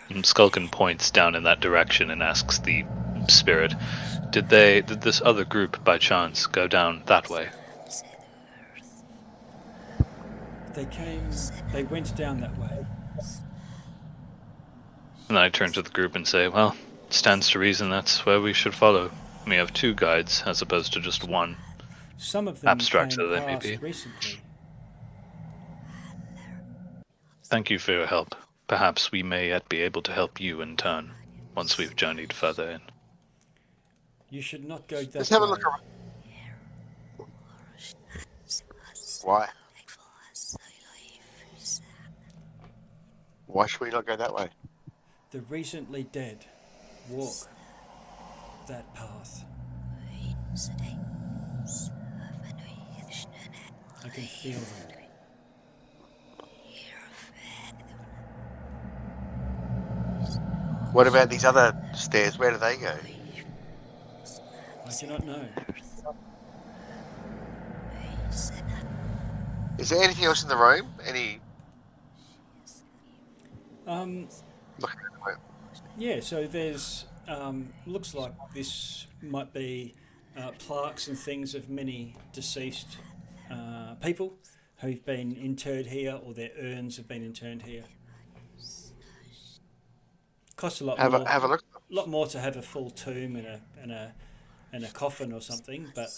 Skulkin points down in that direction and asks the spirit, did this other group by chance go down that way? They went down that way. And then I turn to the group and say, well, it stands to reason that's where we should follow. when you have two guides as opposed to just one. Some of them Abstract came though they may past be. recently. Thank you for your help. Perhaps we may yet be able to help you in turn, once we've journeyed further in. You should not go that Let's have a way. look around. Why? Why should we not go that way? The recently dead walk that path. I can feel them. What about these other stairs? Where do they go? I do not know. Is there anything else in the room? Look at the room. Yeah, so there's looks like this might be plaques and things of many deceased people who've been interred here, or their urns have been interred here. Costs a lot more. Have a look. A lot more to have a full tomb and a coffin or something, but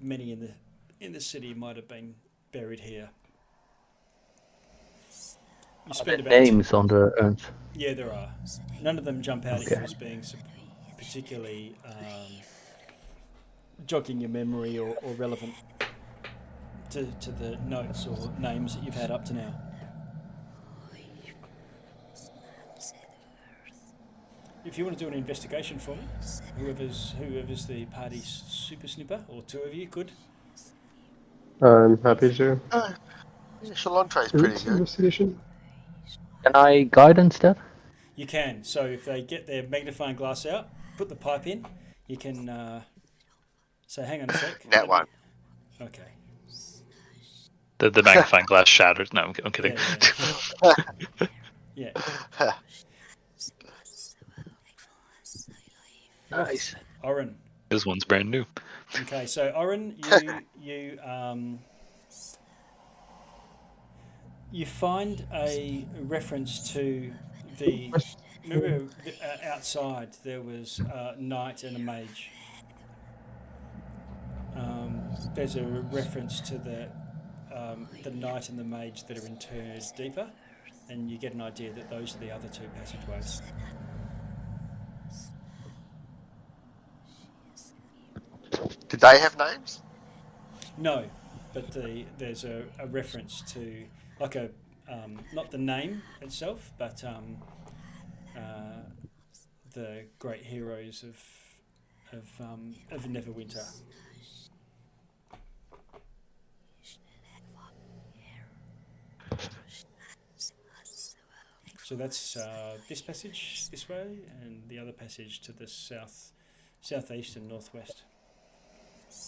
many in the city might have been buried here. You Are there spend about names on the urns? Yeah, there are. None of them jump out at Okay. you as being particularly jogging your memory or relevant to the notes or names that you've had up to now. If you want to do an investigation for me, whoever's the party's super snipper, or two of you could. I'm happy to. Shalantre's pretty good. Investigation. Can I guidance that? You can. So if they get their magnifying glass out, put the pipe in, you can say, hang on a sec. That one. Okay. The magnifying glass shattered. No, I'm kidding. Yeah. Nice. Oren. This one's brand new. Okay, so Oren, you find a reference to the. Remember, outside there was a knight and a mage. There's a reference to the knight and the mage that are interred deeper, and you get an idea that those are the other two passageways. Did they have names? No, but there's a reference to, like a not the name itself, but the great heroes of Neverwinter. So that's this passage this way, and the other passage to the southeast and northwest.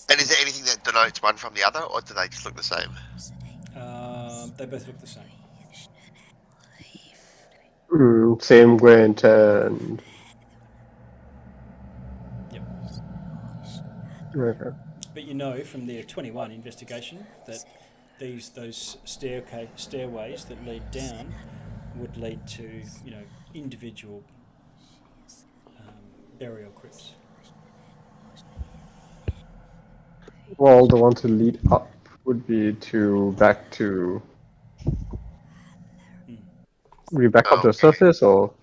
And is there anything that denotes one from the other, or do they just look the same? They both look the same. Same Gwent and. Yep. Okay. But you know from the 21 investigation that those stairways that lead down would lead to individual burial crypts. Well, the one to lead up would be back to. Would be back up to the surface, or?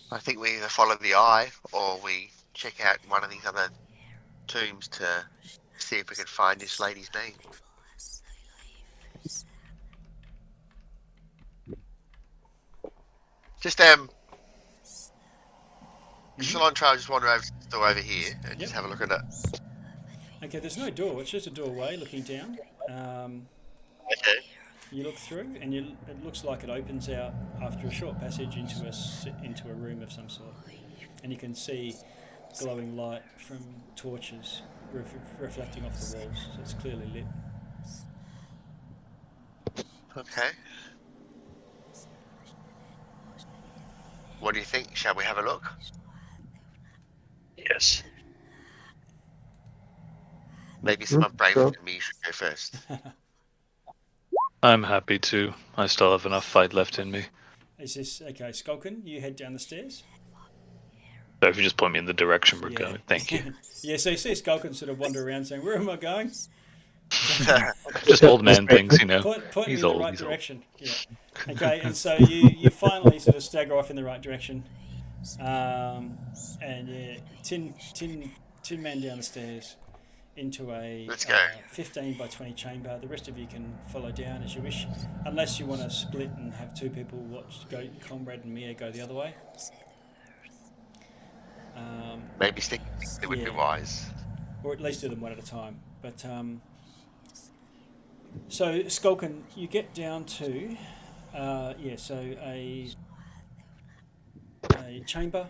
I think we either follow the eye or we check out one of these other tombs to see if we can find this lady's name. Just Shalontre, I just wander over here and just have a look at it. Okay, there's no door. It's just a doorway looking down. Okay. You look through, and it looks like it opens out after a short passage into a room of some sort, and you can see glowing light from torches reflecting off the walls. So it's clearly lit. Okay. What do you think? Shall we have a look? Yes. Maybe someone braver sure. than me should go first. I'm happy to. I still have enough fight left in me. Is this okay? Skulkin, you head down the stairs. So if you just point me in the direction we're Yeah. going, thank you. Yeah, so you see Skulkin sort of wander around saying, "Where am I going?" Just old That's man great. things, you know. Point me He's in the old. right He's old. direction. Yeah. Okay, and so you finally sort of stagger off in the right direction, and yeah, tin man down the stairs into a Let's go. 15 by 20 chamber. The rest of you can follow down as you wish, unless you want to split and have two people watch. Go, Comrade and Mia go the other way. Maybe stick it would be Yeah. wise. Or at least do them one at a time. But so Skulkin, you get down to so a chamber.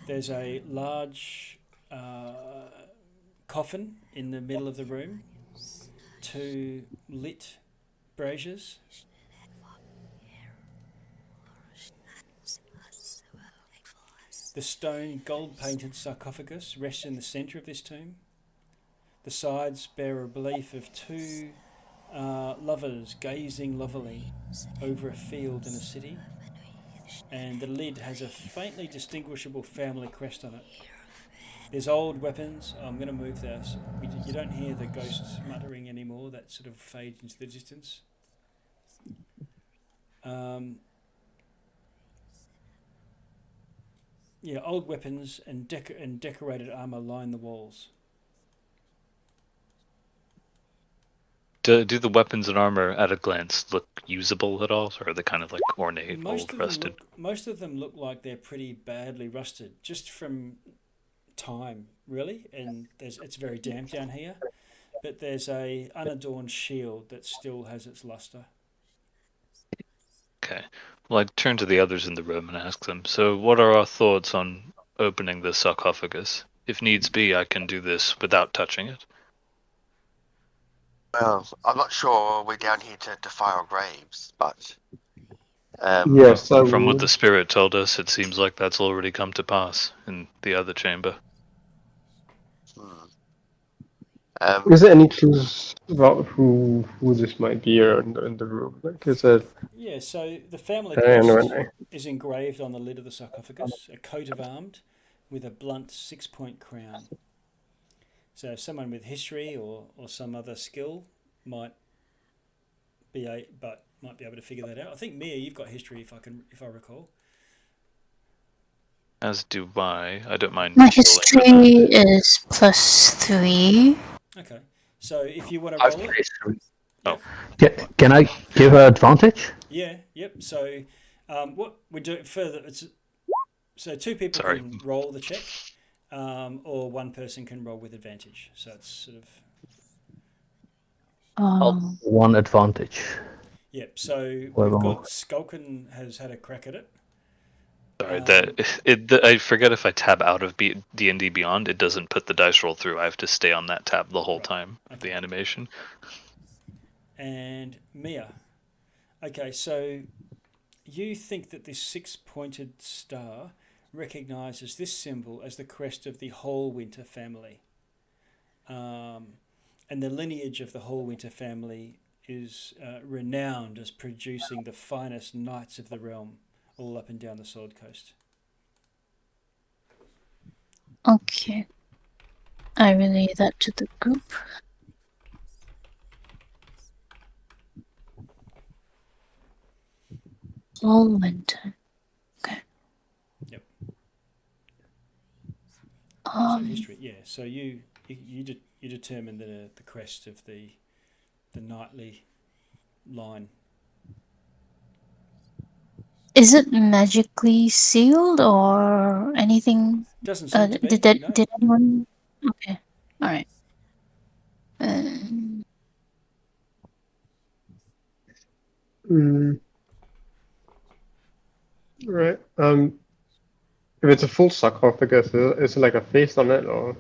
There's a large coffin in the middle of the room. Two lit braziers. The stone gold-painted sarcophagus rests in the centre of this tomb. The sides bear a relief of two lovers gazing lovingly over a field in a city, and the lid has a faintly distinguishable family crest on it. There's old weapons. I'm going to move this. You don't hear the ghosts muttering anymore. That sort of fades into the distance. Old weapons and decorated armour line the walls. Do the weapons and armor at a glance look usable at all, or are they kind of like ornate, Most old, of rusted? them look like they're pretty badly rusted, just from time, really. And it's very damp down here, but there's a unadorned shield that still has its luster. Okay. Well, I turn to the others in the room and ask them, so what are our thoughts on opening the sarcophagus? If needs be, I can do this without touching it. Well, I'm not sure we're down here to defile graves, but Yes, I From what would. the spirit told us, it seems like that's already come to pass in the other chamber. Is there any clues about who this might be in the room? Like, is it? Yeah, so the family I don't know. crest is engraved on the lid of the sarcophagus, a coat of arms with a blunt 6-point crown. So someone with history or some other skill might be able to figure that out. I think Mia, you've got history if I recall. As do I. I don't mind. My rolling for history that. is +3. Okay, so if you want to I've roll got it, history. yep. Can I give her advantage? Yeah, yep. So what we do further, so two people Sorry. can roll the check, or one person can roll with advantage. So it's sort of One advantage. yep. So Well, we've got Skulkin has had a crack at it. Sorry, I forget if I tab out of D&D Beyond, it doesn't put the dice roll through. I have to stay on that tab the whole time of the animation. And Mia. Okay, so you think that this 6-pointed star recognizes this symbol as the crest of the whole Winter family. And the lineage of the whole Winter family is renowned as producing the finest knights of the realm, all up and down the Sword Coast. Okay. I relay that to the group. All winter. Okay. Yep. Um, So history, yeah. So you determine the crest of the knightly line. Is it magically sealed or anything? Doesn't seem to be. Did No. did anyone? Okay. All right. Right. If it's a full sarcophagus, is it like a face on it, or?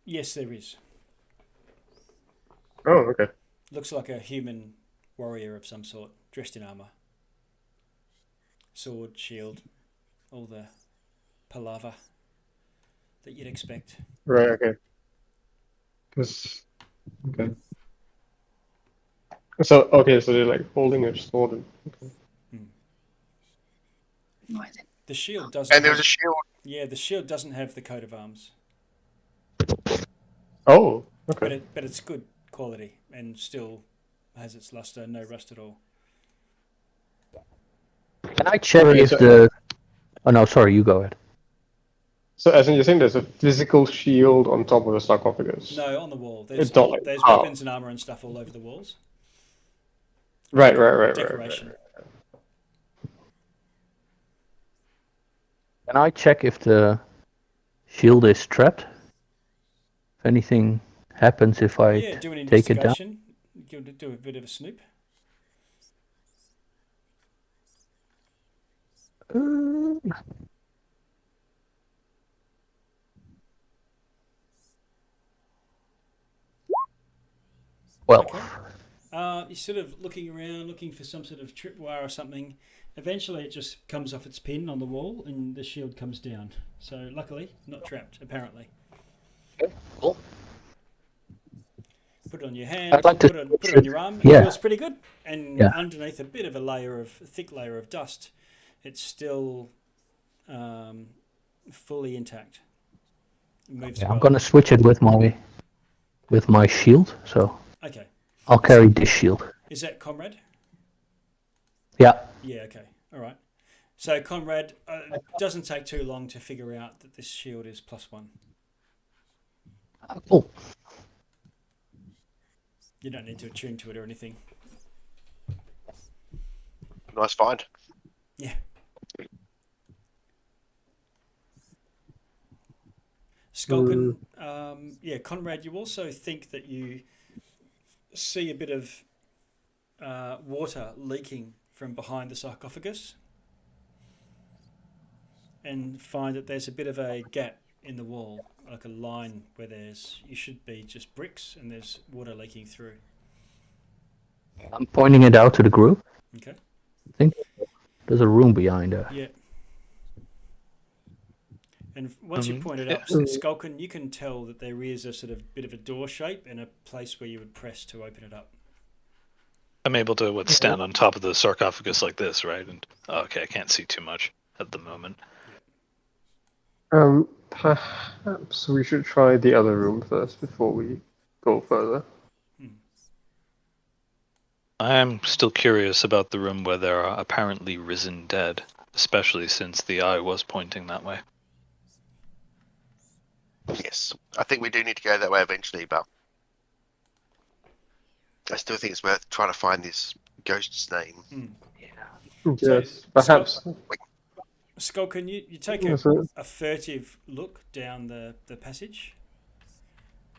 Yes, there is. Oh, okay. Looks like a human warrior of some sort, dressed in armor. Sword, shield, all the palaver that you'd expect. Right. Okay. Okay. So okay, so they're like holding a sword. The shield doesn't. And there have, was a shield. Yeah, the shield doesn't have the coat of arms, Oh, but okay. it's good quality and still has its luster, no rust at all. Can I check Wait, if so- the... Oh no, sorry, you go ahead. So as in you're saying there's a physical shield on top of the sarcophagus? No, on the wall. There's It's not like there's oh. weapons and armor and stuff all over the walls. Right. Decoration. Can I check if the shield is trapped? If anything happens if I Yeah, do an take it down? investigation. Do a bit of a snoop. Well, Okay. You're sort of looking around, looking for some sort of tripwire or something. Eventually, it just comes off its pin on the wall, and the shield comes down. So, luckily, not trapped. Apparently, cool. put it on your hand. I'd like to- Put it on your arm. It Yeah. feels pretty good. And Yeah. underneath a bit of a thick layer of dust, it's still fully intact. It moves Yeah, well. I'm gonna switch it with my shield, so Okay. I'll carry this shield. Is that Comrade? Yeah. Yeah, okay. All right. So, Conrad, it doesn't take too long to figure out that this shield is +1. Cool. You don't need to attune to it or anything. Nice find. Yeah. Skulkin, yeah, Conrad, you also think that you see a bit of water leaking from behind the sarcophagus and find that there's a bit of a gap in the wall, like a line where you should be just bricks and there's water leaking through. I'm pointing it out to the group. Okay. I think there's a room behind there. Yeah. And once you point it yeah. up, Skulkin, you can tell that there is a sort of bit of a door shape and a place where you would press to open it up. I'm able to stand on top of the sarcophagus like this, right? And okay, I can't see too much at the moment. Perhaps we should try the other room first before we go further. I am still curious about the room where there are apparently risen dead, especially since the eye was pointing that way. Yes, I think we do need to go that way eventually, but I still think it's worth trying to find this ghost's name. Yes, perhaps. Skulkin, you take a furtive look down the passage,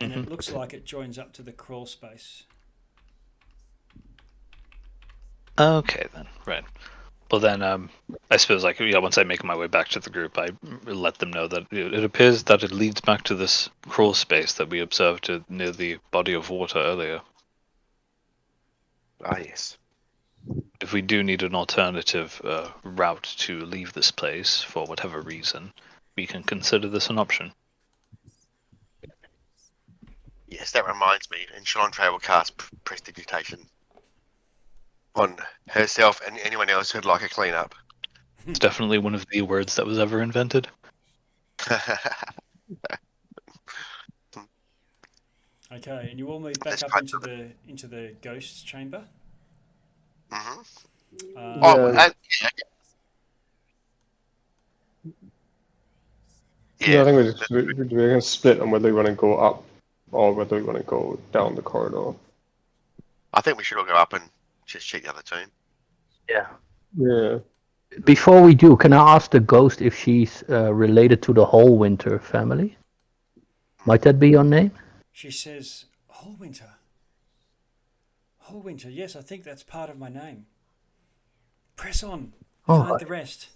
and it looks like it joins up to the crawl space. Okay then, right. Well then, I suppose once I make my way back to the group, I let them know that it appears that it leads back to this crawl space that we observed near the body of water earlier. Ah, yes. If we do need an alternative route to leave this place for whatever reason, we can consider this an option. Yes, that reminds me, and Shalontre will cast Prestidigitation on herself and anyone else who'd like a clean-up. It's definitely one of the words that was ever invented. Okay, and you all move back up into the ghost's chamber. Mm-hmm. Yeah. Yeah. I think we're going to split on whether we want to go up or whether we want to go down the corridor. I think we should all go up and just check the other team. Yeah. Yeah. Before we do, can I ask the ghost if she's related to the Hallwinter family? Might that be your name? She says, Hallwinter. Hallwinter, yes, I think that's part of my name. Press on. Find the rest.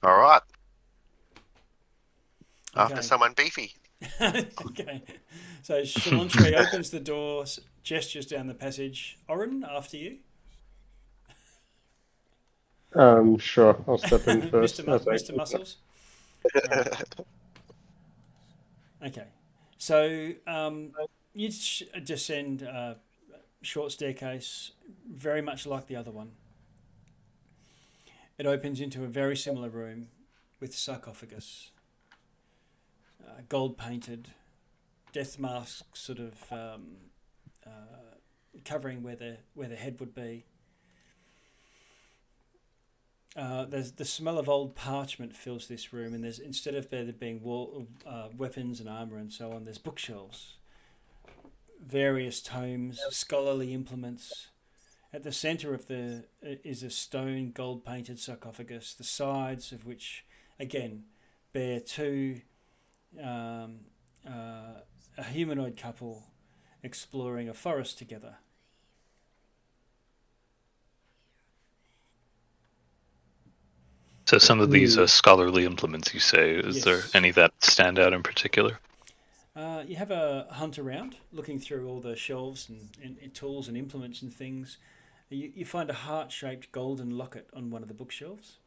All right. Okay. After someone beefy. Okay. So Shalontre opens the door, gestures down the passage. Oren, after you. Sure. I'll step in first. Mr. Muscles. Right. Okay. So You descend a short staircase, very much like the other one. It opens into a very similar room with sarcophagus, gold painted, death masks sort of covering where the head would be. There's the smell of old parchment fills this room, and there's, instead of there being weapons and armor and so on, there's bookshelves, various tomes, scholarly implements. At the center of is a stone gold painted sarcophagus, the sides of which again bear two a humanoid couple exploring a forest together. So some of these scholarly implements, you say, is there Yes. any that stand out in particular? You have a hunt around, looking through all the shelves and tools and implements and things. You find a heart-shaped golden locket on one of the bookshelves.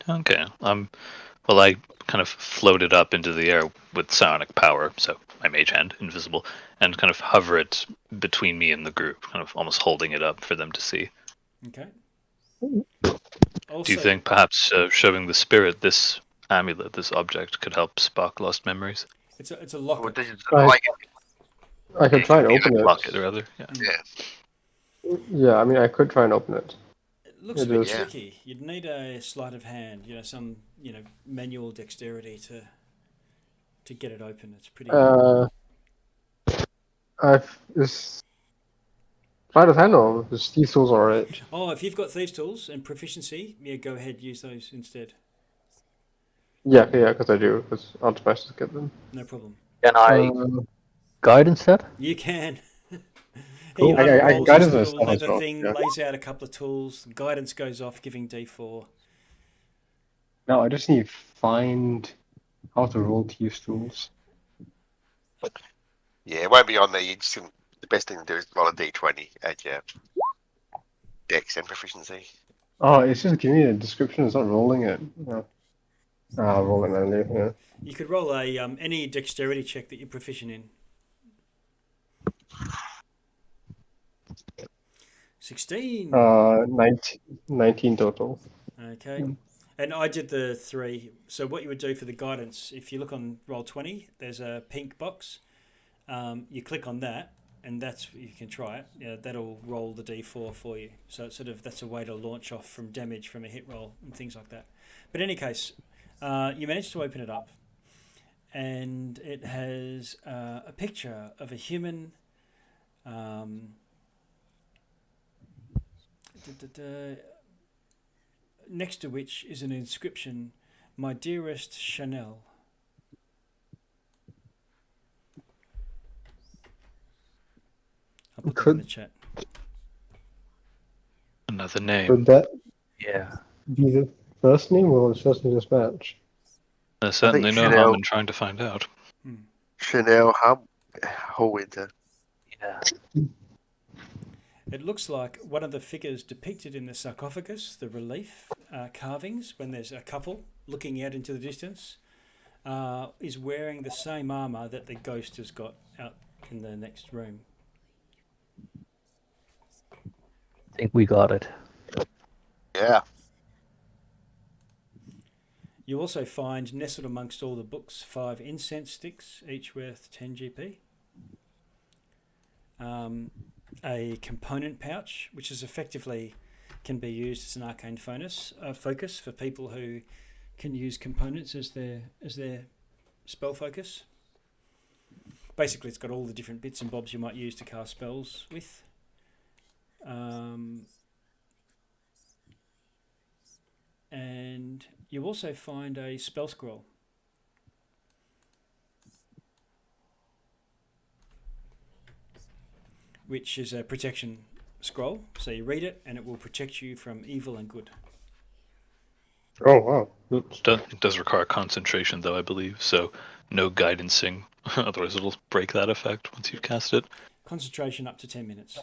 Okay. Well, I kind of floated up into the air with psionic power, so my mage hand, invisible, and kind of hover it between me and the group, kind of almost holding it up for them to see. Okay. Do you think perhaps showing the spirit this amulet, this object, could help spark lost memories? It's a locket. I could try and open it. Locket, rather. Yeah. Yeah, I mean, I could try and open it. It looks a bit tricky. You'd need a sleight of hand, some manual dexterity to get it open. It's pretty. Is sleight of hand or is thieves tools alright? Oh, if you've got thieves tools and proficiency, go ahead, use those instead. Yeah, because I do. Because I'm supposed to get them. No problem. Can I guidance that? You can. Cool. He unrolls guidance this little as leather well. thing, lays out a couple of tools. Guidance goes off, giving D4. No, I just need to find how to roll thieves tools. Yeah, it won't be on there. The best thing to do is roll a D20 at your dex and proficiency. Oh, it's just giving me a description. It's not rolling it. Rolling only. Yeah. You could roll a any dexterity check that you're proficient in. 16. 19 total. Okay. And I did the 3. So what you would do for the guidance, if you look on Roll20, there's a pink box. You click on that, and you can try it. Yeah, that'll roll the D4 for you. So it's that's a way to launch off from damage from a hit roll and things like that. But in any case, you managed to open it up, and it has a picture of a human. Next to which is an inscription, "My dearest Chanel." I'll put that in the chat. Another name. Could that Yeah. be the first name or the first name just match? There's certainly no harm in trying to find out. Chanel Hallwinter. Yeah. It looks like one of the figures depicted in the sarcophagus, the relief carvings, when there's a couple looking out into the distance, is wearing the same armor that the ghost has got out in the next room. I think we got it. Yeah. You also find, nestled amongst all the books, 5 incense sticks, each worth 10 GP. A component pouch, which is effectively can be used as an arcane focus for people who can use components as their spell focus. Basically, it's got all the different bits and bobs you might use to cast spells with. And you also find a spell scroll. Which is a protection scroll. So you read it and it will protect you from evil and good. Oh, wow. Oops. It does require concentration, though, I believe, so no guidancing. Otherwise, it'll break that effect once you've cast it. Concentration up to 10 minutes.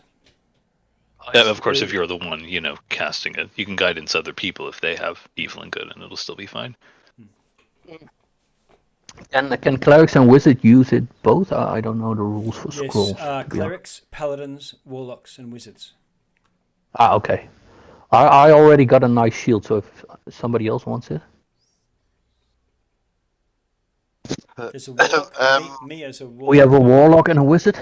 Yeah, of course, if you're the one, casting it, you can guidance other people if they have evil and good, and it'll still be fine. Can clerics and wizards use it both? I don't know the rules for Yes, scrolls. To be honest. clerics, paladins, warlocks, and wizards. Okay. I already got a nice shield, so if somebody else wants it. There's a warlock. Me as a warlock. We have a warlock and a wizard.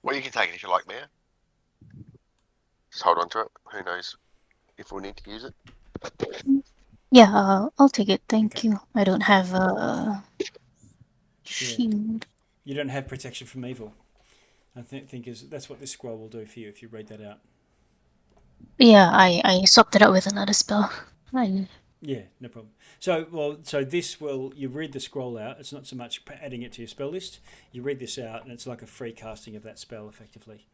Well, you can take it if you like, Mia. Just hold on to it. Who knows if we'll need to use it. Yeah, I'll take it. Thank Okay. you. I don't have a shield. You don't have protection from evil. I think that's what this scroll will do for you if you read that out. Yeah, I swapped it out with another spell. Yeah, no problem. So this will, you read the scroll out. It's not so much adding it to your spell list. You read this out, and it's like a free casting of that spell, effectively.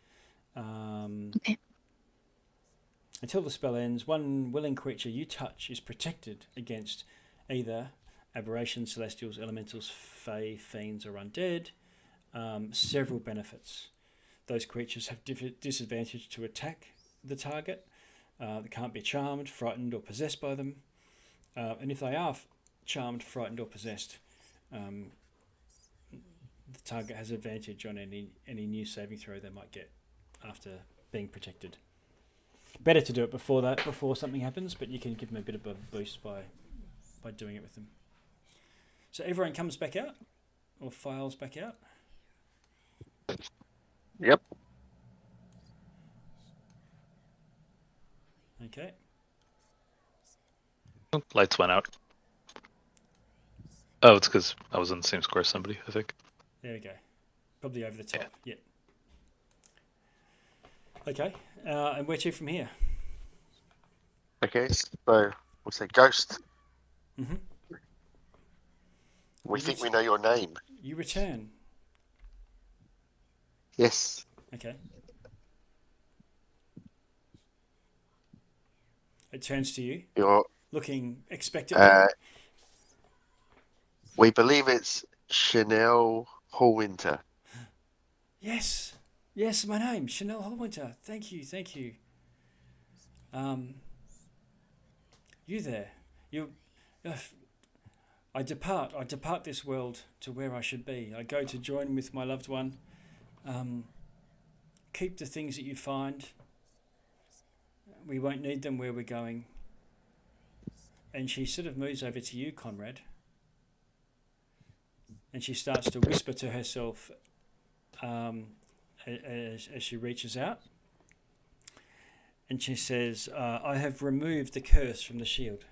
Okay. Until the spell ends, one willing creature you touch is protected against either aberrations, celestials, elementals, fae, fiends, or undead. Several benefits. Those creatures have disadvantage to attack the target. They can't be charmed, frightened, or possessed by them. And if they are charmed, frightened, or possessed, the target has advantage on any new saving throw they might get after being protected. Better to do it before something happens, but you can give them a bit of a boost by doing it with them. So everyone comes back out, or files back out. Yep. Okay. Oh, lights went out. Oh, it's because I was in the same square as somebody, I think. There we go. Probably over the top. Yeah. Okay. And where to from here? Okay, so we'll say ghost. Mm-hmm. We think we know your name. You return. Yes. Okay. It turns to you, You're. looking expectantly. We believe it's Chanel Hallwinter. Yes, my name, Chanel Hallwinter. Thank you. You there? I depart this world to where I should be. I go to join with my loved one. Keep the things that you find. We won't need them where we're going. And she sort of moves over to you, Conrad. And she starts to whisper to herself as she reaches out. And she says, I have removed the curse from the shield.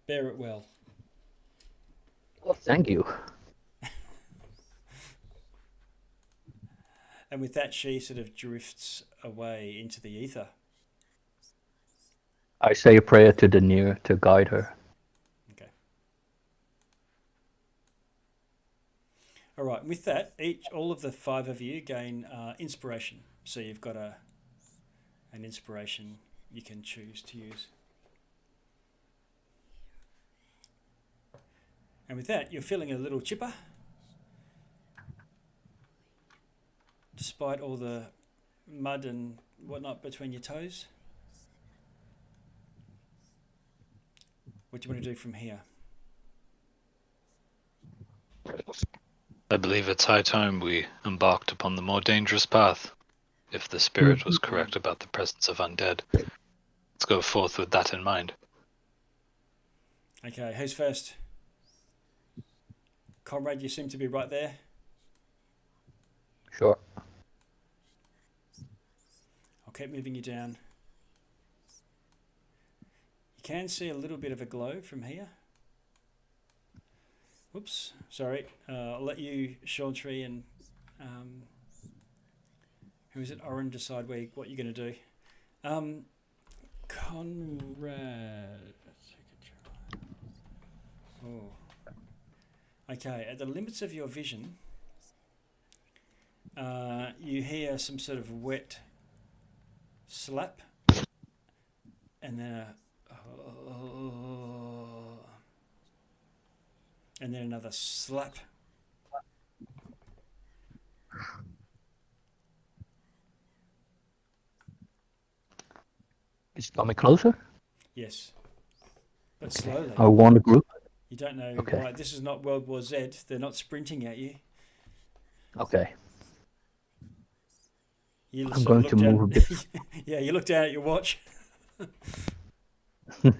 Bear it well. Well, thank you. And with that, she sort of drifts away into the ether. I say a prayer to Denier to guide her. Okay. All right. With that, all of the 5 of you gain inspiration. So you've got an inspiration you can choose to use. And with that, you're feeling a little chipper. Despite all the mud and whatnot between your toes. What do you want to do from here? I believe it's high time we embarked upon the more dangerous path. If the spirit was correct about the presence of undead. Let's go forth with that in mind. Okay, who's first? Comrade, you seem to be right there. Sure. I'll keep moving you down. You can see a little bit of a glow from here. Whoops, sorry. I'll let you, Chantry, and who is it, Oren, decide what you're going to do. Conrad. Oh. Okay, at the limits of your vision, you hear some sort of wet slap, and then another slap. It's coming closer. Yes, but slowly. I warn the group. You don't know Okay. why. This is not World War Z. They're not sprinting at you. Okay. You I'm sort going of to look down. move a bit. Yeah, you look down at your watch and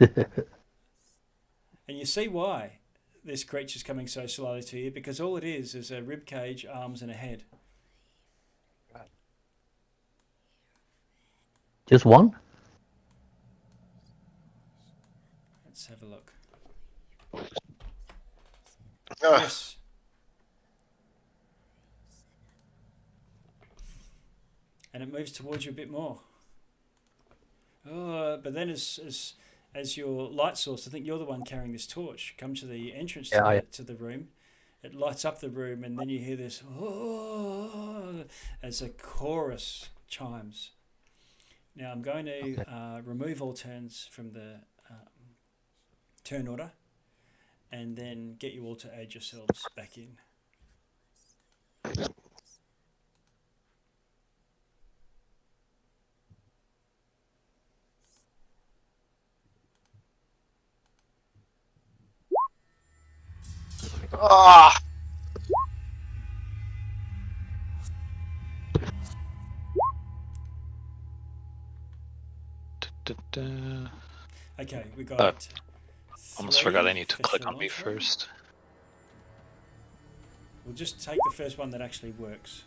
you see why this creature's coming so slowly to you, because all it is a rib cage, arms, and a head. Just one? Let's have a look. Oh, Yes. And it moves towards you a bit more. Oh, but then as your light source, I think you're the one carrying this torch, come to the entrance to the room. It lights up the room, and then you hear this oh, as a chorus chimes. Now I'm going to remove all turns from the turn order, and then get you all to add yourselves back in. ah, Okay, we got. Almost forgot I 3 need to for click on me Shalontra. first. We'll just take the first one that actually works.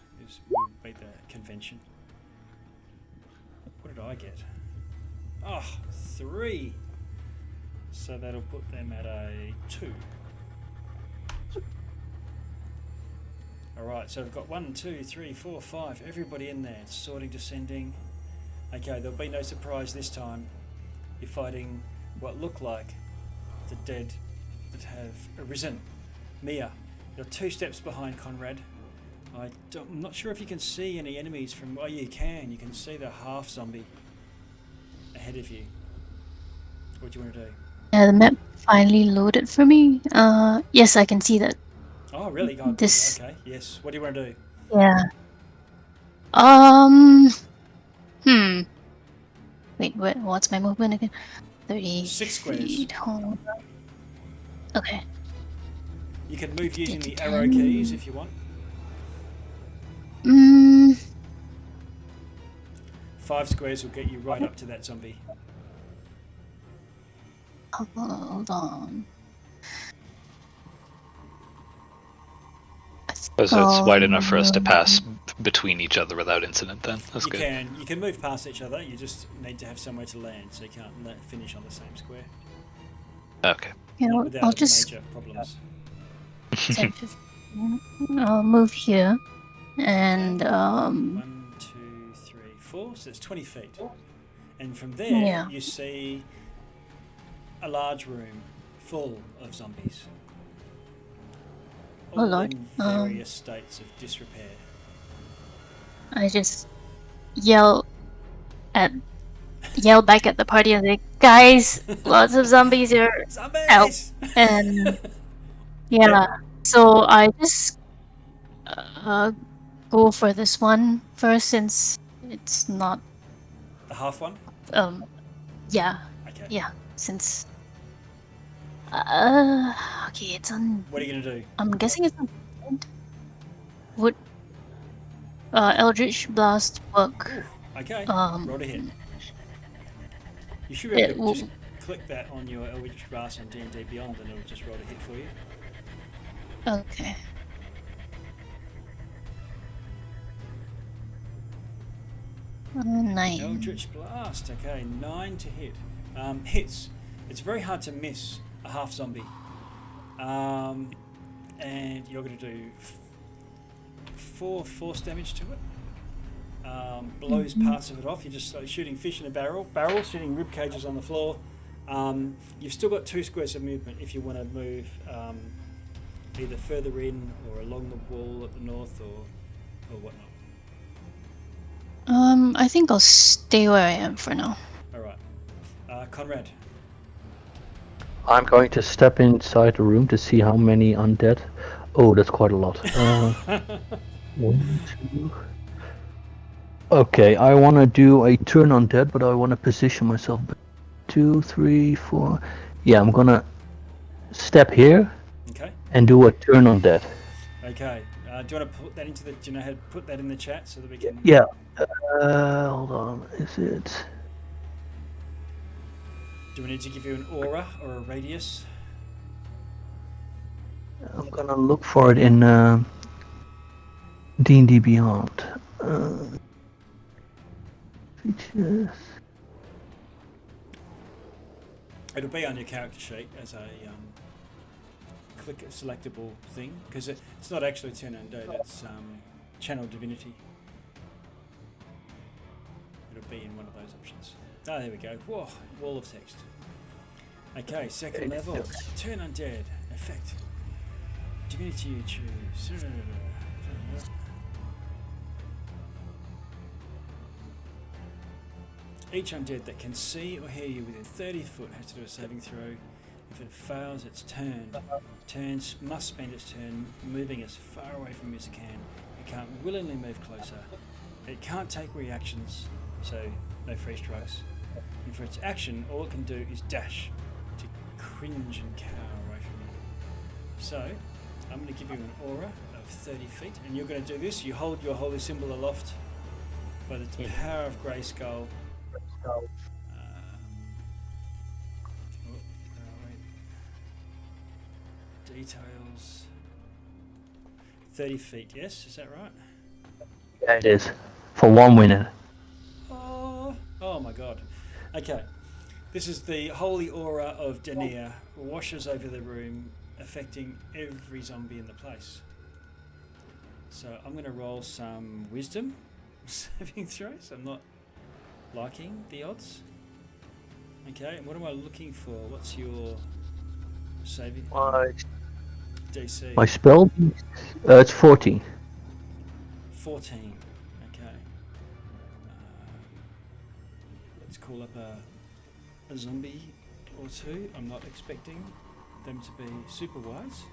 We'll beat the convention. What did I get? Oh, 3. So that'll put them at a 2. Alright, so we've got 1, 2, 3, 4, 5. Everybody in there. Sorting, descending. Okay, there'll be no surprise this time. You're fighting what look like the dead that have arisen. Mia, you're 2 steps behind Conrad. I'm not sure if you can see any enemies from... Oh, you can. You can see the half zombie ahead of you. What do you want to do? Yeah, the map finally loaded for me. Yes, I can see that. Oh, really? Oh, good. This- Okay, yes. What do you want to do? Yeah. Wait, what's my movement again? 30 6 squares. feet. Hold on. Okay. You can move using the 10. arrow keys if you want. 5 squares will get you right up to that zombie. Hold on. So it's wide enough for us to pass between each other without incident then? That's good. You can move past each other, you just need to have somewhere to land, so you can't finish on the same square. Okay. Yeah, Not I'll without just major problems. 10, 15. I'll move here. And 1, 2, 3, 4, so it's 20 feet. And from there, Yeah. you see a large room full of zombies. Oh, All Lord. in various states of disrepair. I just yell back at the party and say, guys, lots of zombies here. Zombies! Help. And yeah, so I just go for this one first since it's not The half one? yeah, Okay. yeah, since okay, it's on. What are you going to do? I'm guessing it's on. Would Eldrich Blast work? Ooh, okay. Roll to hit. You should be It able will- to just click that on your Eldritch Blast on D&D Beyond and it'll just roll a hit for you. Okay. Nine. Eldritch Blast, okay, 9 to hit. Hits. It's very hard to miss a half zombie. And you're going to do 4 force damage to it. Blows parts of it off. You're just shooting fish in a barrel, shooting rib cages on the floor. You've still got 2 squares of movement if you want to move either further in or along the wall at the north or whatnot. I think I'll stay where I am for now. Alright. Conrad. I'm going to step inside the room to see how many undead. Oh, that's quite a lot. 1, 2. Okay, I want to do a turn undead, but I want to position myself. 2, 3, 4. Yeah, I'm gonna step here Okay. and do a turn on that. Okay. Do you want to put that into the? Do you know how to put that in the chat so that we can? Yeah. Hold on. Is it? Do we need to give you an aura or a radius? I'm gonna look for it in D&D Beyond. Features. It'll be on your character sheet as a click selectable thing because it's not actually turn undead. It's channel divinity. It'll be in one of those options. Oh, there we go. Whoa, wall of text. Okay, second level. Turn undead. Effect. Divinity you choose. Each undead that can see or hear you within 30 foot has to do a saving throw. If it fails its turn, turns must spend its turn moving as far away from you as it can. It can't willingly move closer. It can't take reactions, so no free strikes. And for its action, all it can do is dash to cringe and cower away from you. So, I'm going to give you an aura of 30 feet, and you're going to do this. You hold your holy symbol aloft by the power of Greyskull. Details. 30 feet, yes? Is that right? Yeah, it is. For 1 minute. Oh my god. Okay. This is the holy aura of Dania. Washes over the room, affecting every zombie in the place. So I'm going to roll some wisdom saving throws. I'm not liking the odds. Okay, and what am I looking for? What's your saving DC? My spell? It's 14. 14. Okay. Let's call up a zombie or two. I'm not expecting them to be super wise.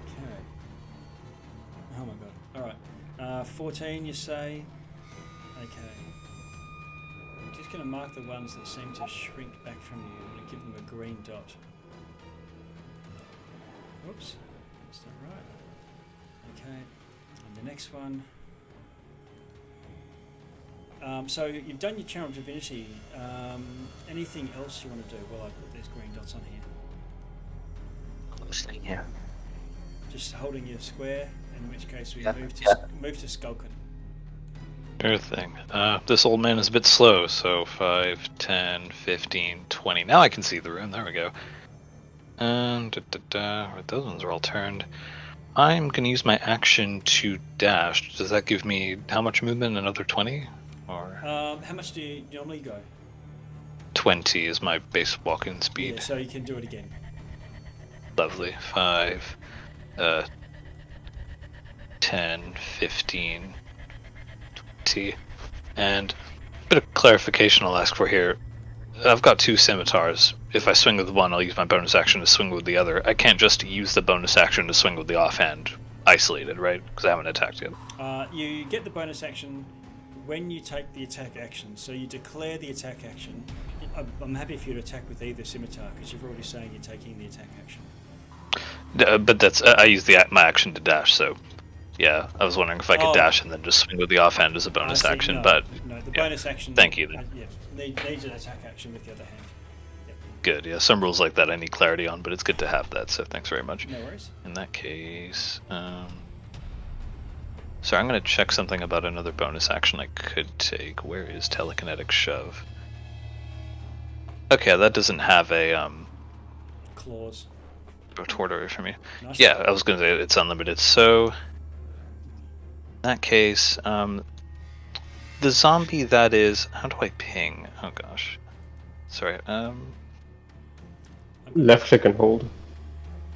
Okay. Oh my god. Alright. 14 you say. Okay. I'm just going to mark the ones that seem to shrink back from you. I'm going to give them a green dot. Whoops. That's not right. Okay. And the next one. So you've done your Channel Divinity. Anything else you want to do while I put these green dots on here? Staying here. Just holding your square, in which case we move to Skulkin. Sure thing. This old man is a bit slow, so 5, 10, 15, 20. Now I can see the room. There we go. And those ones are all turned. I'm going to use my action to dash. Does that give me how much movement? Another 20? Or how much do you normally go? 20 is my base walking speed. Yeah, so you can do it again. Lovely. 5, 10, 15, 20. And a bit of clarification I'll ask for here. I've got 2 scimitars. If I swing with one, I'll use my bonus action to swing with the other. I can't just use the bonus action to swing with the offhand isolated, right? Because I haven't attacked yet. You get the bonus action when you take the attack action. So you declare the attack action. I'm happy for you to attack with either scimitar because you're already saying you're taking the attack action. But that's I use my action to dash, so yeah, I was wondering if I could dash and then just swing with the offhand as a bonus action. No, but no, the bonus action. Thank you. Then. Needs an attack action with the other hand. Yep. Good. Yeah, some rules like that I need clarity on, but it's good to have that. So thanks very much. No worries. In that case, so I'm going to check something about another bonus action I could take. Where is telekinetic shove? Okay, that doesn't have a clause. Retort area for me. Nice. Yeah, I was going to say it's unlimited. So in that case, the zombie that is. How do I ping? Oh gosh, sorry. Left click and hold.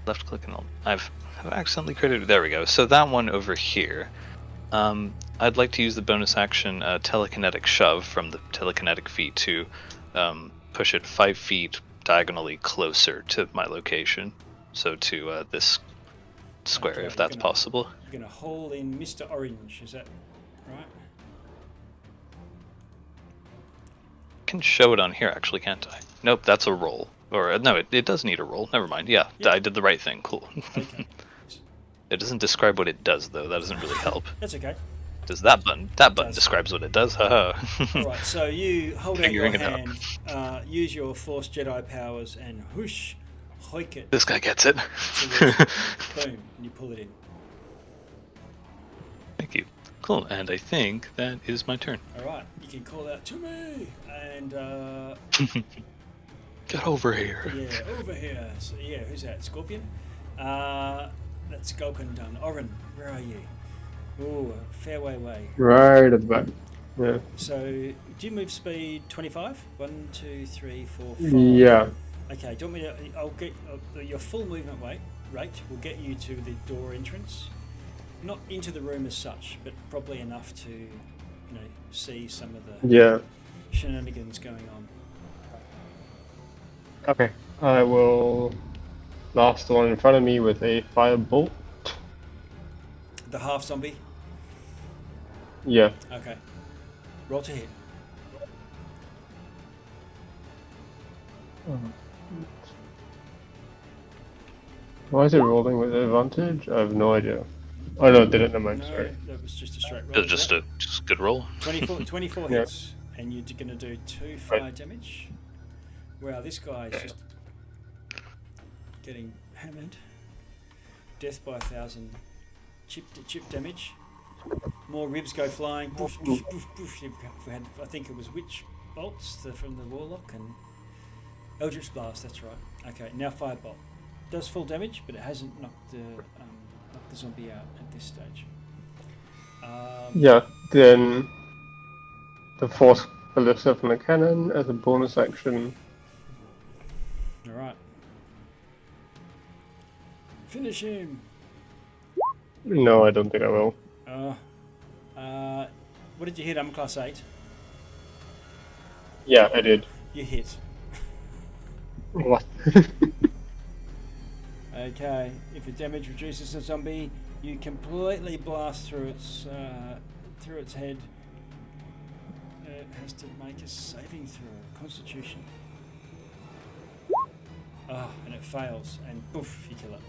Left click and hold. Have accidentally created. There we go. So that one over here. I'd like to use the bonus action telekinetic shove from the telekinetic feat to push it 5 feet diagonally closer to my location. So to this square, Okay, if that's possible. You're going to hold in Mr. Orange, is that right? can show it on here, actually, can't I? Nope, that's a roll. Or no, it does need a roll. Never mind. Yeah, Yep. I did the right thing. Cool. Okay. It doesn't describe what it does, though. That doesn't really help. That's okay. Does that button? That button does. describes what it does. Haha. All right. So you hold out your Figuring it out. hand, use your Force Jedi powers, and whoosh, hoik it. This guy gets it. towards you. Boom, and you pull it in. Thank you. Cool. And I think that is my turn. All right. You can call out to me, and Get over here. yeah, over here. So yeah, who's that? Scorpion. That's Gulkin done. Oren, where are you? Ooh, fair way. Right at the back. Yeah. So, do you move speed 25? 1, 2, 3, 4, 5. Yeah. Okay, do you want me to? I'll get your full movement rate will get you to the door entrance, not into the room as such, but probably enough to, see some of the Yeah. shenanigans going on. Okay. I will blast the one in front of me with a firebolt. The half zombie. Yeah. Okay. Roll to hit. Why is it rolling with advantage? I have no idea. Oh no, it didn't. Never mind. No, Sorry. that was just a straight roll. It was just a good roll. 24 Yeah. hits, and you're going to do 2 fire damage. Wow, this guy is just getting hammered. Death by 1,000. Chip damage. More ribs go flying. Poof, poof, poof, poof. We had, I think it was witch bolts from the warlock and Eldrich blast. That's right. Okay, now firebolt. Does full damage, but it hasn't knocked the zombie out at this stage. Yeah. Then the force ballista from the cannon as a bonus action. All right. Finish him. No, I don't think I will. What did you hit? I'm class 8. Yeah, I did. You hit. What? Okay. If your damage reduces a zombie, you completely blast through its head. It has to make a saving throw. Constitution. And it fails, and poof, you kill it.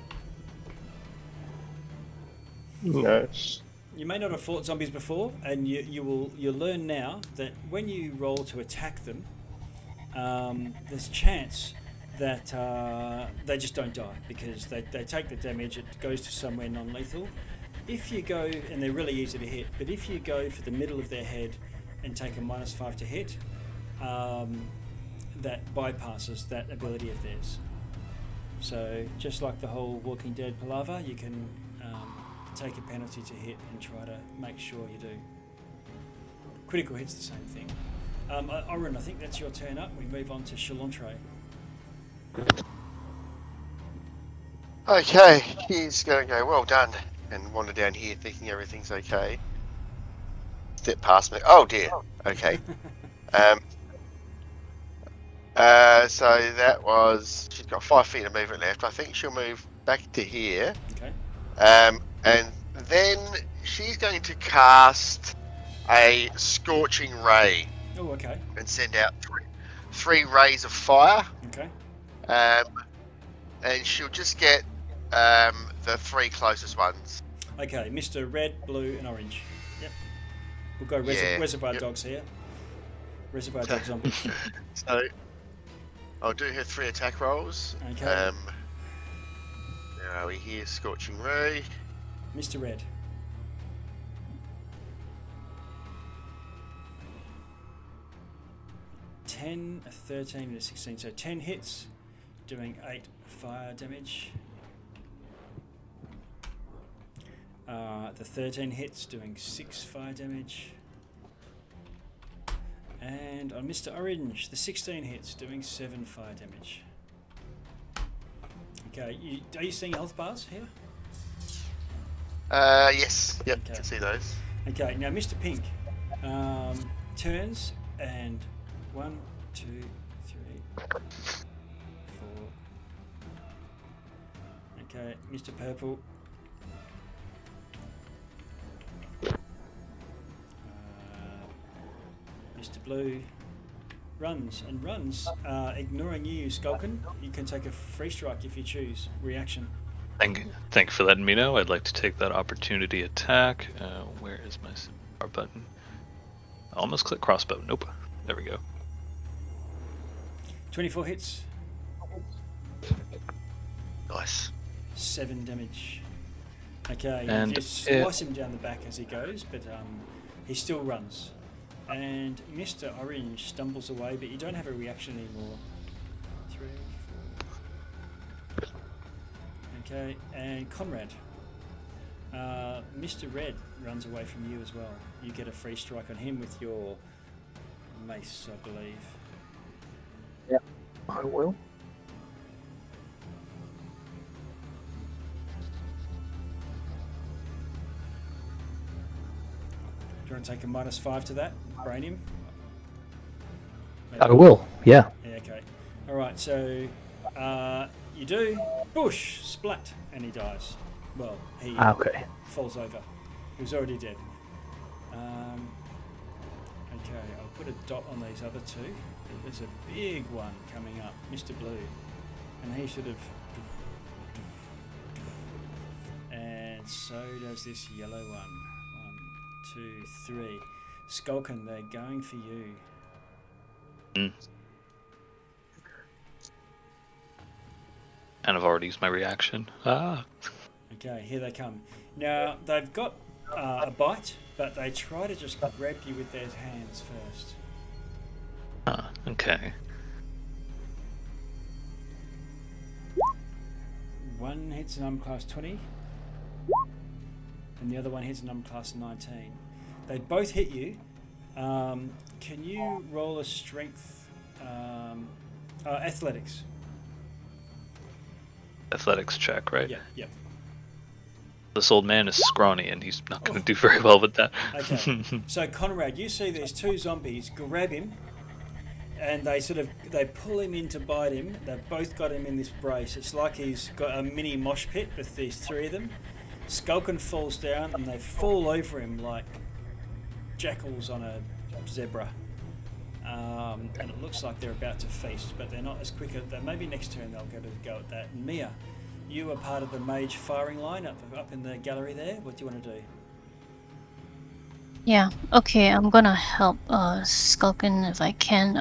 Nice. You may not have fought zombies before, and you'll learn now that when you roll to attack them, there's a chance that they just don't die because they take the damage. It goes to somewhere non-lethal. If you go, and they're really easy to hit, but if you go for the middle of their head and take a -5 to hit, that bypasses that ability of theirs. So just like the whole Walking Dead palaver, you can take a penalty to hit and try to make sure you do. Critical hit's the same thing. Oren, I think that's your turn up. We move on to Chalantre. Okay, he's going to go, well done, and wander down here thinking everything's okay. Step past me. Oh dear. Okay. So that was, she's got 5 feet of movement left. I think she'll move back to here. Okay. And then she's going to cast a Scorching Ray Oh, okay. and send out three rays of fire. Okay. And she'll just get the 3 closest ones. Okay, Mr. Red, Blue, and Orange. Yep. We'll go Reservoir Dogs here. Reservoir Dog zombies. So I'll do her 3 attack rolls. Okay. Where are we here? Scorching Ray. Mr. Red. A 13, and a 16. So 10 hits, doing 8 fire damage. The 13 hits, doing 6 fire damage. And on Mr. Orange, the 16 hits, doing 7 fire damage. Okay, are you seeing health bars here? Yes. Yep, Okay. you can see those. Okay, now Mr. Pink turns and 1, 2, 3, 4. Okay, Mr. Purple. Mr. Blue. runs, ignoring you, Skulkin. You can take a free strike if you choose. Reaction. Thank you for letting me know. I'd like to take that opportunity attack. Where is my R button? I almost click crossbow. Nope. There we go. 24 hits. Nice. 7 damage. Okay, And you slice him down the back as he goes, but he still runs. And Mr. Orange stumbles away, but you don't have a reaction anymore. 3, 4. Okay, and Conrad. Mr. Red runs away from you as well. You get a free strike on him with your mace, I believe. I will. Do you want to take a -5 to that? Brain him? Maybe. I will, yeah. Yeah, okay. Alright, so you do. Bush! Splat! And he dies. Well, he Okay. falls over. He was already dead. Okay, I'll put a dot on these other two. There's a big one coming up, Mr. Blue. And he sort of... And so does this yellow one. 1, 2, 3. Skulkin, they're going for you. And I've already used my reaction. Okay, here they come. Now, they've got a bite, but they try to just grab you with their hands first. Okay. One hits an class 20, and the other one hits an class 19. They both hit you. Can you roll a strength... athletics. Athletics check, right? Yeah. This old man is scrawny and he's not going to do very well with that. Okay. So Conrad, you see these two zombies grab him, and they pull him in to bite him. They've both got him in this brace. It's like he's got a mini mosh pit with these three of them. Skulkin falls down and they fall over him like jackals on a zebra. And it looks like they're about to feast, but they're not as quick. Maybe next turn they'll get a go at that. And Mia, you are part of the mage firing line up in the gallery there. What do you want to do? Yeah, okay, I'm gonna help Skulkin if I can.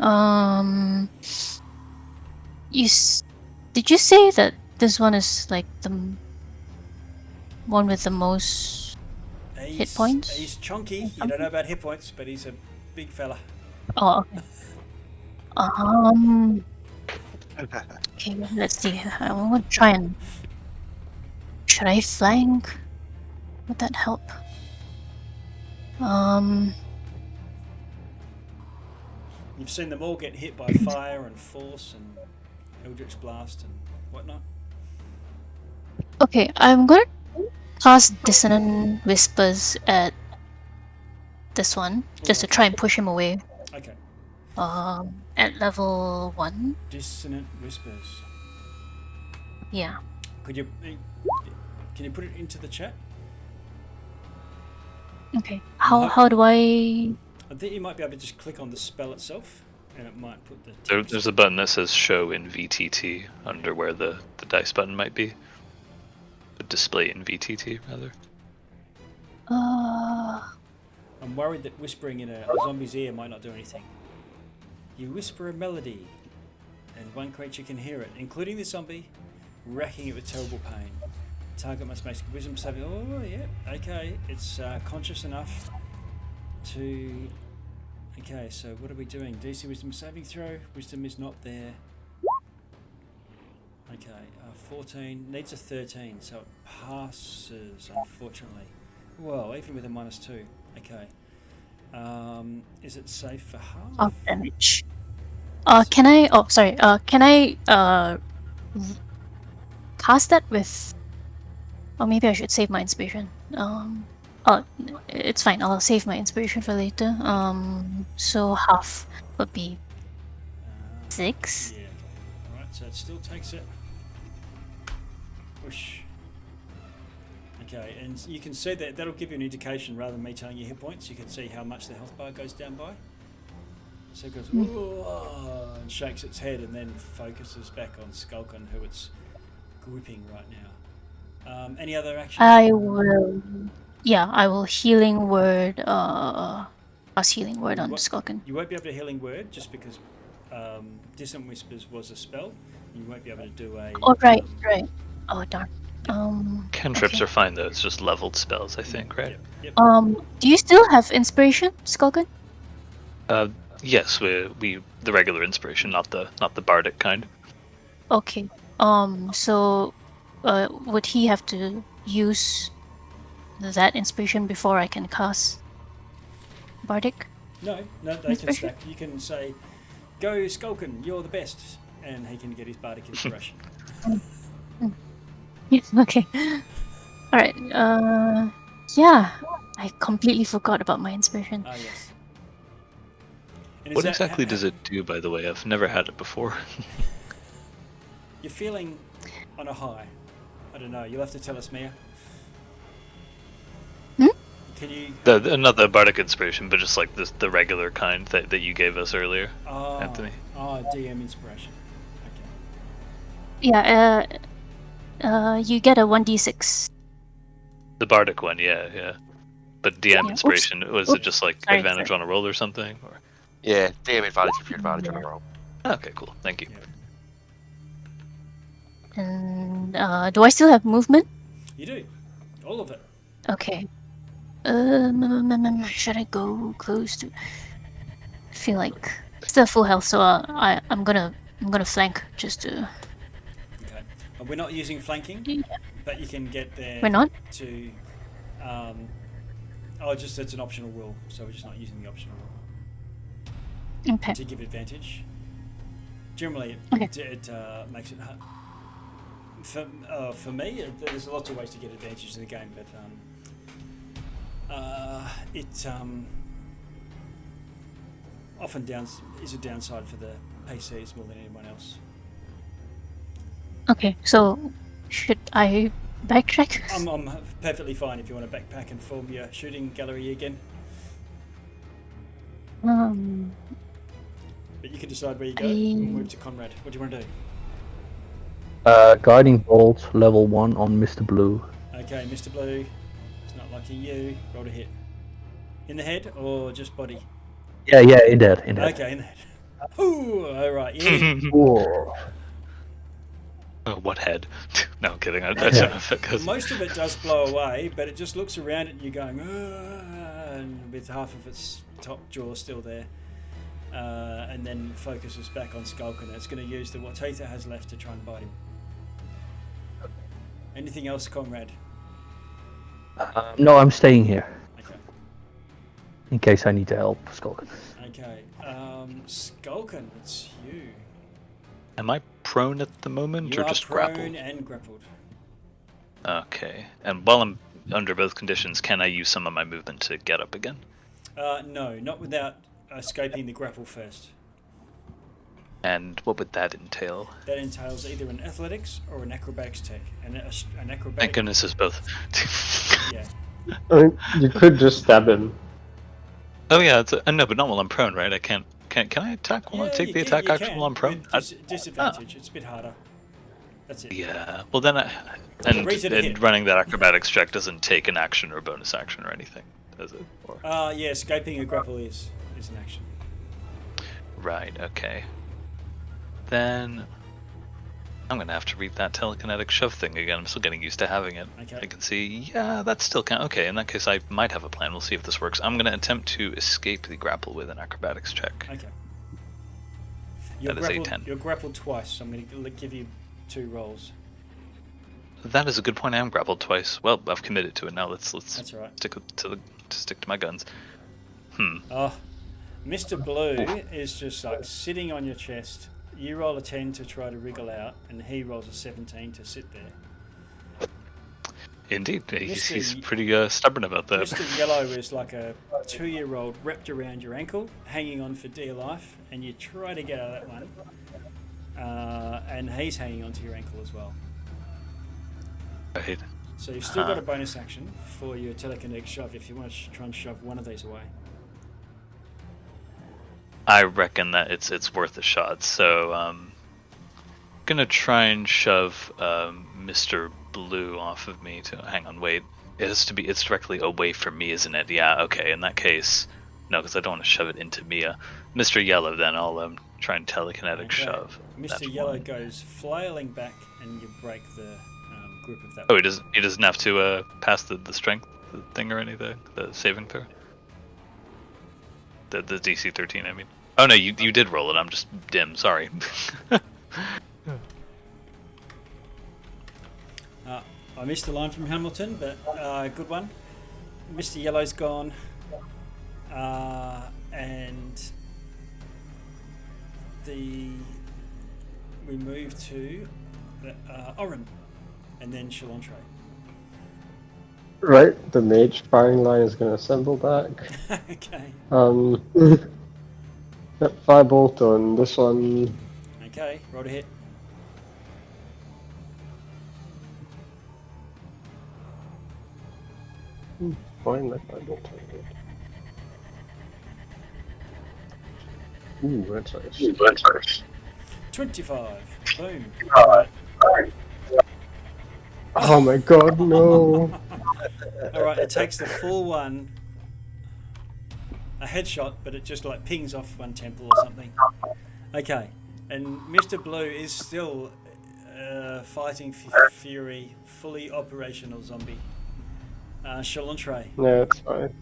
Did you say that this one is like the one with the most hit points? He's chunky. You don't know about hit points, but he's a big fella. Oh, okay. Okay, let's see. I'm gonna try and... Should I flank? Would that help? You've seen them all get hit by fire and force and Eldrich blast and whatnot. Okay, I'm gonna cast Dissonant Whispers at this one, just to try and push him away. Okay. At level 1. Dissonant Whispers. Yeah. Can you put it into the chat? Okay. How do I... I think you might be able to just click on the spell itself, and it might put the text. There's a button that says show in VTT under where the dice button might be. The display in VTT, rather. I'm worried that whispering in a zombie's ear might not do anything. You whisper a melody, and one creature can hear it, including the zombie, racking it with terrible pain. Target must make a wisdom saving. Oh, yeah, okay. It's conscious enough to... Okay, so what are we doing? DC wisdom saving throw. Wisdom is not there. Okay, 14. Needs a 13, so it passes, unfortunately. Well, even with a -2. Okay. Is it safe for half? Half damage. Can I... Oh, sorry. Can I cast that with... Or maybe I should save my inspiration. Oh, it's fine. I'll save my inspiration for later. So half would be 6. Yeah, okay. Alright, so it still takes it. Whoosh. Okay, and you can see that'll give you an indication rather than me telling you hit points. You can see how much the health bar goes down by. So it goes, "Whoa," and shakes its head and then focuses back on Skulkin, who it's gripping right now. Any other action? I will. Yeah, I will healing word. Pass healing word on What- Skulkin. You won't be able to healing word just because Dissonant Whispers was a spell. You won't be able to do a. Oh right. Oh darn. Cantrips Okay. are fine though. It's just leveled spells, I think, right? Yep. Do you still have inspiration, Skulkin? Yes, we the regular inspiration, not the bardic kind. Okay. So, would he have to use that inspiration before I can cast bardic? No, they can Inspiration? stack. You can say, "Go Skulkin, you're the best," and he can get his bardic inspiration. Yes. Okay. All right. Yeah. I completely forgot about my inspiration. Ah, yes. And is What that- exactly does it do, by the way? I've never had it before. You're feeling on a high. I don't know. You'll have to tell us, Mia. Can you? Not the bardic inspiration, but just like the regular kind that you gave us earlier, Anthony. DM inspiration. Okay. Yeah. You get a 1d6. The bardic one, yeah. But DM Yeah. inspiration, was it just like Sorry, advantage on a roll or something? Or Yeah, DM advantage if you're advantage on a roll. okay, cool. Thank you. Yeah. And do I still have movement? You do. All of it. Okay. Should I go close to? I feel like still full health, so I'm gonna flank just to. Okay. We're not using flanking, Yeah. but you can get there. We're not? To. Just it's an optional rule, so we're just not using the optional rule Okay. to give advantage. Generally, Okay. it makes it hard. For me, there's lots of ways to get advantage in the game, but it often is a downside for the PCs more than anyone else. Okay. So should I backtrack? I'm perfectly fine if you want to backpack and form your shooting gallery again, but you can decide where you go and move to Conrad. What do you want to do? Guiding bolt level 1 on Mr. Blue. Okay, Mr. Blue, it's not lucky you. Roll a hit. In the head or just body? Yeah, in that. Okay, in the head. Ooh, alright, yeah. Whoa. Oh, what head? No, I'm kidding. I don't know if it goes. Most of it does blow away, but it just looks around at you going, and with half of its top jaw still there. And then focuses back on Skulkin. It's going to use what teeth it has left to try and bite him. Anything else, Conrad? No, I'm staying here Okay. in case I need to help Skulkin. Okay. Skulkin, it's you. Am I prone at the moment, You or are just prone grappled? and grappled. Okay. And while I'm under both conditions, can I use some of my movement to get up again? No, not without escaping the grapple first. And what would that entail? That entails either an athletics or an acrobatics check. An acrobatic. Thank goodness it's both. Yeah. I mean, you could just stab him. Oh yeah, no, but not while I'm prone, right? I can't. Can I attack while I Yeah, take you the can- attack you action can, while I'm prone? with disadvantage. It's a bit harder. That's it. Yeah. Well then, and Raise it a hit. running that acrobatics check doesn't take an action or a bonus action or anything, does it? Or... Yeah, escaping a grapple is an action. Right. Okay. Then I'm gonna have to read that telekinetic shove thing again. I'm still getting used to having it. Okay. I can see. Yeah, that's still count. Okay. In that case, I might have a plan. We'll see if this works. I'm gonna attempt to escape the grapple with an acrobatics check. Okay. That is a 10. You're grappled twice, so I'm going to give you 2 rolls. That is a good point. I am grappled twice. Well, I've committed to it now. Let's That's all right. stick to my guns. Oh, Mr. Blue is just like sitting on your chest. You roll a 10 to try to wriggle out, and he rolls a 17 to sit there. Indeed, he's Mr. pretty stubborn about that. Mr. Yellow is like a 2-year-old wrapped around your ankle, hanging on for dear life, and you try to get out of that one. And he's hanging onto your ankle as well. Right. So you've still got a bonus action for your telekinetic shove if you want to try and shove one of these away. I reckon that it's worth a shot. So gonna try and shove Mr. Blue off of me. Hang on, wait. It's directly away from me, isn't it? Yeah. Okay. In that case, no, because I don't want to shove it into Mia. Mr. Yellow, then I'll try and telekinetic Okay. shove. Mr. That's Yellow one. goes flailing back, and you break the grip of that. Oh, he doesn't have to pass the strength thing or anything, the saving throw. The DC 13, I mean. Oh no, you did roll it. I'm just dim. Sorry. I missed the line from Hamilton, but good one. Mr. Yellow's gone, and we move to Oren, and then Shalontre. Right, the mage firing line is going to assemble back. Okay. Yep, firebolt on this one. Okay, roll to hit. Find that firebolt. Ooh, that's nice. 25. Boom. Oh my god, no! Alright, it takes the full one. A headshot, but it just like pings off one temple or something. Okay, and Mr. Blue is still fighting Fury, fully operational zombie. Shalontre. No, it's fine.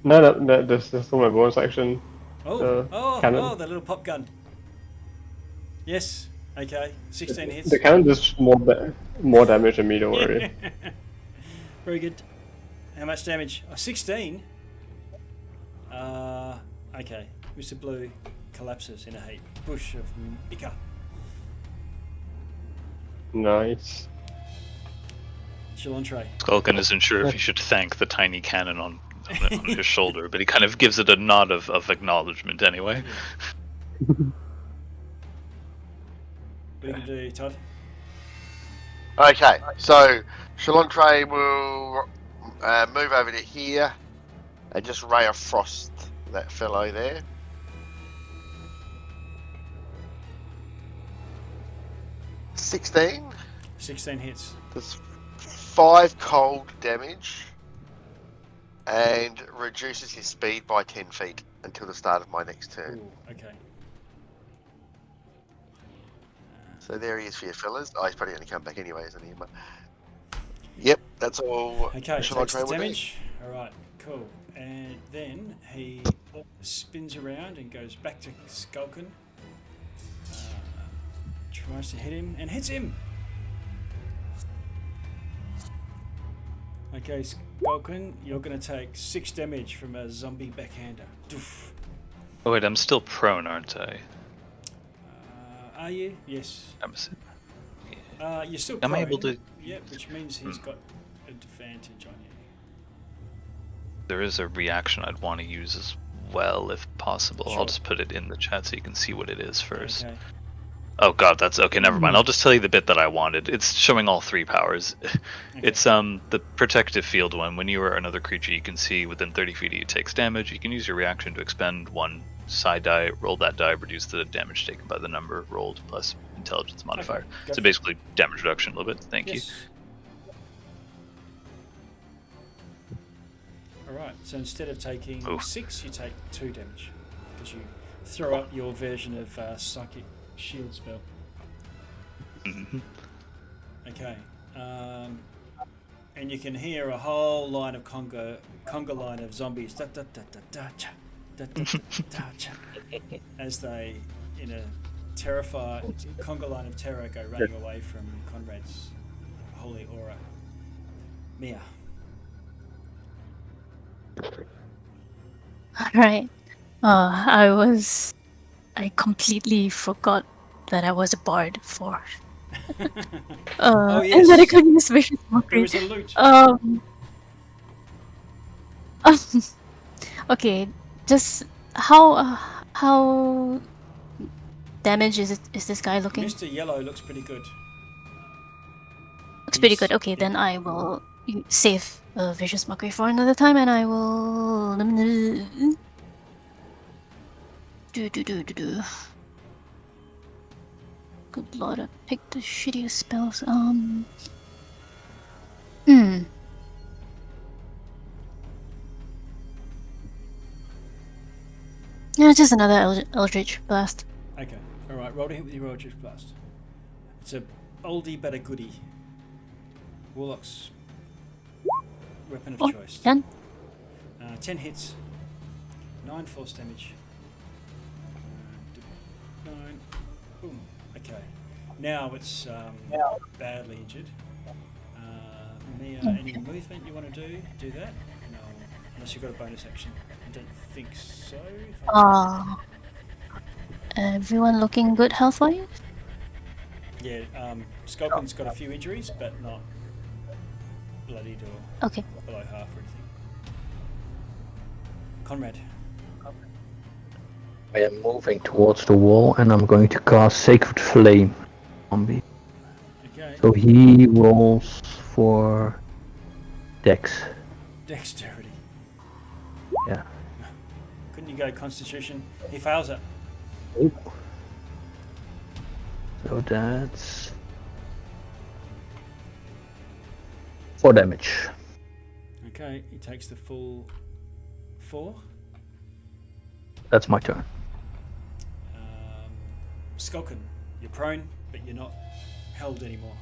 No, this is still my bonus action. Cannon. The little pop gun. Yes, okay, 16 hits. The cannon does more damage than me, don't worry. Very good. How much damage? 16? Okay, Mr. Blue collapses in a heap. Bush of Mika. Nice. Shalontre. Skulkin isn't sure if he should thank the tiny cannon on his shoulder, but he kind of gives it a nod of acknowledgement anyway. What are you going to do, Todd? Okay, so Shalontre will move over to here and just Ray of Frost that fellow there. $16. 16 hits. There's 5 cold damage and reduces his speed by 10 feet until the start of my next turn. Ooh, okay. So there he is for you fellas. Oh, he's probably going to come back anyway, isn't he? But... Yep, that's all. Okay, takes Shalontre the will do. damage. Alright, cool. And then he spins around and goes back to Skulkin. Tries to hit him and hits him. Okay, Skulkin, you're going to take 6 damage from a zombie backhander. Doof. Oh wait, I'm still prone, aren't I? Are you? Yes. You're still Am prone. I able to? Yeah, which means he's got advantage on you. There is a reaction I'd want to use as well, if possible. Sure. I'll just put it in the chat so you can see what it is first. Okay. Oh god, that's okay, never mind. I'll just tell you the bit that I wanted. It's showing all 3 powers. Okay. It's the protective field one. When you or another creature you can see within 30 feet of you takes damage, you can use your reaction to expend 1 side die, roll that die, reduce the damage taken by the number rolled plus intelligence modifier. Go So for basically damage reduction a little bit. Thank you. Yes. Alright, so instead of taking Oof. 6, you take 2 damage. Because you throw up your version of Psychic Shield spell. Mhm. Okay. And you can hear a whole line of conga line of zombies da, da, da, da, da, cha, da, da, da, da, cha, as they, in a terrified conga line of terror, go running away from Conrad's holy aura. Mia. Alright. I completely forgot that I was a bard for. Oh, And that I yes. could use vicious There mockery. was a loot. Okay, just how damage is this guy looking? Mr. Yellow looks pretty good. Looks pretty He's- good. Okay, then I will save vicious mockery for another time, and I will Do. Good lord, I picked the shittiest spells. Yeah, just another Eldritch Blast. Okay. All right. Roll to hit with your Eldritch Blast. It's a oldie but a goodie. Warlock's weapon of choice. 10. 10 hits. 9 force damage. 9. Boom. Okay. Now it's badly injured. Mia, any movement you want to do that. No, unless you've got a bonus action. I don't think so. Everyone looking good health-wise? Yeah, Skulkin's got a few injuries, but not bloodied or Okay. below half or anything. Conrad. I am moving towards the wall and I'm going to cast Sacred Flame on me. Okay. So he rolls for Dex. Dexterity. Yeah. Couldn't you go Constitution? He fails it. So that's 4 damage. Okay, he takes the full 4. That's my turn. Skulkin, you're prone, but you're not held anymore.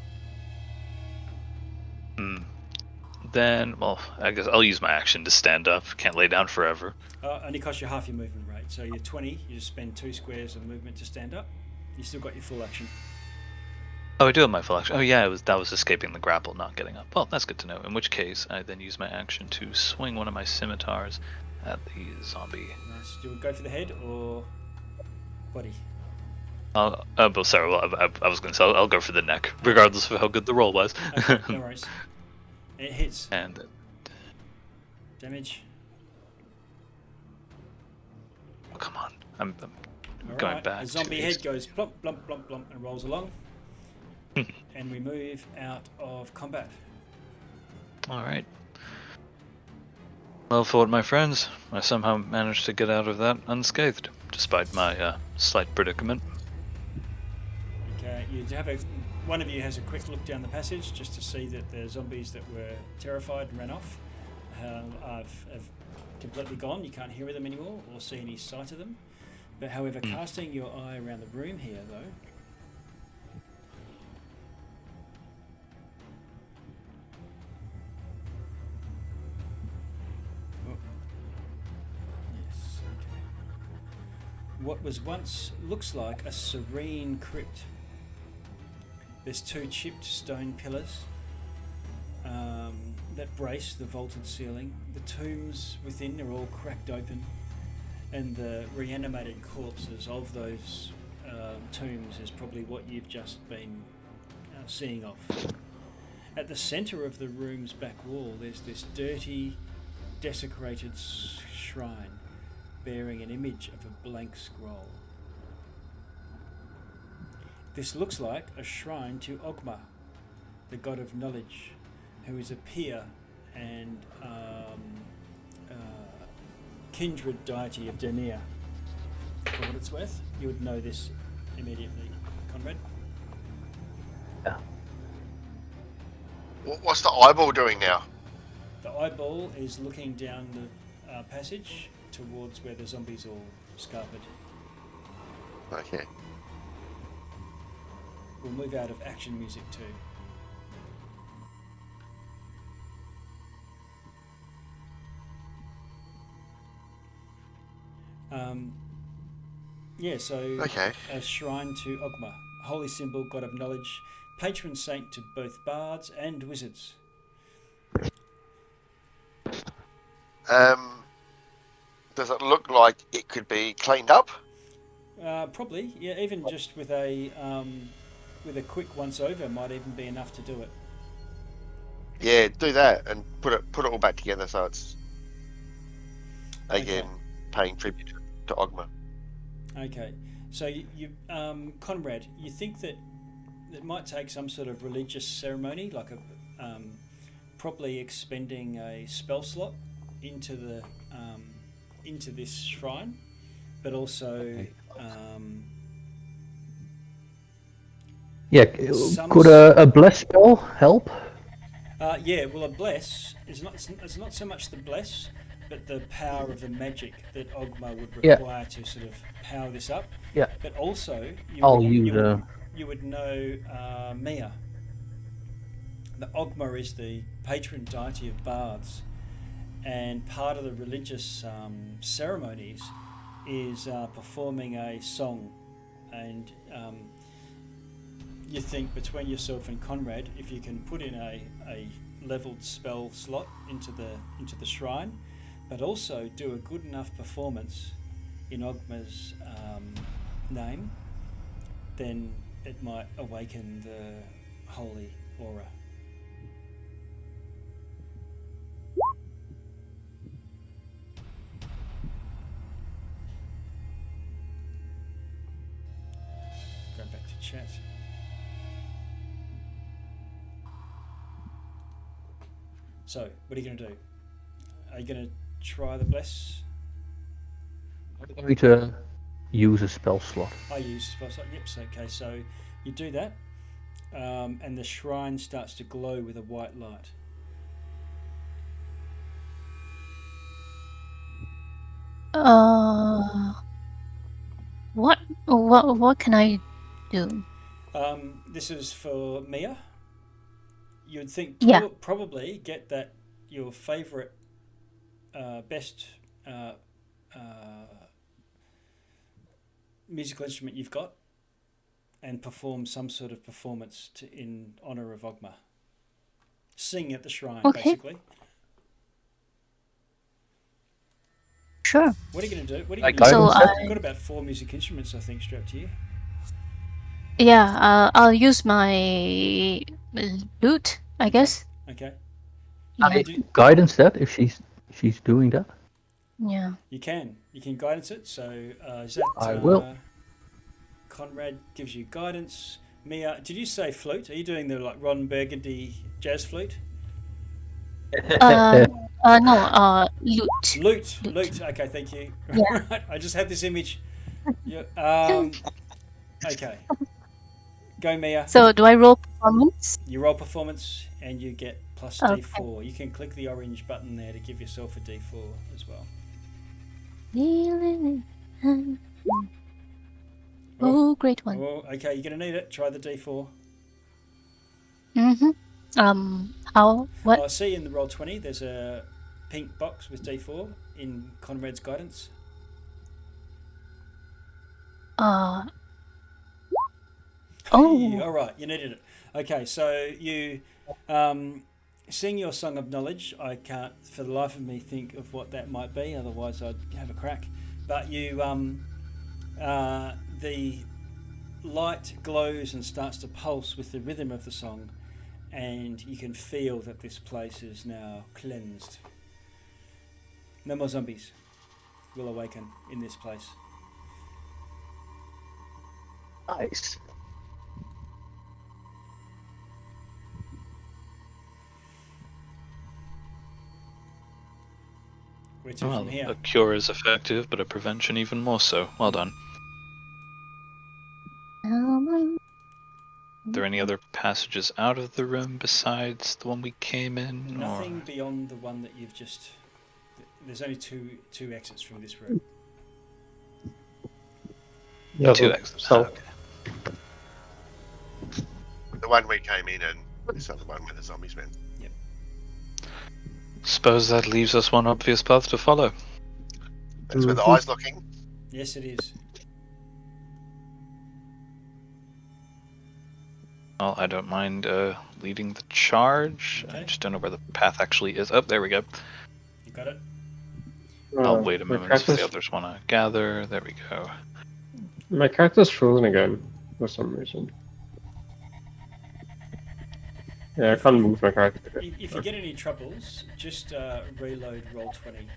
Then, well, I guess I'll use my action to stand up. Can't lay down forever. Only costs you half your movement rate. So you're 20, you just spend 2 squares of movement to stand up. You still got your full action. Oh, I do have my full action. Oh yeah, that was escaping the grapple, not getting up. Well, that's good to know. In which case, I then use my action to swing one of my scimitars at the zombie. Nice. Do you go for the head or body? Well, sorry. Well, I was going to say I'll go for the neck, regardless of how good the roll was. Okay, no worries. It hits. And Damage. oh, come on, I'm All going right. back. A zombie to head goes plump, plump, plump, plump, and rolls along. And we move out of combat. All right. Well, for my friends, I somehow managed to get out of that unscathed, despite my slight predicament. Okay, one of you has a quick look down the passage just to see that the zombies that were terrified and ran off have completely gone. You can't hear them anymore or see any sight of them. But however, casting your eye around the room here, though, what was once looks like a serene crypt. There's 2 chipped stone pillars that brace the vaulted ceiling. The tombs within are all cracked open, and the reanimated corpses of those tombs is probably what you've just been seeing off. At the centre of the room's back wall, there's this dirty, desecrated shrine bearing an image of a blank scroll. This looks like a shrine to Ogma, the god of knowledge, who is a peer and kindred deity of Demir. For what it's worth, you would know this immediately, Conrad. Yeah. What's the eyeball doing now? The eyeball is looking down the passage towards where the zombies all scarpered. Okay. We'll move out of action music too. Okay. A shrine to Ogma, holy symbol, god of knowledge, patron saint to both bards and wizards. Does it look like it could be cleaned up? Probably, yeah. Even just with a quick once over might even be enough to do it. Yeah, do that and put it all back together so it's again paying tribute to Ogma. Okay, so you Conrad, you think that it might take some sort of religious ceremony, like probably expending a spell slot into this shrine, but also Okay. some Could s- a bless spell help? yeah, well, a bless is not. It's not so much the bless, but the power of the magic that Ogma would Yeah, require to sort of power this up. yeah. But also, I'll use you would know Mia. The Ogma is the patron deity of bards, and part of the religious ceremonies is performing a song, and you think between yourself and Conrad, if you can put in a leveled spell slot into the shrine, but also do a good enough performance in Ogma's name, then it might awaken the holy aura. Go back to chat. So, what are you going to do? Are you going to try the bless? I'm going to use a spell slot. I use spell slot. Yep. So okay. So you do that, and the shrine starts to glow with a white light. What can I do? This is for Mia. You'd think Yeah. probably get that your favourite, best uh, musical instrument you've got, and perform some sort of performance in honour of Ogma. Sing at the shrine, Okay. basically. Sure. What are you going to do? What are you Like going to do? So guidance set? You've got about 4 music instruments, I think, strapped to you. I'll use my lute, I guess. Okay. Yeah. Guidance that if she's doing that. Yeah. You can guidance it. So is that I will. Conrad gives you guidance. Mia, did you say flute? Are you doing the like Ron Burgundy jazz flute? No, lute. Lute. Okay, thank you. Yeah. Right, I just had this image. Yeah. Okay. Go, Mia. So do I roll performance? You roll performance and you get plus Okay. D4. You can click the orange button there to give yourself a D4 as well. Oh, great one. Oh, okay, you're going to need it. Try the D4. What? I see in the Roll20 there's a pink box with D4 in Conrad's guidance. Oh. Hey, all right, you needed it. Okay, so you sing your song of knowledge. I can't for the life of me think of what that might be, otherwise I'd have a crack. But you the light glows and starts to pulse with the rhythm of the song, and you can feel that this place is now cleansed. No more zombies will awaken in this place. Nice. Where to Well, from here? a cure is effective, but a prevention even more so. Well done. Are there any other passages out of the room besides the one we came in? Nothing beyond the one that you've just. There's only two exits from this room. Yeah, Two so- exits. So, Okay. The one we came in and this other one where the zombies went. Suppose that leaves us one obvious path to follow. That's where the Mhm. eye's looking. Yes, it is. Well, I don't mind leading the charge. I Okay. just don't know where the path actually is. Oh, there we go. You got it. I'll wait a my moment if the character's- others want to gather. There we go. My character's frozen again for some reason. Yeah, I can't move my character. If you get any troubles, just reload Roll20.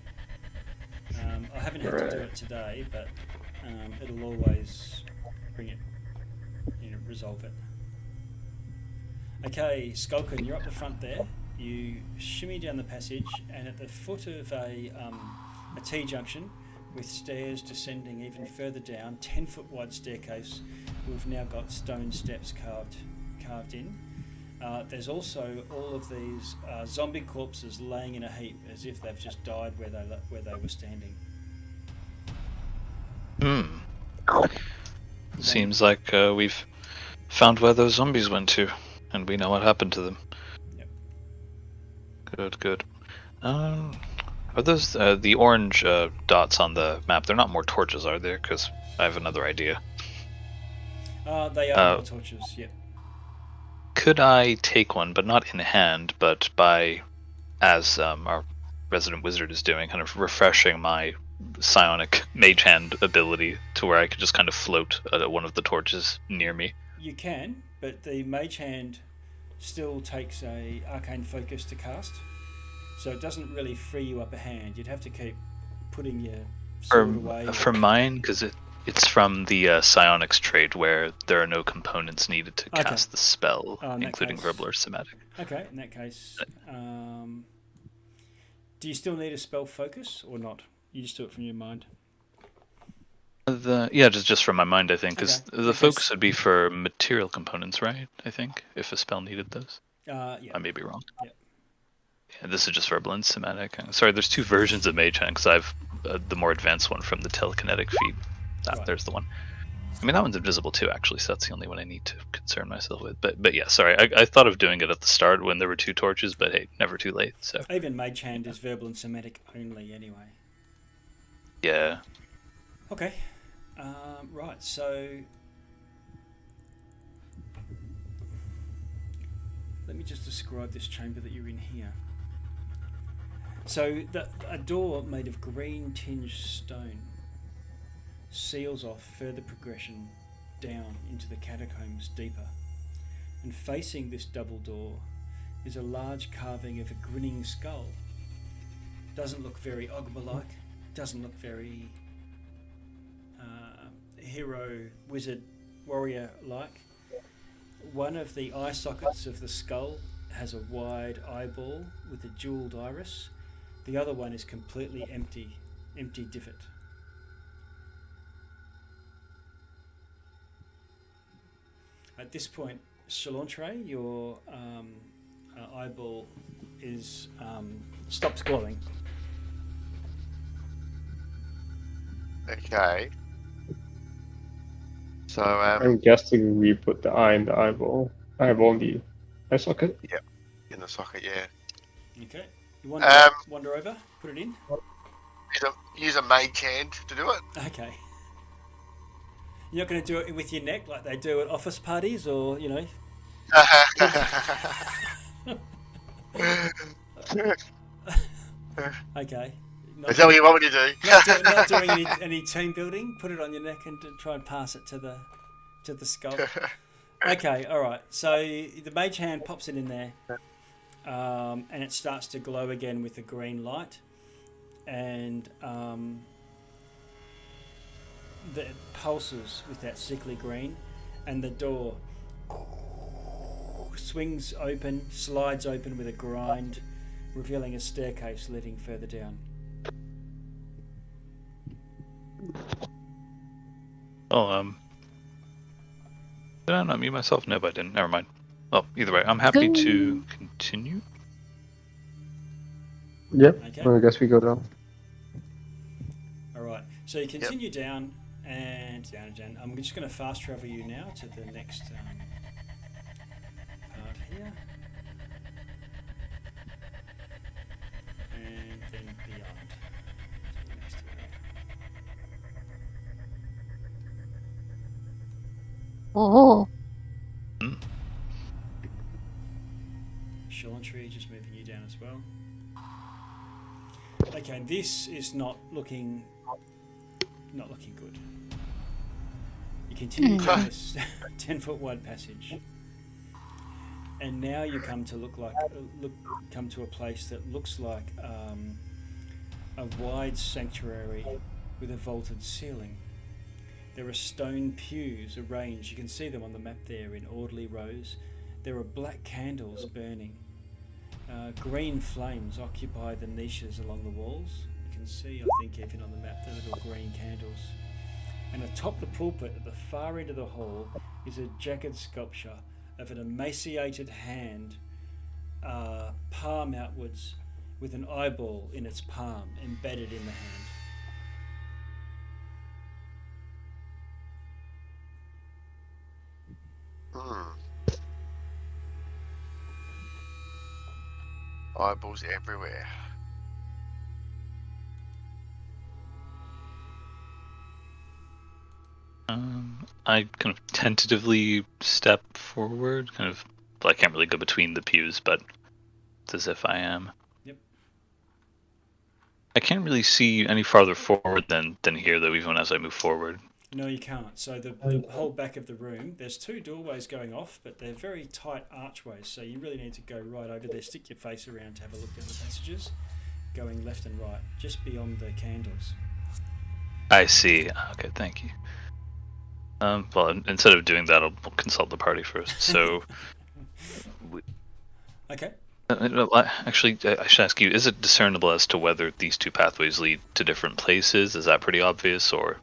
I haven't had to do it today, but it'll always bring it, resolve it. Okay, Skulkin, you're up the front there. You shimmy down the passage, and at the foot of a T-junction, with stairs descending even further down, 10-foot wide staircase. We've now got stone steps carved in. There's also all of these zombie corpses laying in a heap as if they've just died where they were standing. Seems like we've found where those zombies went to, and we know what happened to them. Yep. Good. Are those the orange dots on the map? They're not more torches, are there? Because I have another idea. They are more torches, yep. Could I take one, but not in hand, but as our resident wizard is doing, kind of refreshing my psionic mage hand ability to where I could just kind of float one of the torches near me? You can, but the mage hand still takes a arcane focus to cast, so it doesn't really free you up a hand. You'd have to keep putting your sword away. For mine, because it's from the psionics trade where there are no components needed to cast the spell, including verbal or somatic. Okay, in that case, do you still need a spell focus or not? You just do it from your mind. Just from my mind, I think, because the focus would be for material components, right? I think if a spell needed those. Yeah. I may be wrong. Yep. Yeah, this is just verbal and somatic. Sorry, there's two versions of Mage Hand because I've the more advanced one from the telekinetic feed. There's the one. I mean, that one's invisible too, actually, so that's the only one I need to concern myself with. But yeah, sorry, I thought of doing it at the start when there were two torches, but hey, never too late. So even Mage Hand is verbal and somatic only, anyway. Yeah. Okay. Right. So let me just describe this chamber that you're in here. So a door made of green tinged stone seals off further progression down into the catacombs deeper. And facing this double door is a large carving of a grinning skull. Doesn't look very Ogma-like, doesn't look very hero, wizard, warrior-like. One of the eye sockets of the skull has a wide eyeball with a jeweled iris. The other one is completely empty divot. At this point, Chalantre, your eyeball is stops glowing. Okay. So I'm guessing we put the eye in the eyeball. Eyeball in the eye socket. Yeah, in the socket. Yeah. Okay. You wander over, put it in. Use a mage hand to do it. Okay. You're not going to do it with your neck like they do at office parties, or Okay. Is that what you want me to do? Not doing any team building. Put it on your neck and try and pass it to the skull. Okay, all right. So the mage hand pops it in there, and it starts to glow again with the green light, and it pulses with that sickly green, and the door swings open, slides open with a grind, revealing a staircase leading further down. Did I not mute myself? No, but I didn't. Never mind. Well, either way, I'm happy to continue. Yep. Okay. Well, I guess we go down. All right. So you continue down and down and down. I'm just going to fast travel you now to the next part here, and then beyond. To the next area. Oh. Chalantre just moving you down as well. Okay, this is not looking good. You continue down this 10-foot wide passage, and now you come to come to a place that looks like a wide sanctuary with a vaulted ceiling. There are stone pews arranged. You can see them on the map there in orderly rows. There are black candles burning. Green flames occupy the niches along the walls, can see, I think, even on the map, the little green candles. And atop the pulpit at the far end of the hall is a jagged sculpture of an emaciated hand, palm outwards, with an eyeball in its palm embedded in the hand. Eyeballs everywhere. I kind of tentatively step forward, kind of. Well, I can't really go between the pews, but it's as if I am. Yep. I can't really see any farther forward than here, though, even as I move forward. No, you can't. So the whole back of the room, there's two doorways going off, but they're very tight archways, so you really need to go right over there, stick your face around to have a look down the passages, going left and right, just beyond the candles. I see. Okay, thank you. Well, instead of doing that, I'll consult the party first. So, Okay. Actually, I should ask you: is it discernible as to whether these two pathways lead to different places? Is that pretty obvious, or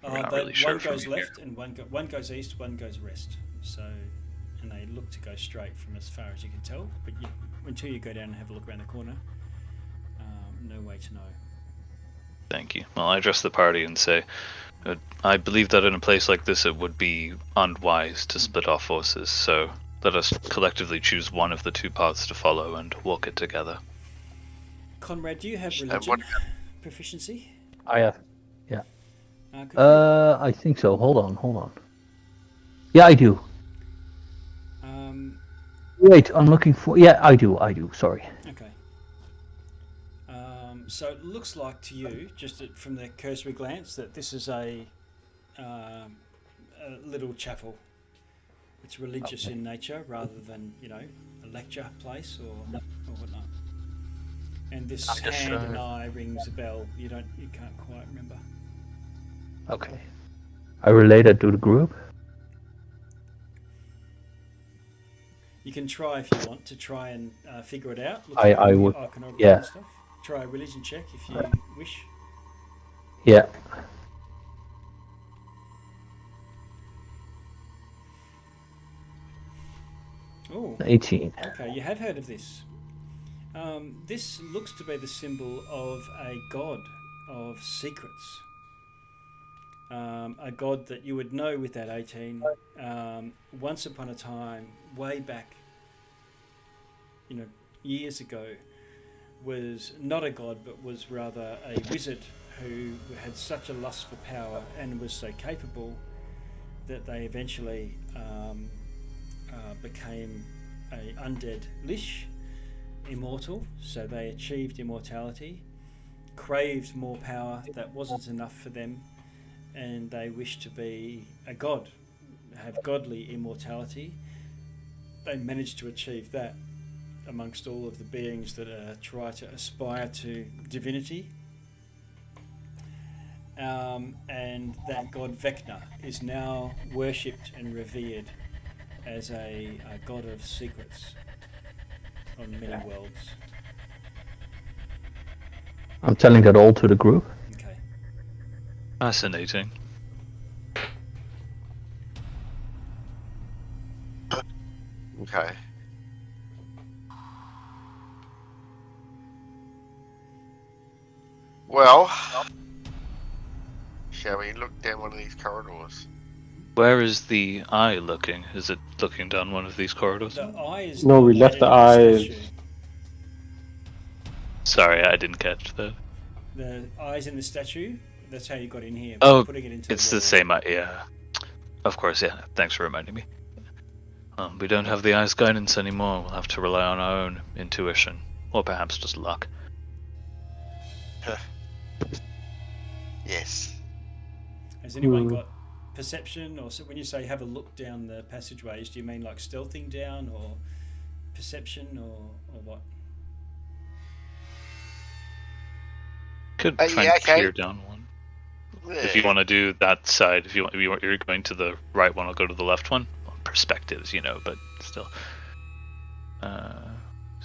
we're not really sure? One goes left and one goes east, one goes west. So, and they look to go straight from as far as you can tell. But until you go down and have a look around the corner, no way to know. Thank you. Well, I address the party and say, I believe that in a place like this it would be unwise to split off forces, so let us collectively choose one of the two paths to follow and walk it together. Conrad, do you have religion proficiency? I have. Yeah. Could you- I think so. Hold on. Yeah, I do. Wait, I'm looking for. Yeah, I do. Sorry. Okay. So it looks like to you, just from the cursory glance, that this is a little chapel. It's religious in nature rather than, a lecture place or whatnot. And this hand and eye rings a bell. You can't quite remember. Okay. I relate it to the group. You can try if you want to try and figure it out. Look I would. iconography Yeah. and stuff. Try a religion check if you wish. Yeah. Oh, 18. okay. You have heard of this. This looks to be the symbol of a god of secrets. A god that you would know with that 18. Once upon a time, way back, years ago, was not a god but was rather a wizard who had such a lust for power and was so capable that they eventually became a undead lich, immortal. So they achieved immortality, craved more power that wasn't enough for them, and they wished to be a god, have godly immortality. They managed to achieve that amongst all of the beings that try to aspire to divinity. And that god Vecna is now worshipped and revered as a god of secrets on many worlds. I'm telling that all to the group. Okay. Fascinating. Okay. Well, shall we look down one of these corridors? Where is the eye looking? Is it looking down one of these corridors? The eye is No, we left the embedded in eyes. statue. Sorry, I didn't catch that. The eyes in the statue. That's how you got in here. Oh, putting it into it's the the same eye, yeah. Of course, yeah. Thanks for reminding me. We don't have the eye's guidance anymore. We'll have to rely on our own intuition. Or perhaps just luck. Yes. Has anyone got perception, or so when you say have a look down the passageways, do you mean like stealthing down, or perception, or what? Could try yeah, and okay. peer down one. If you want to do that side, if you're going to the right one, I'll go to the left one. Well, perspectives, but still.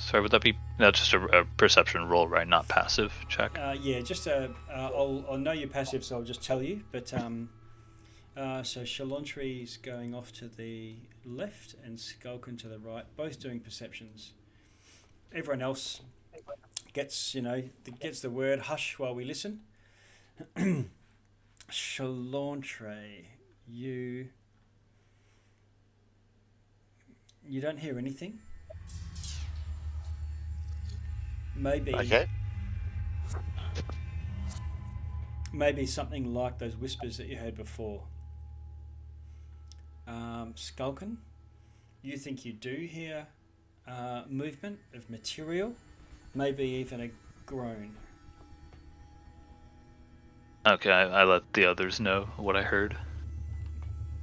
Sorry, would that be just a perception roll, right? Not passive check. Yeah, just I'll know your passive, so I'll just tell you. But so Shalantry's going off to the left and Skulkin to the right, both doing perceptions. Everyone else gets the word hush while we listen. Shalantry, you don't hear anything. Maybe. Okay. Maybe something like those whispers that you heard before. Skulkin, you think you do hear movement of material, maybe even a groan. Okay, I let the others know what I heard.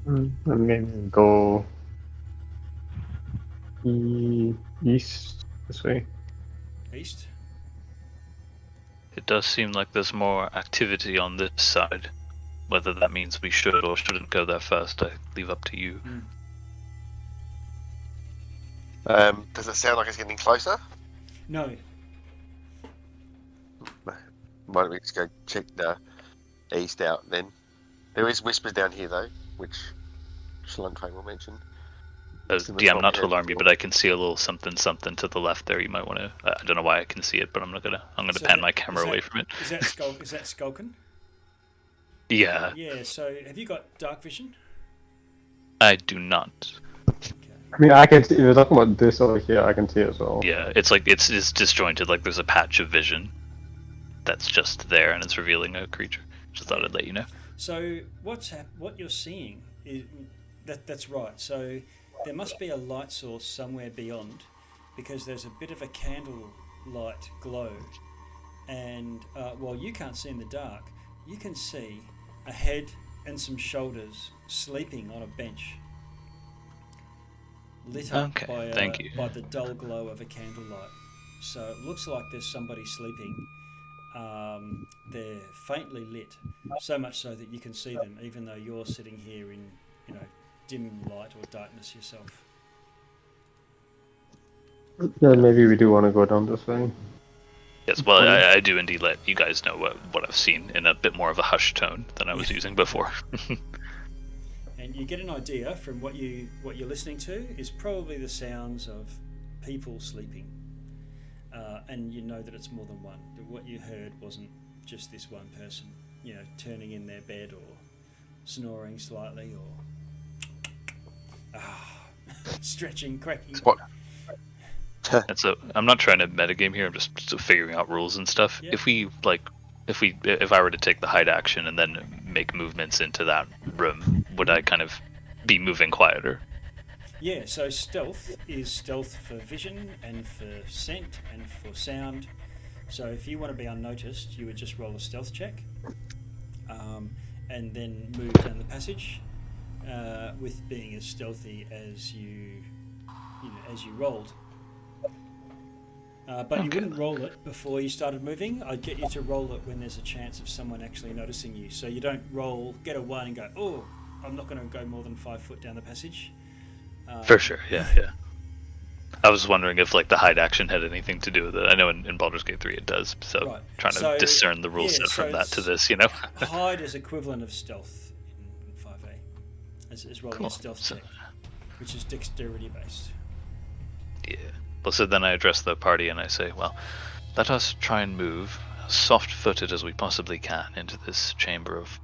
Maybe go east this way. East? It does seem like there's more activity on this side. Whether that means we should or shouldn't go there first, I leave up to you. Does it sound like it's getting closer? No. Why don't we just go check the east out then? There is whispers down here though, which Shalantry will mention. DM, not to alarm you, but I can see a little something to the left there. You might want to. I don't know why I can see it, but I'm gonna pan my camera away from it. Is that Skulkin? Yeah. Yeah. So have you got dark vision? I do not. Okay. I mean, I can see. If you're talking about this over here, I can see it as well. Yeah, it's like it's disjointed. Like there's a patch of vision that's just there, and it's revealing a creature. Just thought I'd let you know. So what you're seeing is that's right. So there must be a light source somewhere beyond, because there's a bit of a candle light glow, and while you can't see in the dark, you can see a head and some shoulders sleeping on a bench, lit up by the dull glow of a candlelight. So it looks like there's somebody sleeping. They're faintly lit, so much so that you can see them, even though you're sitting here in, dim light or darkness yourself. Then maybe we do want to go down this way. Yes, well, I do indeed let you guys know what I've seen in a bit more of a hushed tone than I was using before. And you get an idea from what you're listening to is probably the sounds of people sleeping, and you know that it's more than one. That what you heard wasn't just this one person, turning in their bed or snoring slightly or stretching, cracking. What? And so I'm not trying to metagame here. I'm just figuring out rules and stuff. Yeah. If I were to take the hide action and then make movements into that room, would I kind of be moving quieter? Yeah, so stealth is stealth for vision and for scent and for sound. So if you want to be unnoticed, you would just roll a stealth check, and then move down the passage with being as stealthy as you rolled. But you wouldn't roll it before you started moving. I'd get you to roll it when there's a chance of someone actually noticing you. So you don't get a 1 and go, oh, I'm not going to go more than 5 foot down the passage. For sure, yeah. I was wondering if the hide action had anything to do with it. I know in Baldur's Gate 3 it does, so Right. trying to discern the rule set from that to this, Hide is equivalent of stealth in 5A, as rolling a stealth check, which is dexterity based. Yeah. Well, so then I address the party and I say, well, let us try and move soft-footed as we possibly can into this chamber of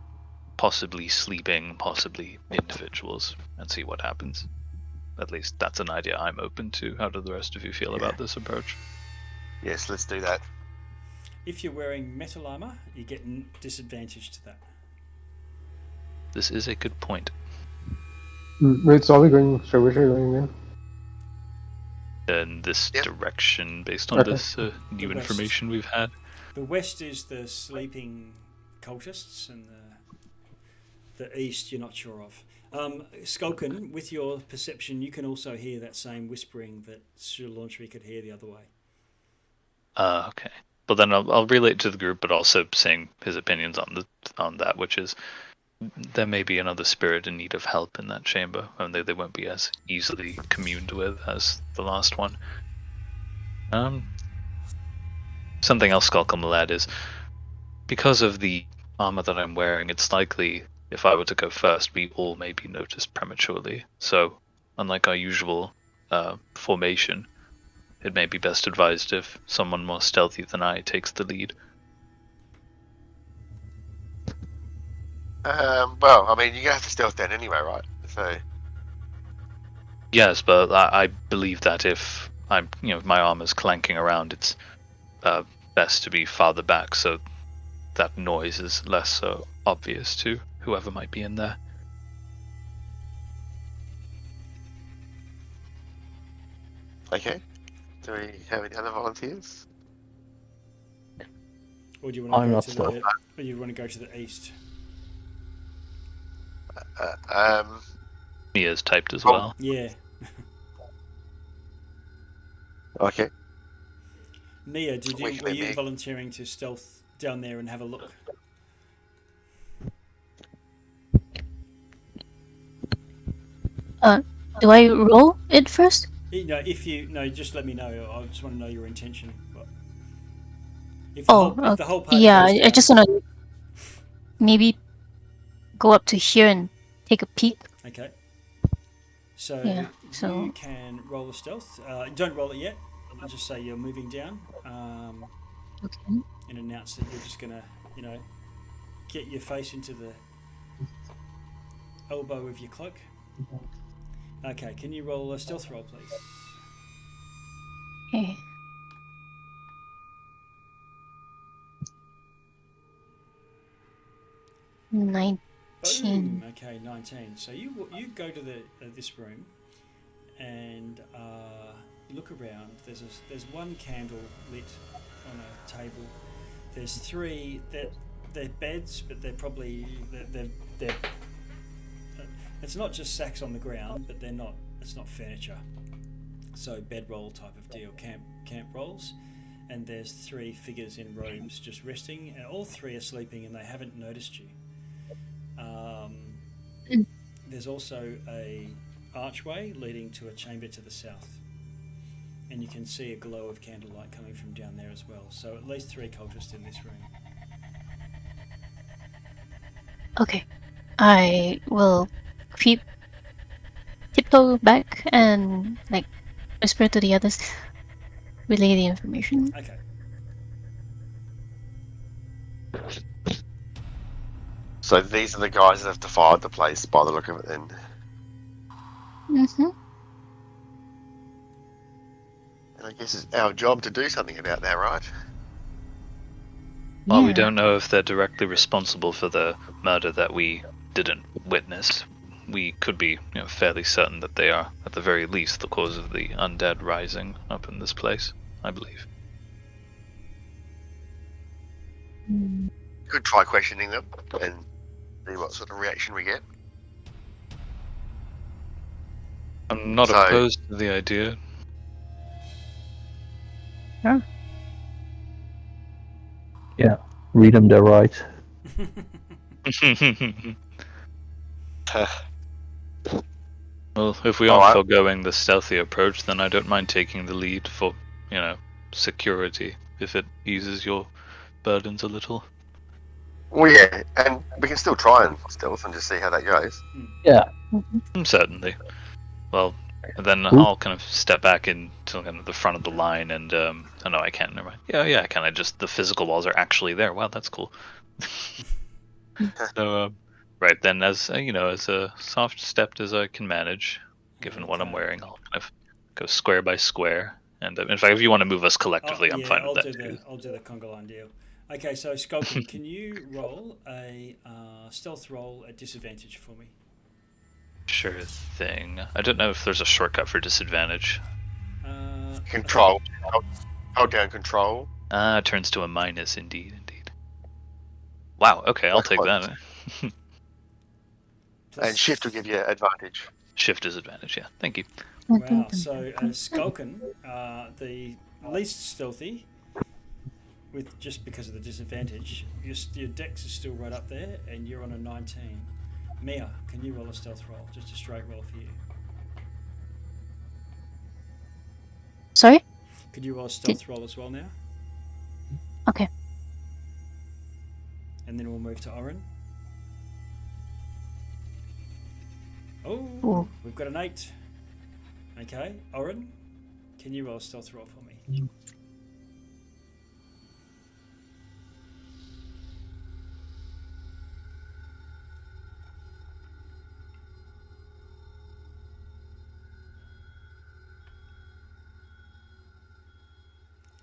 possibly sleeping, possibly individuals, and see what happens. At least that's an idea I'm open to. How do the rest of you feel about this approach? Yes, let's do that. If you're wearing metal armor, you get disadvantage to that. This is a good point. Wait, so are we going? So which are we going then? In this direction, based on this new information we've had. The west is the sleeping cultists, and the east you're not sure of. Skulkin, with your perception, you can also hear that same whispering that Shalantry could hear the other way. Okay. Well, then I'll relay it to the group, but also saying his opinions on that, which is there may be another spirit in need of help in that chamber, and they won't be as easily communed with as the last one. Something else Skulkum will add is, because of the armor that I'm wearing, it's likely if I were to go first, we all may be noticed prematurely. So, unlike our usual formation, it may be best advised if someone more stealthy than I takes the lead. Well, I mean, you're gonna have to stealth down anyway, right? So. Yes, but I believe that if I'm, my armor's clanking around, it's best to be farther back so that noise is less so obvious to whoever might be in there. Okay. Do we have any other volunteers? Or do you want to I'm go not to stealth. or you want to go to the east? Mia's typed as Oh. well. Yeah. Okay. Mia, were you Mia. volunteering to stealth down there and have a look? Do I roll it first? No, just let me know. I just want to know your intention. If the whole party yeah. goes I down, just want to maybe go up to here and take a peek. okay. So Yeah, you so- can roll a stealth. Don't roll it yet. I'll just say you're moving down, Okay. and announce that you're just gonna, get your face into the elbow of your cloak. Okay, can you roll a stealth roll, please? Okay. Boom. 19. Okay, 19. So you go to this room and look around. There's one candle lit on a table. There's three. They're beds, but they're probably they're it's not just sacks on the ground, but they're not. It's not furniture. So bedroll type of deal, camp rolls. And there's three figures in robes just resting, and all three are sleeping, and they haven't noticed you. There's also a archway leading to a chamber to the south, and you can see a glow of candlelight coming from down there as well. So at least three cultists in this room. Okay. I will tiptoe back and whisper to the others, relay the information. Okay. So these are the guys that have defied the place by the look of it then. Mm-hmm. And I guess it's our job to do something about that, right? While we don't know if they're directly responsible for the murder that we didn't witness, we could be fairly certain that they are, at the very least, the cause of the undead rising up in this place, I believe. Could try questioning them and see what sort of reaction we get. I'm not opposed to the idea. Yeah, read them their rights. Well, if we aren't foregoing the stealthy approach, then I don't mind taking the lead for, security, if it eases your burdens a little. Well, yeah, and we can still try and stealth and just see how that goes. Yeah. Certainly. Well, then I'll kind of step back into kind of the front of the line and, oh no, I can't, never mind. Yeah, I can. The physical walls are actually there. Wow, that's cool. So, right then, as soft stepped as I can manage, given what I'm wearing, I'll kind of go square by square. And in fact, if you want to move us collectively, I'm fine with that too. I'll do the conga line deal. Okay, so Skulkin, can you roll a stealth roll at disadvantage for me? Sure thing. I don't know if there's a shortcut for disadvantage. Control. Hold down control. It turns to a minus, indeed. Wow, okay, I'll take that. And shift will give you advantage. Shift disadvantage, yeah. Thank you. Wow, so Skulkin, the least stealthy, with just because of the disadvantage, your dex is still right up there, and you're on a 19. Mia, can you roll a stealth roll? Just a straight roll for you. Sorry? Could you roll a stealth roll as well now? Okay. And then we'll move to Oren. Oh, Ooh. we've got an 8. Okay, Oren, can you roll a stealth roll for me?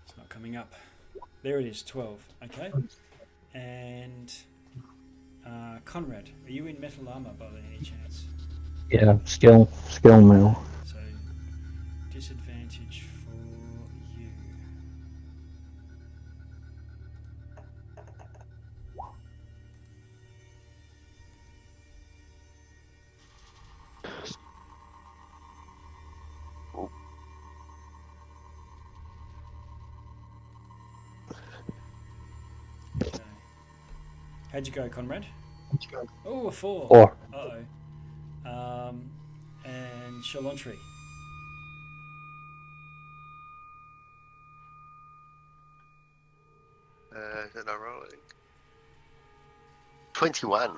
It's not coming up. There it is, 12. Okay. And Conrad, are you in metal armor by any chance? Yeah, skill now. So disadvantage for you. Okay. How'd you go, Conrad? Oh, a 4. 4. Uh-oh. And Shalantri. Is I rolling? 21.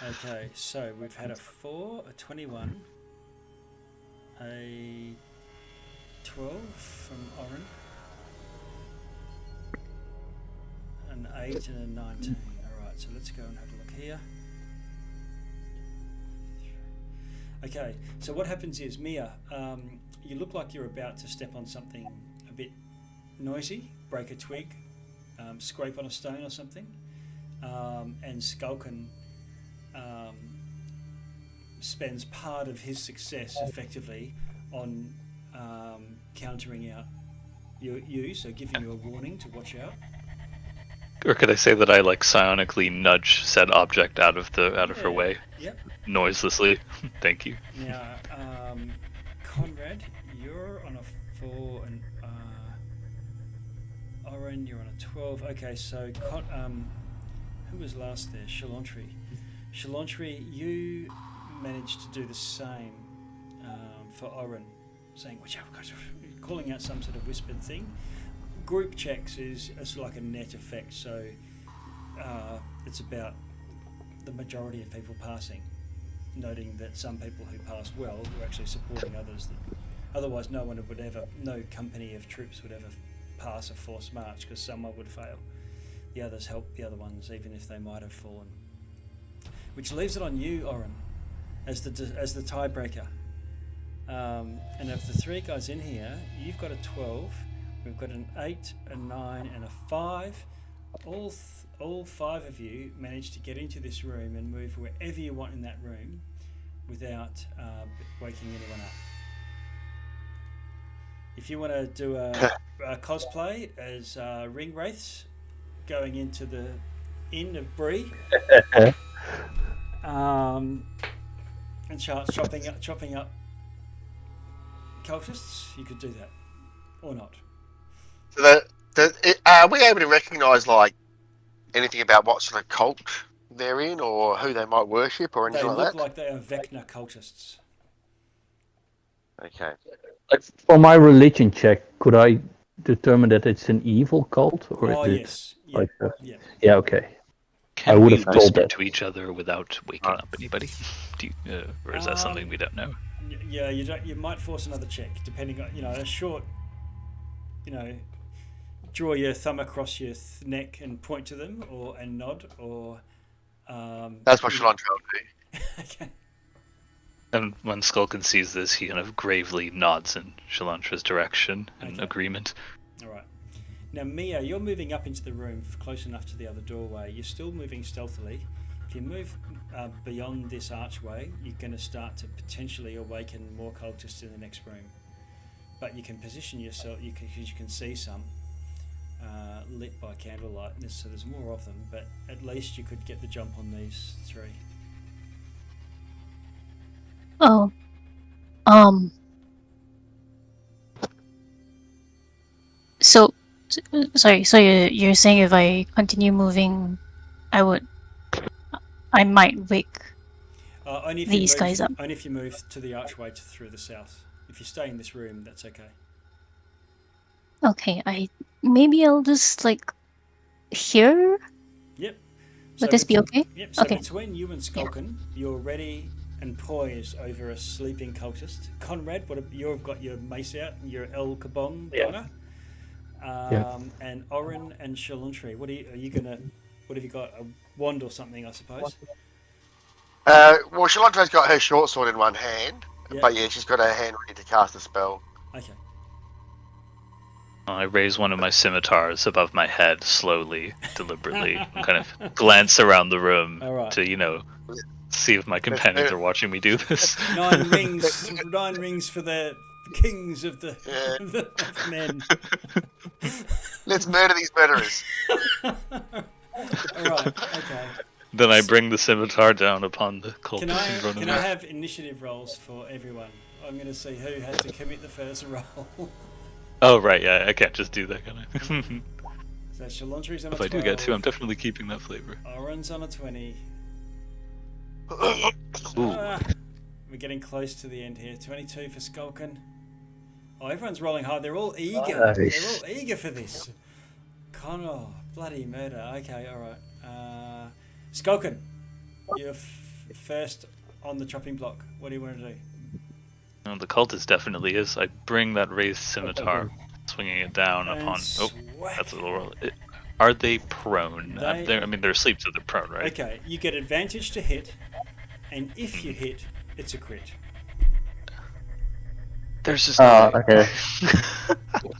Okay, so we've had a 4, a 21, a 12 from Oren, an 8 and a 19. Alright, so let's go and have a look here. Okay, so what happens is, Mia, you look like you're about to step on something a bit noisy, break a twig, scrape on a stone or something, and Skulkin spends part of his success effectively on countering out you, so giving you a warning to watch out. Or could I say that I like psionically nudge said object out of her way? Yep. Noiselessly. Thank you. Now, Conrad, you're on a 4, and Oren, you're on a 12. Okay, so who was last there? Shalantri. Shalantri, you managed to do the same for Oren, saying, "Watch out!" calling out some sort of whispered thing. Group checks is like a net effect, so it's about the majority of people passing, noting that some people who passed well were actually supporting others. That otherwise, no company of troops would ever pass a forced march because someone would fail. The others help the other ones, even if they might have fallen. Which leaves it on you, Oren, as the tiebreaker. And of the 3 guys in here, you've got a 12. We've got an 8, a 9, and a 5. All 5 of you managed to get into this room and move wherever you want in that room without waking anyone up. If you want to do a cosplay as ring wraiths going into the Inn of Bree, and chopping up cultists, you could do that, or not. So are we able to recognise like anything about what sort of cult they're in, or who they might worship, or anything They like look that? like they are Vecna cultists. Okay. Like for my religion check, could I determine that it's an evil cult, or Oh is it yes, like yeah. Yeah, okay. Can I would we have told whisper that. to each other without waking up anybody? Or is that something we don't know? Yeah, you don't. You might force another check, depending on a short. Draw your thumb across your neck and point to them, and nod, or. That's what Shalantri will do. Okay. And when Skulkin sees this, he kind of gravely nods in Shalantra's direction in agreement. All right. Now, Mia, you're moving up into the room close enough to the other doorway. You're still moving stealthily. If you move beyond this archway, you're going to start to potentially awaken more cultists in the next room. But you can position yourself, because you can see some lit by candlelight, so there's more of them, but at least you could get the jump on these 3. Oh. So, sorry. So you're saying if I continue moving, I might wake Only if these you move, guys up. Only if you move to the archway through the south. If you stay in this room, that's okay. Okay, maybe I'll just like here. Yep. Would this be okay? Yep. So Okay. between you and Skulkin, you're ready and poised over a sleeping cultist. Conrad, you've got your mace out and your El Kabong Donga. And Oren and Shaluntri. Are you gonna? What have you got? A wand or something, I suppose. Well, Shalantra's got her short sword in one hand, Yep. but yeah, she's got her hand ready to cast a spell. Okay. I raise one of my scimitars above my head slowly, deliberately, and kind of glance around the room All right. to, see if my companions are watching me do this. 9 rings. 9 rings for the kings of the of men. Let's murder these murderers. All right. Okay. Then I bring the scimitar down upon the cultist in front of Can me. I have initiative rolls for everyone? I'm going to see who has to commit the first roll. Oh, right, yeah, I can't just do that, can I? So Shalantri's on a 12. If I do get to, I'm definitely keeping that flavor. Oren's on a 20. Ooh. We're getting close to the end here. 22 for Skulkin. Oh, everyone's rolling hard. They're all eager. Nice. They're all eager for this. Connor, bloody murder. Okay, all right. Skulkin, you're first on the chopping block. What do you want to do? The cultist definitely is. I bring that raised scimitar, swinging it down And upon. Oh, whack. that's a little roll. Are they prone? They- They're asleep, so they're prone, right? Okay, you get advantage to hit, and if you hit, it's a crit. There's just no way. Okay.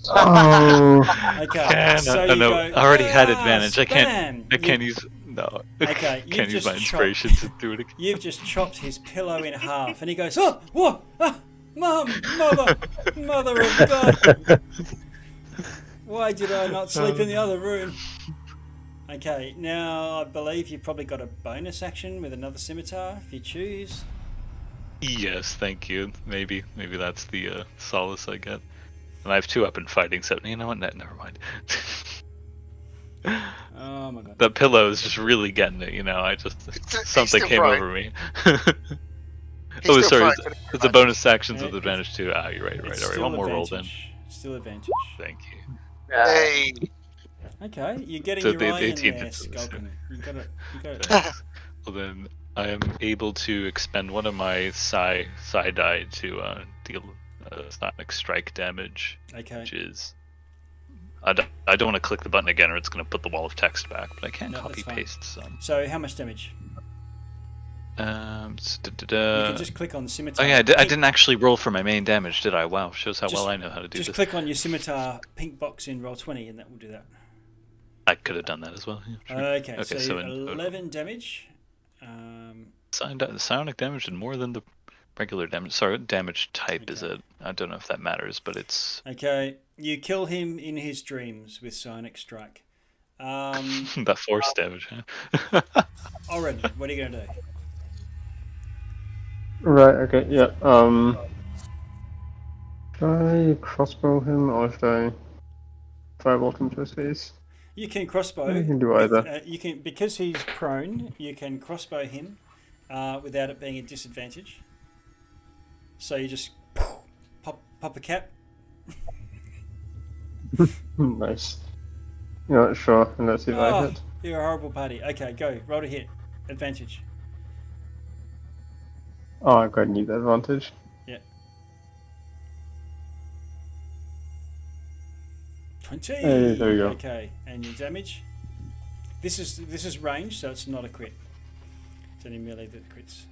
Oh. Okay, so you no, go. I already had advantage. Spam! I can't use. No. Okay, I can't use my just inspiration chopped- to do it again. You've just chopped his pillow in half, and he goes, "Oh, what? Ah, Mum, mother of God! Why did I not sleep in the other room?" Okay, now I believe you've probably got a bonus action with another scimitar if you choose. Yes, thank you. Maybe that's the solace I get. And I have 2 up in fighting, so you know what? Never mind. Oh my God! That pillow is just really getting it, I just He's something still came prone. over me. He's Oh, still sorry. prone. It's a bonus actions with Yeah, advantage too. Ah, you're right. It's All right, still one more roll then. advantage. Still advantage. Thank you. Hey. Okay, you're getting So your the eye in 18 there, hits them, Skulkin. You got it. Thanks. Well then, I am able to expend one of my psi die to deal sonic strike damage, Okay. which is. I don't want to click the button again, or it's going to put the wall of text back. But I can No, that's copy fine. paste some. So how much damage? You can just click on the scimitar. Oh yeah, I didn't actually roll for my main damage, did I? Wow, shows how well I know how to do Just this. click on your scimitar pink box in roll 20, and that will do that. I could have done that as well. Yeah, sure. Okay, so in 11 damage. Psionic damage and more than the regular damage. Sorry, what damage type is it? I don't know if that matters, but it's. Okay, you kill him in his dreams with Psionic Strike. That force damage, huh? Oren, what are you going to do? Right, okay, yeah. Should I crossbow him or should I firebolt him to his face? You can crossbow. You can do either. You can, because he's prone, you can crossbow him without it being a disadvantage. So you just pop a cap. Nice. You know, sure, and let's see if I hit. You're a horrible party. Okay, go. Roll to hit. Advantage. Oh, I've got need advantage. Yeah. 20. Hey, there you go. Okay, and your damage. This is range, so it's not a crit. It's only melee that crits.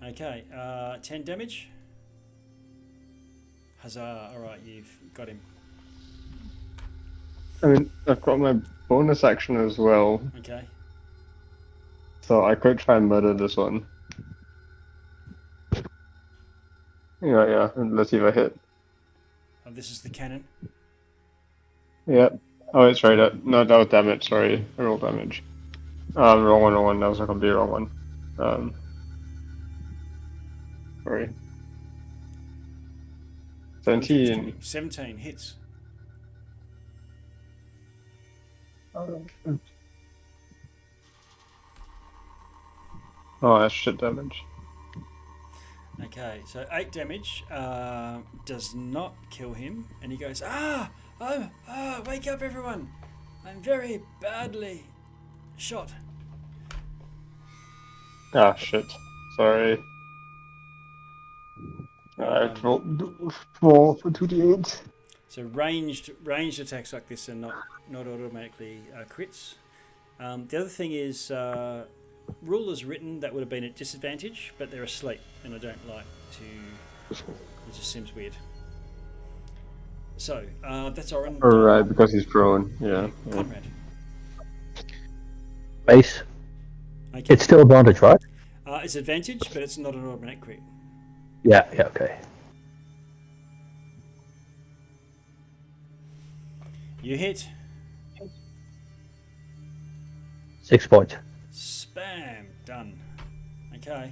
Okay, 10 damage. Huzzah! All right, you've got him. I mean, I've got my bonus action as well, Okay. so I could try and murder this one. Yeah, and let's see if I hit. Oh, this is the cannon. Yep. Oh, it's right. No, that was damage. Sorry, I rolled damage. Wrong one. That was a complete wrong one. Sorry. 17. 17 hits. Oh, that's shit damage. Okay, so 8 damage does not kill him, and he goes, Wake up, everyone! I'm very badly shot. Ah, shit. Sorry. Alright, roll 4 for 2d8. So ranged attacks like this are not automatically crits. The other thing is, rule is written that would have been at disadvantage, but they're asleep, and I don't like to. It just seems weird. So that's Oren. Alright, because he's prone. Yeah. Conrad. Base. Okay. It's still advantage, right? It's advantage, but it's not an automatic crit. Yeah, okay. You hit. 6 points. Spam. Done. Okay.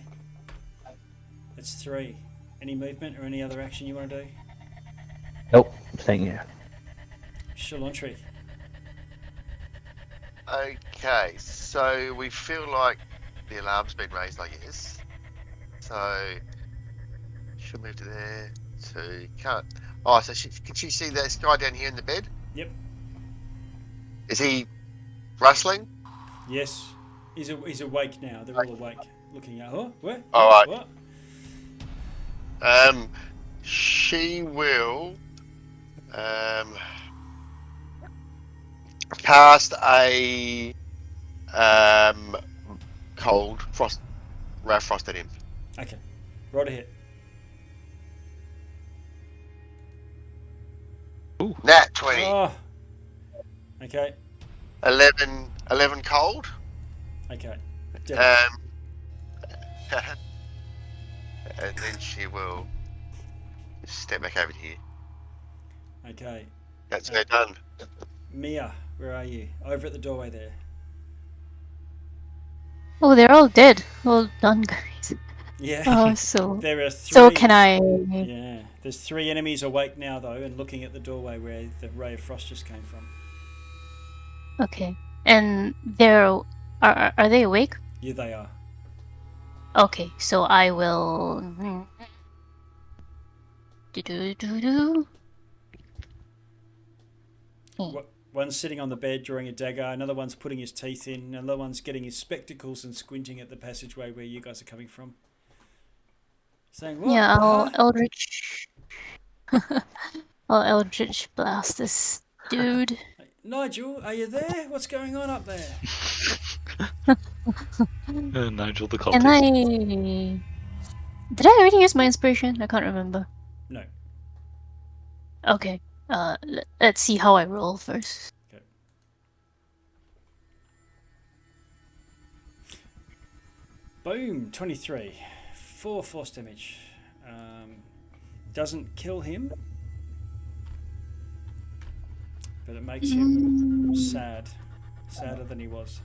That's 3. Any movement or any other action you want to do? Nope, I'm staying here. Shalantri. Okay, so we feel like the alarm's been raised, I guess. So she'll move to there. So can't. Oh, so can she see this guy down here in the bed? Yep. Is he rustling? Yes. He's awake now. They're all awake, looking at. Oh, what? All right. What? She will cast a cold frost, ray of frost at him. Okay. Roll a hit. Nat 20. Oh. Okay. 11 cold. Okay. And then she will step back over here. Okay. That's her done. Mia, where are you? Over at the doorway there. Oh, they're all dead. Well done, guys. Yeah. Oh, so There are 3. so can I? Yeah. There's 3 enemies awake now though, and looking at the doorway where the ray of frost just came from. Okay, and are they awake? Yeah, they are. Okay, so I will. Do. One's sitting on the bed drawing a dagger. Another one's putting his teeth in. Another one's getting his spectacles and squinting at the passageway where you guys are coming from. Saying what? Yeah, I'll Huh? Eldritch. I'll Eldritch blast this dude. Nigel, are you there? What's going on up there? Nigel the Can cultist. I? Did I already use my inspiration? I can't remember. No. Okay. Let's see how I roll first. Okay. Boom, 23. 4 force damage. Doesn't kill him, but it makes him sad. Sadder than he was.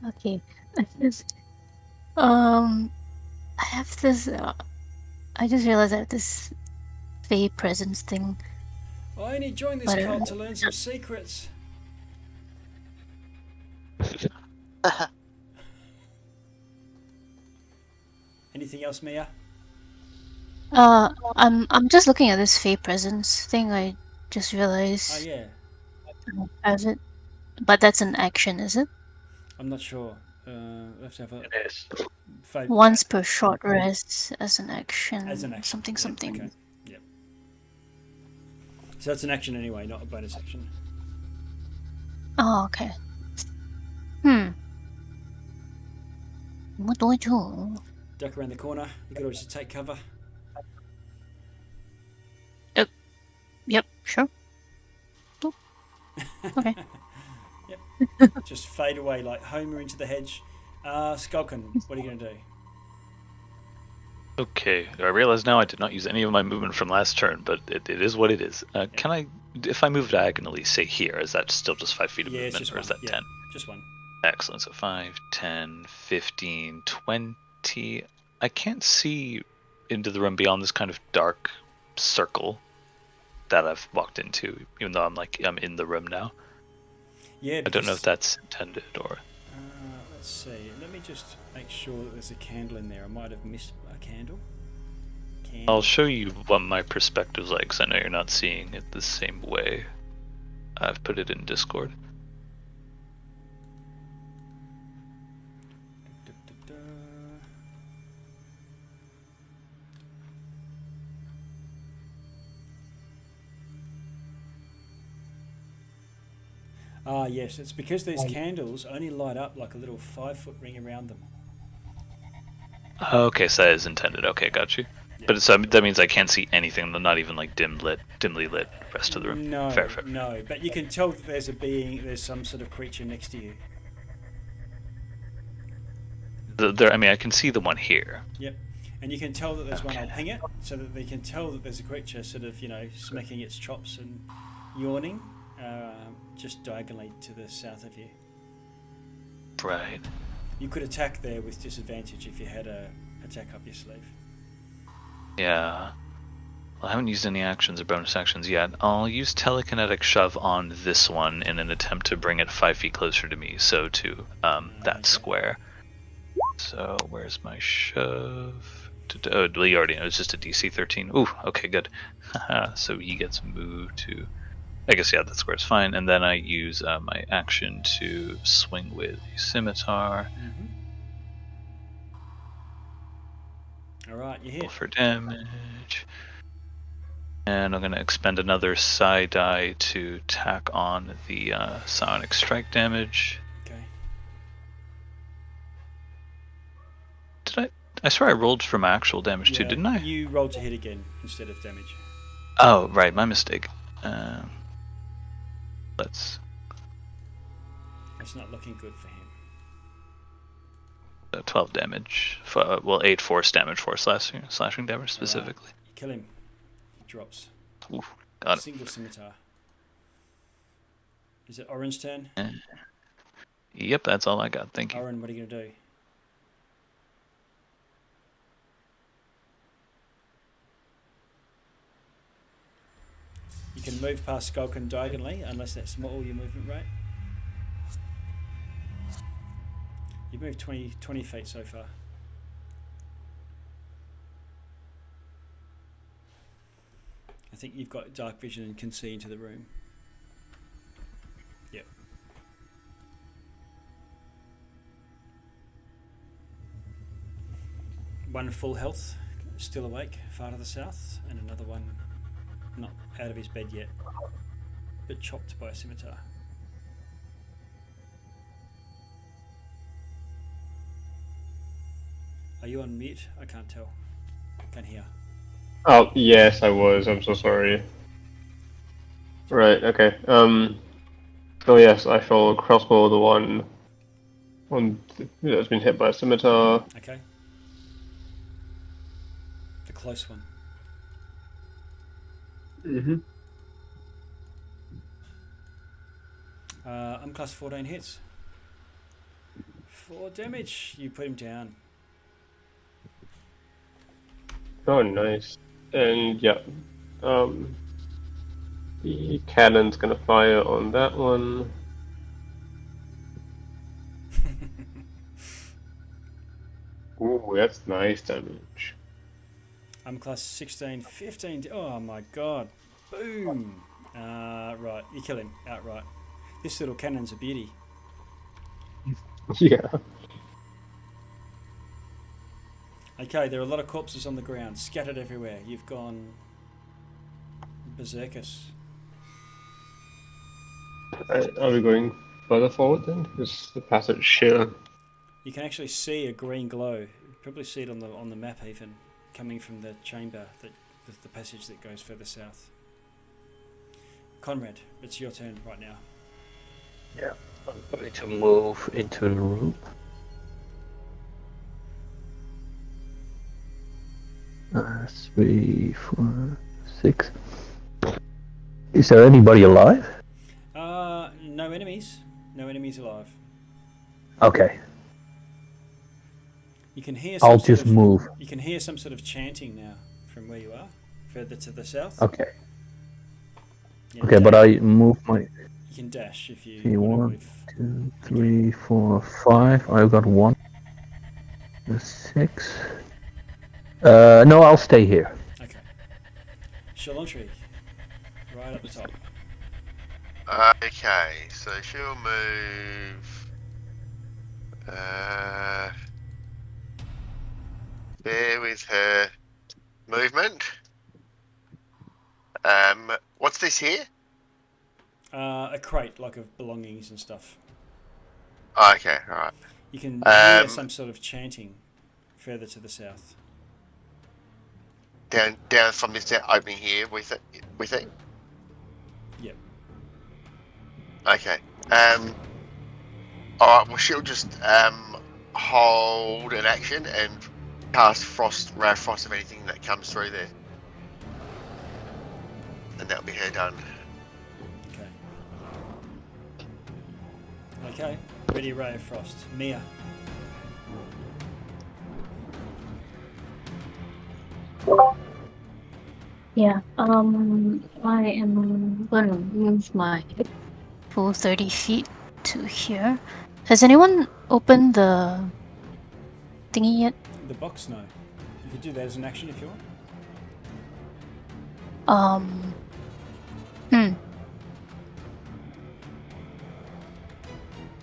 Okay. I have this. I just realized I have this Fey presence thing. I only joined this cult to learn some secrets. Anything else, Mia? I'm just looking at this Fey presence thing. I just realized. Oh yeah. I have it, but that's an action, is it? I'm not sure. Let's have a Yes. Once per short rest as an action. As an action. Something Yeah, something. Okay. Yep. So it's an action anyway, not a bonus action. Oh, okay. What do I do? Duck around the corner. You could always just take cover. Yep, sure. Boop. Okay. Yep. Just fade away like Homer into the hedge. Skulkin, what are you going to do? Okay, I realize now I did not use any of my movement from last turn, but it is what it is. Can I, if I move diagonally, say here, is that still just 5 feet of Yeah, it's movement, just or is one. that Yeah, 10? just one. Excellent, so 5, 10, 15, 20. I can't see into the room beyond this kind of dark circle that I've walked into, even though I'm in the room now. Yeah, I don't know if that's intended or... let's see. Let me just make sure that there's a candle in there. I might have missed a candle. I'll show you what my perspective's like, because I know you're not seeing it the same way. I've put it in Discord. Ah, yes, it's because these candles only light up like a little 5-foot ring around them. Okay, so that is intended. Okay, got you. Yeah. But that means I can't see anything, not even like dimly lit rest of the room. No, Fair. no, but you can tell that there's a being, there's some sort of creature next to you. I mean, I can see the one here. Yep, and you can tell that there's one. I'll ping it so that they can tell that there's a creature sort of, smacking its chops and yawning, just diagonally to the south of you. Right. You could attack there with disadvantage if you had a attack up your sleeve. Yeah. Well, I haven't used any actions or bonus actions yet. I'll use telekinetic shove on this one in an attempt to bring it 5 feet closer to me, so to that square. So where's my shove? Oh, well, you already know it's just a DC 13. Ooh, okay, good. So he gets moved to. I guess yeah, that square's fine. And then I use my action to swing with a scimitar. All right, you hit. Roll for damage. And I'm going to expend another psi die to tack on the psionic strike damage. Okay. I swear I rolled for my actual damage too, didn't I? You rolled to hit again instead of damage. Oh, right, my mistake. Let's. It's not looking good for him. 12 damage. 8 force damage, 4 slashing damage specifically. Right. You kill him. He drops. Ooh, got it. Single scimitar. Is it Orange turn? Yep, that's all I got. Thank you. Oren, what are you going to do? You can move past Skulkin diagonally, unless that's all your movement rate. You've moved 20 feet so far. I think you've got dark vision and can see into the room. Yep. One full health, still awake, far to the south, and another one not out of his bed yet, but chopped by a scimitar. Are you on mute? I can't tell. Can't hear. Oh, yes, I was. I'm so sorry. Right, okay. So yes, I shall crossbow the one that's been hit by a scimitar. Okay. The close one. Mm-hmm. I'm class 14 hits. 4 damage. You put him down. Oh, nice. And yeah, the cannon's gonna fire on that one. Ooh, that's nice damage. I'm class 16, 15. Oh my god. Boom. Right, you kill him outright. This little cannon's a beauty. Yeah. Okay, there are a lot of corpses on the ground, scattered everywhere. You've gone berserkus. Are we going further forward then? Is the passage here? You can actually see a green glow. You probably see it on the map even, coming from the chamber, the passage that goes further south. Conrad, it's your turn right now. Yeah, I'm going to move into the room. 3, 4, 6. Is there anybody alive? No enemies. No enemies alive. Okay. You can hear. I'll just move. You can hear some sort of chanting now from where you are, further to the south. Okay. Yeah, Okay, but I move my. You can dash if you. 1, 2, 3, 4, 5. I've got 1. 6. No, I'll stay here. Okay. Shalantri, right at the top. Okay, so she'll move. There with her movement. What's this here? A crate, like of belongings and stuff. Okay, all right. You can hear Um, some sort of chanting further to the south. down from this opening here with it. Yep. Okay. All right. Well, she'll just hold an action and cast ray of frost of anything that comes through there, and that'll be her done. Okay. Okay. Ready, ray of frost. Mia. Yeah. I am gonna move my full 30 feet to here. Has anyone opened the thingy yet? The box, no. You could do that as an action if you want.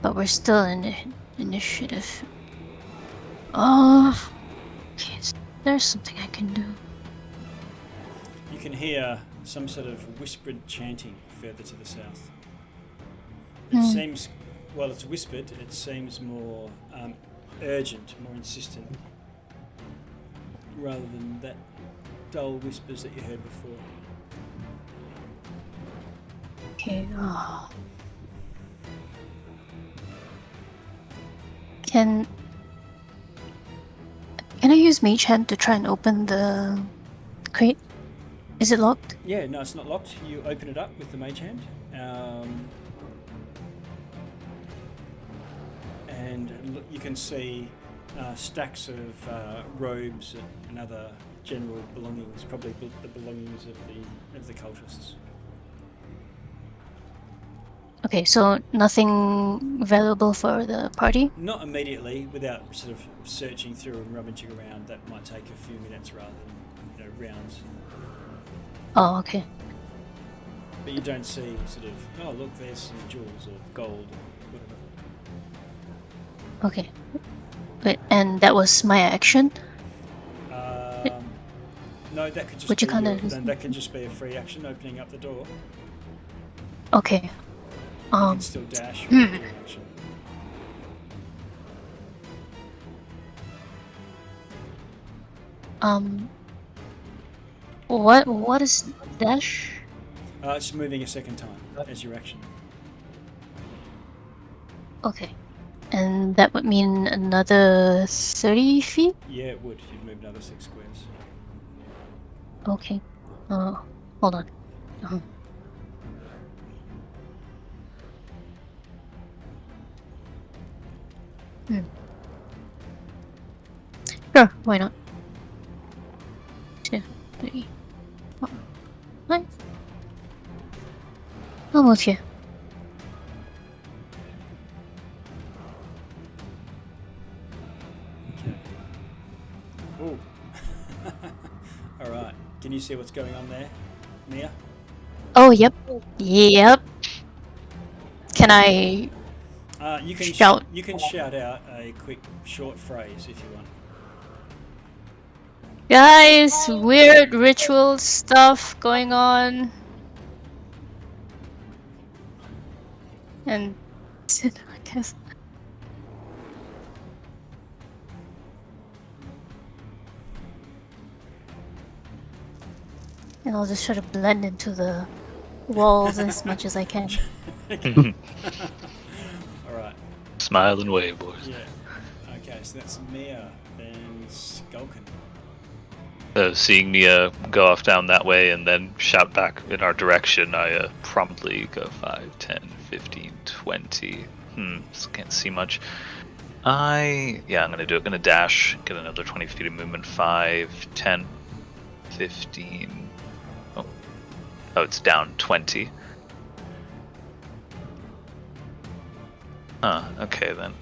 But we're still in initiative. Okay, so there's something I can do. You can hear some sort of whispered chanting further to the south. It seems, well, it's whispered, it seems more urgent, more insistent, rather than that dull whispers that you heard before. Okay, Can I use Mage Hand to try and open the crate? Is it locked? Yeah, no, it's not locked. You open it up with the mage hand. And you can see stacks of robes and other general belongings, probably the belongings of the cultists. Okay, so nothing valuable for the party? Not immediately, without sort of searching through and rummaging around. That might take a few minutes rather than rounds. Oh, okay. But you don't see sort of, oh look, there's some jewels or gold or whatever. Okay. Wait, and that was my action? No, that could just Would be you kinda- that could just be a free action, opening up the door. Okay. You can still dash or do an action. What is dash? It's moving a second time as your action. Okay. And that would mean another 30 feet? Yeah, it would. You'd move another 6 squares. Okay. Hold on. Sure, why not? 2, 3, 4, 5. I'll move here. Ooh. All right. Can you see what's going on there, Mia? Oh, yep. Yep. Can I You can shout? You can shout out a quick short phrase if you want. Guys, weird ritual stuff going on. And I guess. And I'll just try to blend into the walls as much as I can. All right. Smile and wave, boys. Yeah. Okay, so that's Mia, then Skulkin. Seeing Mia go off down that way and then shout back in our direction, I promptly go 5, 10, 15, 20. Can't see much. I'm gonna do it. Gonna dash, get another 20 feet of movement. 5, 10, 15. Oh, it's down 20. Okay then.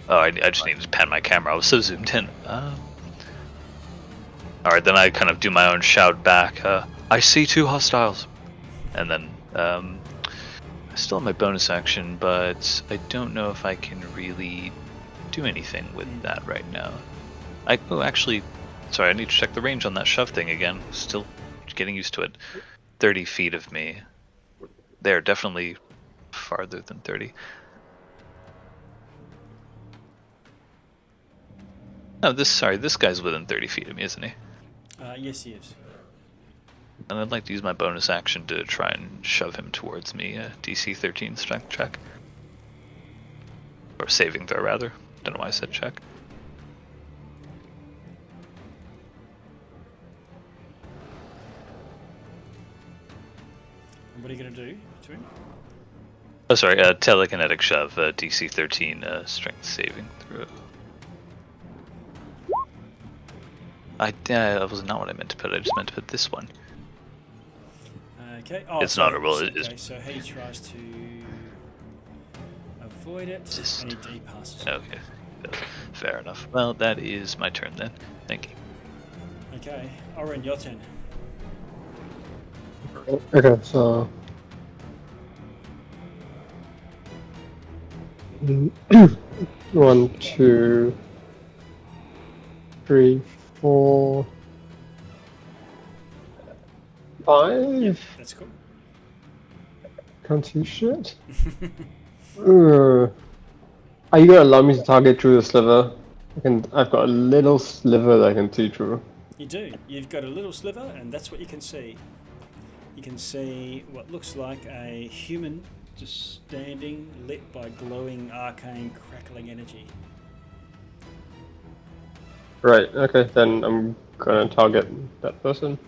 Oh, I just needed to pan my camera. I was so zoomed in. Alright, then I kind of do my own shout back. I see 2 hostiles. And then, I still have my bonus action, but I don't know if I can really do anything with that right now. Actually, sorry, I need to check the range on that shove thing again. Still getting used to it. 30 feet of me. They're definitely farther than 30. No, this guy's within 30 feet of me, isn't he? Yes, he is. And I'd like to use my bonus action to try and shove him towards me. DC 13 strength check. Or saving throw, rather. Don't know why I said check. And what are you going to do to him? Oh, sorry, telekinetic shove, DC 13 strength saving throw. That was not what I meant to put. I just meant to put this one. Okay. Oh, It's not a roll. Okay, so he tries to avoid it, and he passes. Okay, fair enough. Well, that is my turn then. Thank you. Okay, Oren, your turn. Okay, so 1, 2, 3, 4, 5. That's cool. Can't see shit. Are you gonna allow me to target through the sliver? I've got a little sliver that I can see through. You do. You've got a little sliver, and that's what you can see. You can see what looks like a human just standing, lit by glowing, arcane, crackling energy. Right. Okay, then I'm gonna target that person.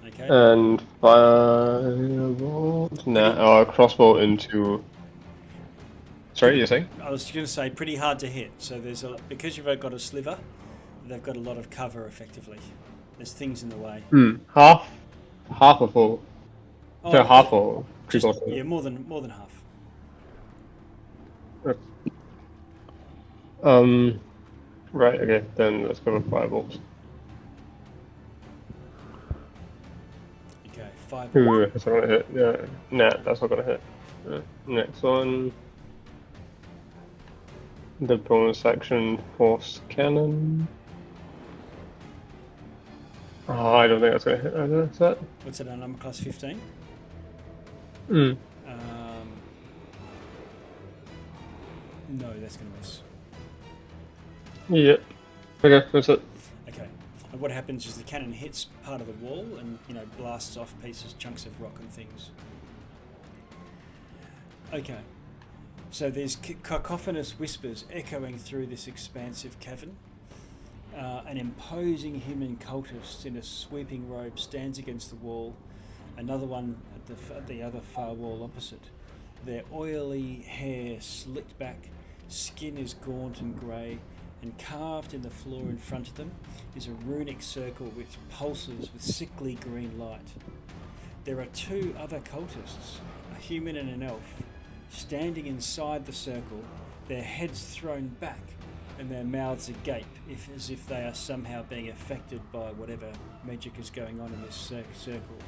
Okay. And firebolt. Or crossbow into. Sorry, you're saying? I was going to say pretty hard to hit. So because you've got a sliver, they've got a lot of cover effectively. There's things in the way. Half or full. Oh, So half or just, three-quarters. yeah, more than half. Right. Okay. Then let's go with firebolt. Okay, 5. That's not gonna hit. Yeah. Nah, that's not gonna hit. Next one. The bonus action force cannon. Oh, I don't think that's gonna hit either. Is that? What's it on number class 15? Mm. No, that's going to miss. Yep. Okay, that's it. Okay. And what happens is the cannon hits part of the wall and, blasts off chunks of rock and things. Okay. So there's cacophonous whispers echoing through this expansive cavern. An imposing human cultist in a sweeping robe stands against the wall. Another one at the other far wall opposite. Their oily hair slicked back, skin is gaunt and grey, and carved in the floor in front of them is a runic circle which pulses with sickly green light. There are 2 other cultists, a human and an elf, standing inside the circle, their heads thrown back and their mouths agape, as if they are somehow being affected by whatever magic is going on in this circle.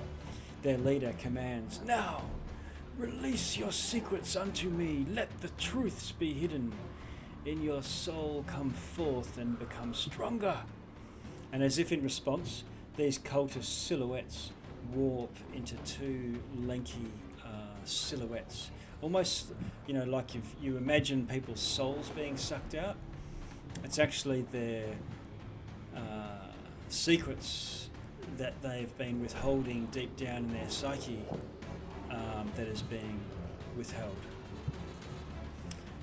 Their leader commands, "Now, release your secrets unto me, let the truths be hidden. In your soul come forth and become stronger." And as if in response, these cultist silhouettes warp into 2 lanky silhouettes. Almost, like if you imagine people's souls being sucked out. It's actually their secrets that they've been withholding deep down in their psyche that is being withheld.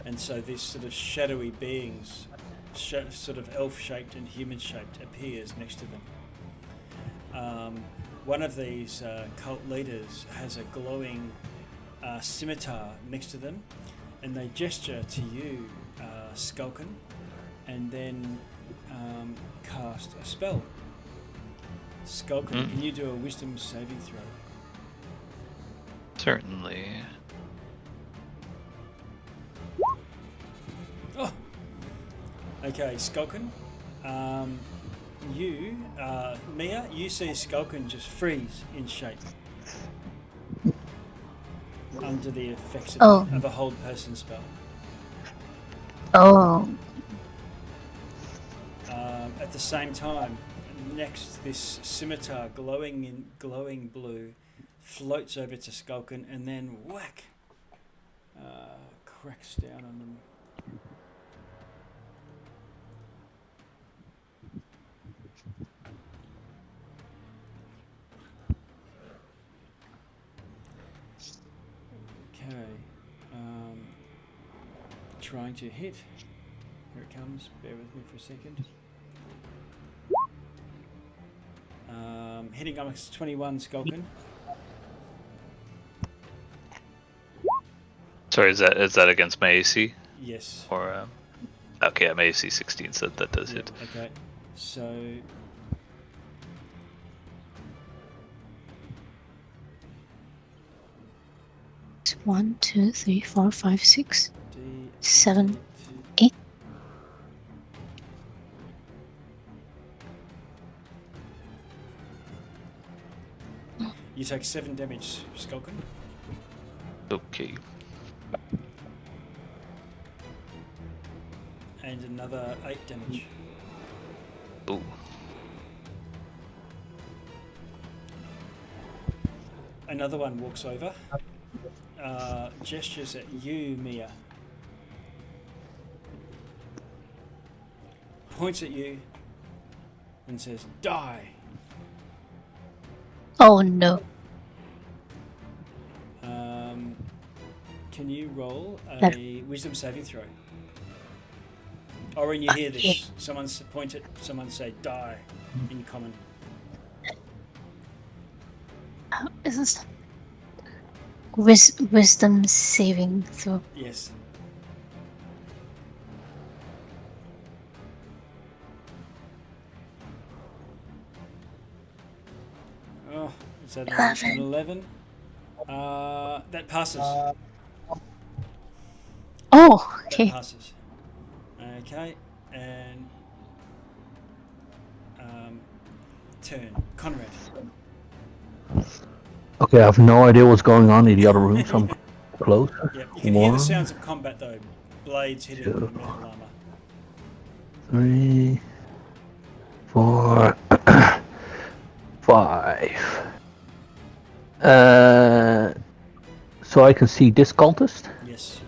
And so this sort of shadowy beings, sort of elf-shaped and human-shaped, appears next to them. One of these cult leaders has a glowing scimitar next to them, and they gesture to you, Skulkin, and then cast a spell. Skulkin, can you do a wisdom saving throw? Certainly. Oh! 'Okay, Skulkin. you, Mia, you see Skulkin just freeze in shape under the effects Oh. of a hold person spell. Oh. At the same time, next, this scimitar glowing blue floats over to Skulkin and then whack, cracks down on them. Okay, trying to hit. Here it comes. Bear with me for a second. Hitting on 21, Skulkin. Sorry, is that against my AC? Yes. Or okay, my AC 16, so that does hit. Okay, so It's 1, 2, 3, 4, 5, 6, D 7, 8. 8. You take 7 damage, Skulkin. Okay. And another 8 damage. Ooh. Another one walks over, gestures at you, Mia. Points at you and says, "Die." Oh no. Can you roll a wisdom saving throw? Or when you hear this, someone point at someone, say "die" in common. Is this wisdom saving throw? Yes. Oh, is that an 11? That passes. Oh, That okay. passes. Okay, and turn. Conrad. Okay, I have no idea what's going on in the other room, so I'm close. Yeah, you can hear the One, sounds of combat though. Blades hitting two. metal armor. 3, 4, 5. So I can see this cultist? Yes.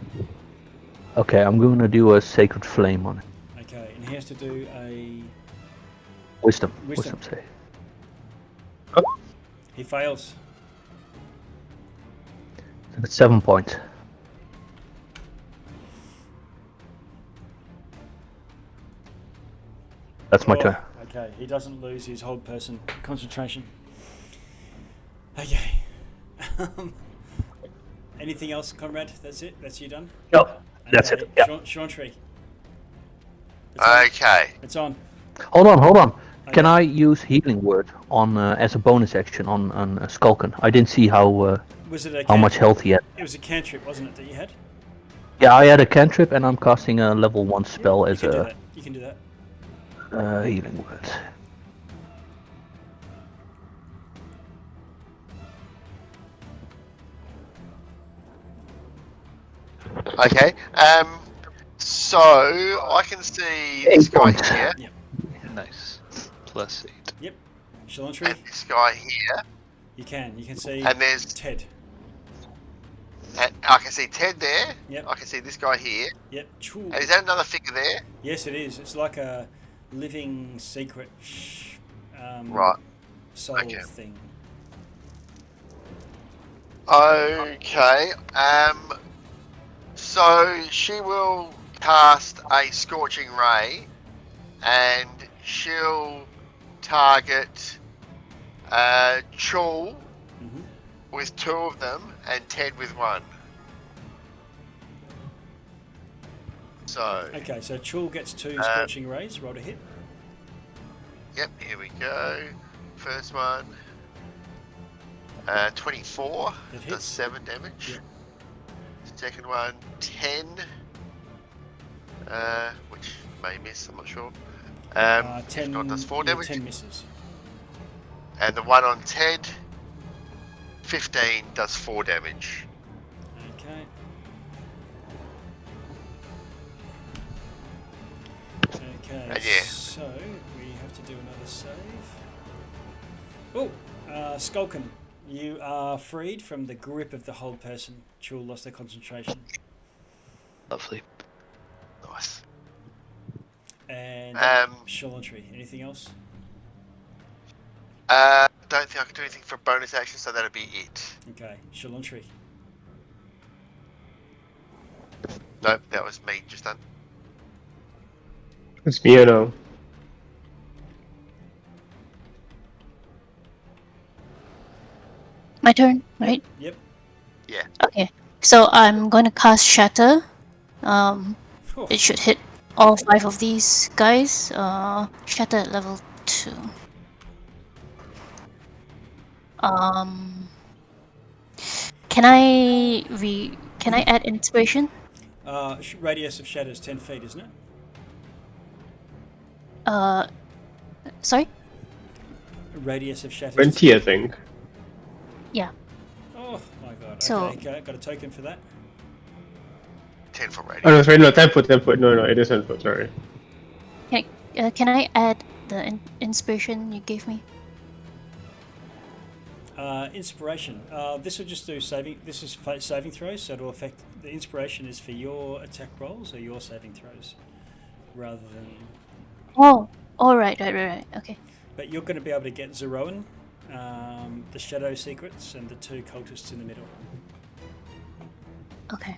Okay, I'm going to do a Sacred Flame on it. Okay, and he has to do a Wisdom Wisdom. save. He fails. That's 7 points. That's my turn. Okay, he doesn't lose his hold person concentration. Okay. Anything else, comrade? That's it? That's you done? Yep, that's it. Yeah. Chauntry. Okay. It's on. Hold on. Okay. Can I use Healing Word on as a bonus action on Skulkin? I didn't see how Was it a how much cantrip? health he had. It was a cantrip, wasn't it, that you had? Yeah, I had a cantrip and I'm casting a level 1 spell as a You can do that. Healing Word. Okay. So I can see this guy points. here Nice. +8. Yep. Chauntry, and this guy here, you can see and there's Ted. and I can see Ted there. Yep. I can see this guy here. Yep. Choo. And is that another figure there? Yes, it is. It's like a living secret Right. soul Okay. thing. Okay. So she will cast a Scorching Ray, and she'll target Chul Mm-hmm. with 2 of them and Ted with 1. So, Okay, so Chul gets 2 scorching rays. Roll to hit. yep, here we go. First one, 24, That does hits. 7 damage. Yep. Second one, 10, which may miss, I'm not sure. If 10, not, does 4 yeah, damage. 10 misses. And the one on Ted, 15 does 4 damage. Okay. Okay, And yeah. so we have to do another save. Oh, Skulkin, you are freed from the grip of the hold person. Chul lost their concentration. Lovely. Nice. And Chalentry, anything else? Don't think I can do anything for bonus action, so that'll be it. Okay, Chalentry. Nope, that was me just done. It's me now. My turn, right? Yep. Yeah. Okay. So I'm going to cast Shatter. Oh, It should hit all 5 of these guys. Shatter at level 2. Can I add inspiration? radius of shadow is 10 feet, isn't it? Sorry? Radius of shadow. 20, I think. Yeah. Oh my god. So- Okay, got a token for that. 10 for radius. Oh no, sorry, no, 10 foot, 10 foot. No, it is 10 foot, sorry. Can I add the inspiration you gave me? Inspiration. This will just do saving. This is saving throws, so it'll affect. The inspiration is for your attack rolls or your saving throws, rather than. Oh, right. Okay. But you're going to be able to get Zeroan, the Shadow Secrets, and the 2 cultists in the middle. Okay.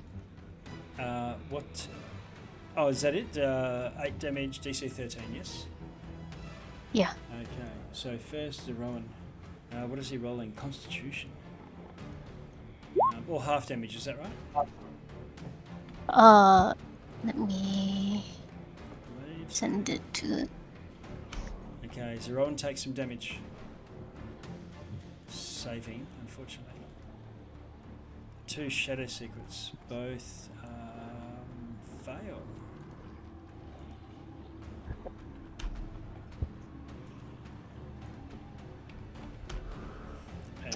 What? Oh, is that it? 8 damage, DC 13. Yes. Yeah. Okay. So first Zeroan. What is he rolling? Constitution. Or half damage. Is that right? Let me send it to. Okay, Zeroan takes some damage. Saving, unfortunately. 2 Shadow Secrets, both fail.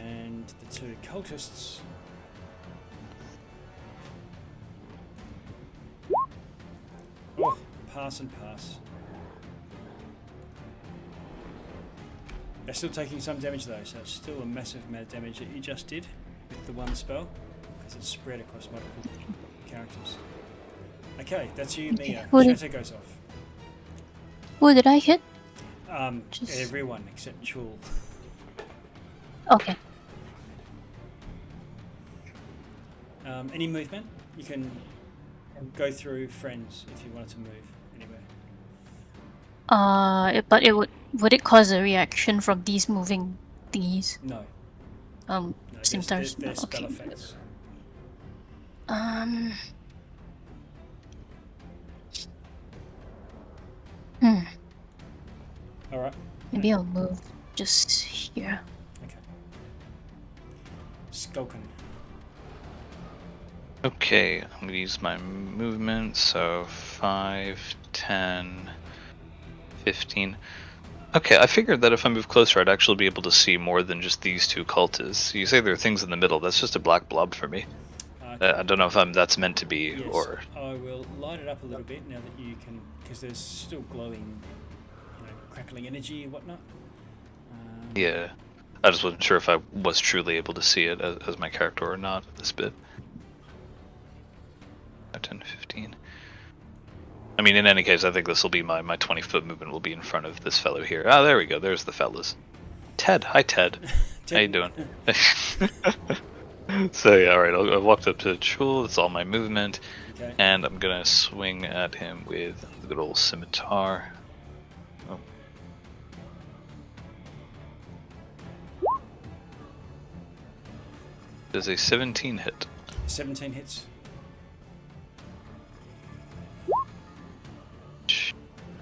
And the 2 cultists. Oh, pass and pass. They're still taking some damage though, so it's still a massive amount of damage that you just did with the one spell, because it's spread across multiple characters. Okay, that's you, Mia. Shatter goes off. Who did I hit? Everyone except Chul. Okay. Any movement? You can go through friends if you wanted to move anywhere. But would it cause a reaction from these moving these? No. No, Scimitars. they're spell Okay. effects. Alright. Maybe I'll move just here. Okay. Skulkin. Okay, I'm gonna use my movement, so 5, 10, 15. Okay, I figured that if I move closer, I'd actually be able to see more than just these 2 cultists. You say there are things in the middle, that's just a black blob for me. I don't know if that's meant to be, Yes, or... I will light it up a little bit now that you can, because there's still glowing, crackling energy and whatnot. Yeah, I just wasn't sure if I was truly able to see it as my character or not at this bit. 10, 15. I mean, in any case, I think this will be my 20-foot movement will be in front of this fellow here. Ah, there we go. There's the fellas. Ted. Hi, Ted. How you doing? So, yeah, alright. I walked up to Chul. That's all my movement. Okay. And I'm going to swing at him with the good old scimitar. Oh. Does a 17 hit? 17 hits.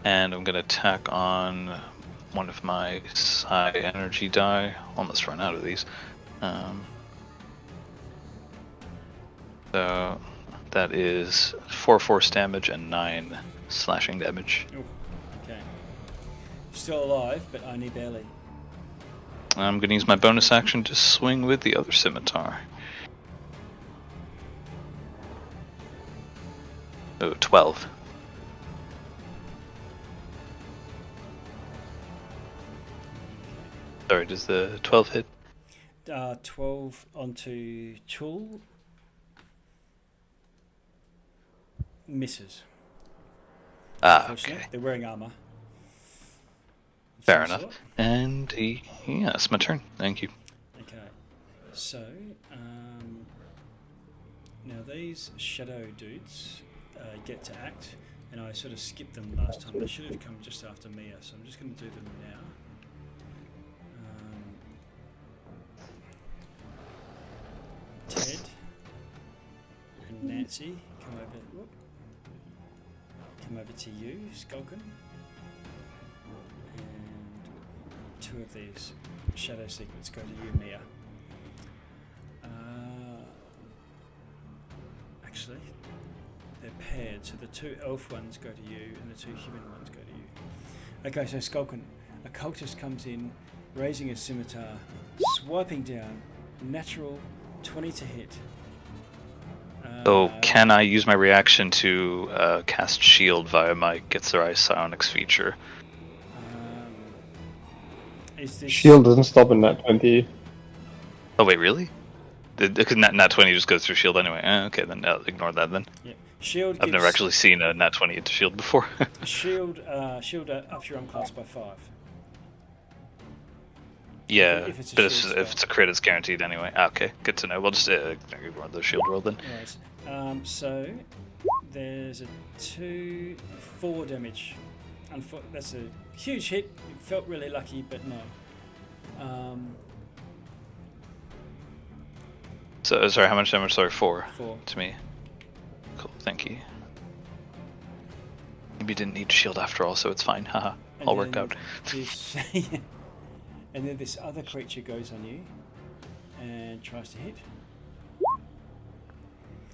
And I'm gonna tack on one of my psi energy die. Almost run out of these. So that is 4 force damage and 9 slashing damage. Ooh, okay. Still alive, but only barely. I'm gonna use my bonus action to swing with the other scimitar. Oh, 12. Sorry, does the 12 hit? 12 onto Chul. Misses. Unfortunately, Okay. they're wearing armor. of Fair some enough. sort. And yeah, it's my turn. Thank you. Okay, so now these shadow dudes get to act, and I sort of skipped them last time. They should have come just after Mia, so I'm just going to do them now. Ted and Nancy come over to you, Skulkin, and two of these shadow secrets go to you, Mia. Actually, they're paired, so the two elf ones go to you and the two human ones go to you. Okay, so Skulkin, a cultist comes in, raising a scimitar, swiping down, natural 20 to hit. So can I use my reaction to cast shield via my Gets Their Eyes Psionics feature? Is this Shield doesn't stop in that 20. Oh wait, really? Because nat 20 just goes through shield anyway. Okay, then ignore that then. Yeah, shield. I've never actually seen a nat 20 into shield before. Shield ups your arm class by 5. Yeah, if it's a but shield if it's a crit, it's guaranteed anyway. Okay, good to know. We'll just ignore the shield roll then. Right. So there's a 4 damage. That's a huge hit. It felt really lucky, but no. So sorry, how much damage? Sorry, 4. 4 to me. Cool, thank you. Maybe didn't need shield after all, so it's fine. Haha, all worked out. And then this other creature goes on you and tries to hit.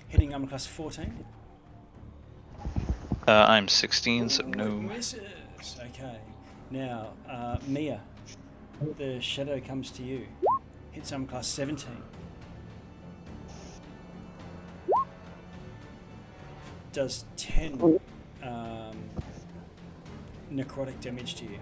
Hitting armor class 14. I'm 16, so no. Misses. Okay. Now, Mia, the shadow comes to you. Hits armor class 17. Does 10 necrotic damage to you.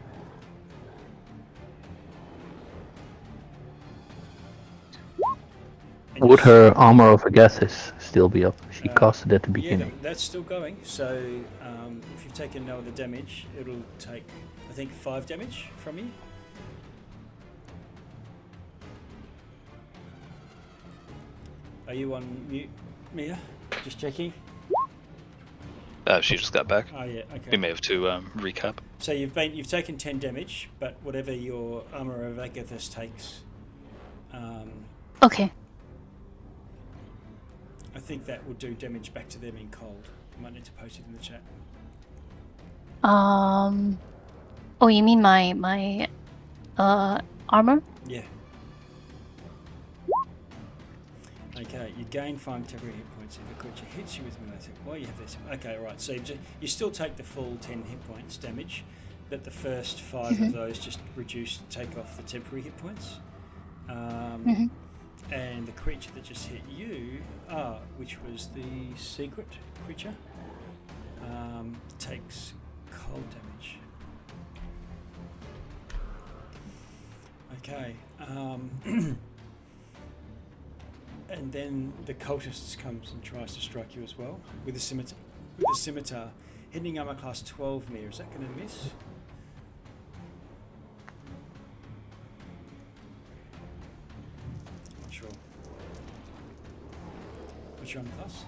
And Would her armor of Agathis still be up? She casted it at the beginning. Yeah, that's still going. So if you've taken no other damage, it'll take, I think, 5 damage from you. Are you on mute, Mia? Just checking. She just got back. Oh yeah, okay. We may have to recap. So you've taken 10 damage, but whatever your armor of Agathis takes, Okay. I think that will do damage back to them in cold. You might need to post it in the chat. Oh, you mean my armor? Yeah. Okay, you gain 5 temporary hit points if a creature hits you with melee attack. Why you have this? Okay, right. So you still take the full 10 hit points damage, but the first 5 of those just take off the temporary hit points. And the creature that just hit you, which was the secret creature, takes cold damage. Okay. And then the cultist comes and tries to strike you as well with a scimitar. Hitting armor class 12 Mia. Is that going to miss? Not sure. What's your armor class?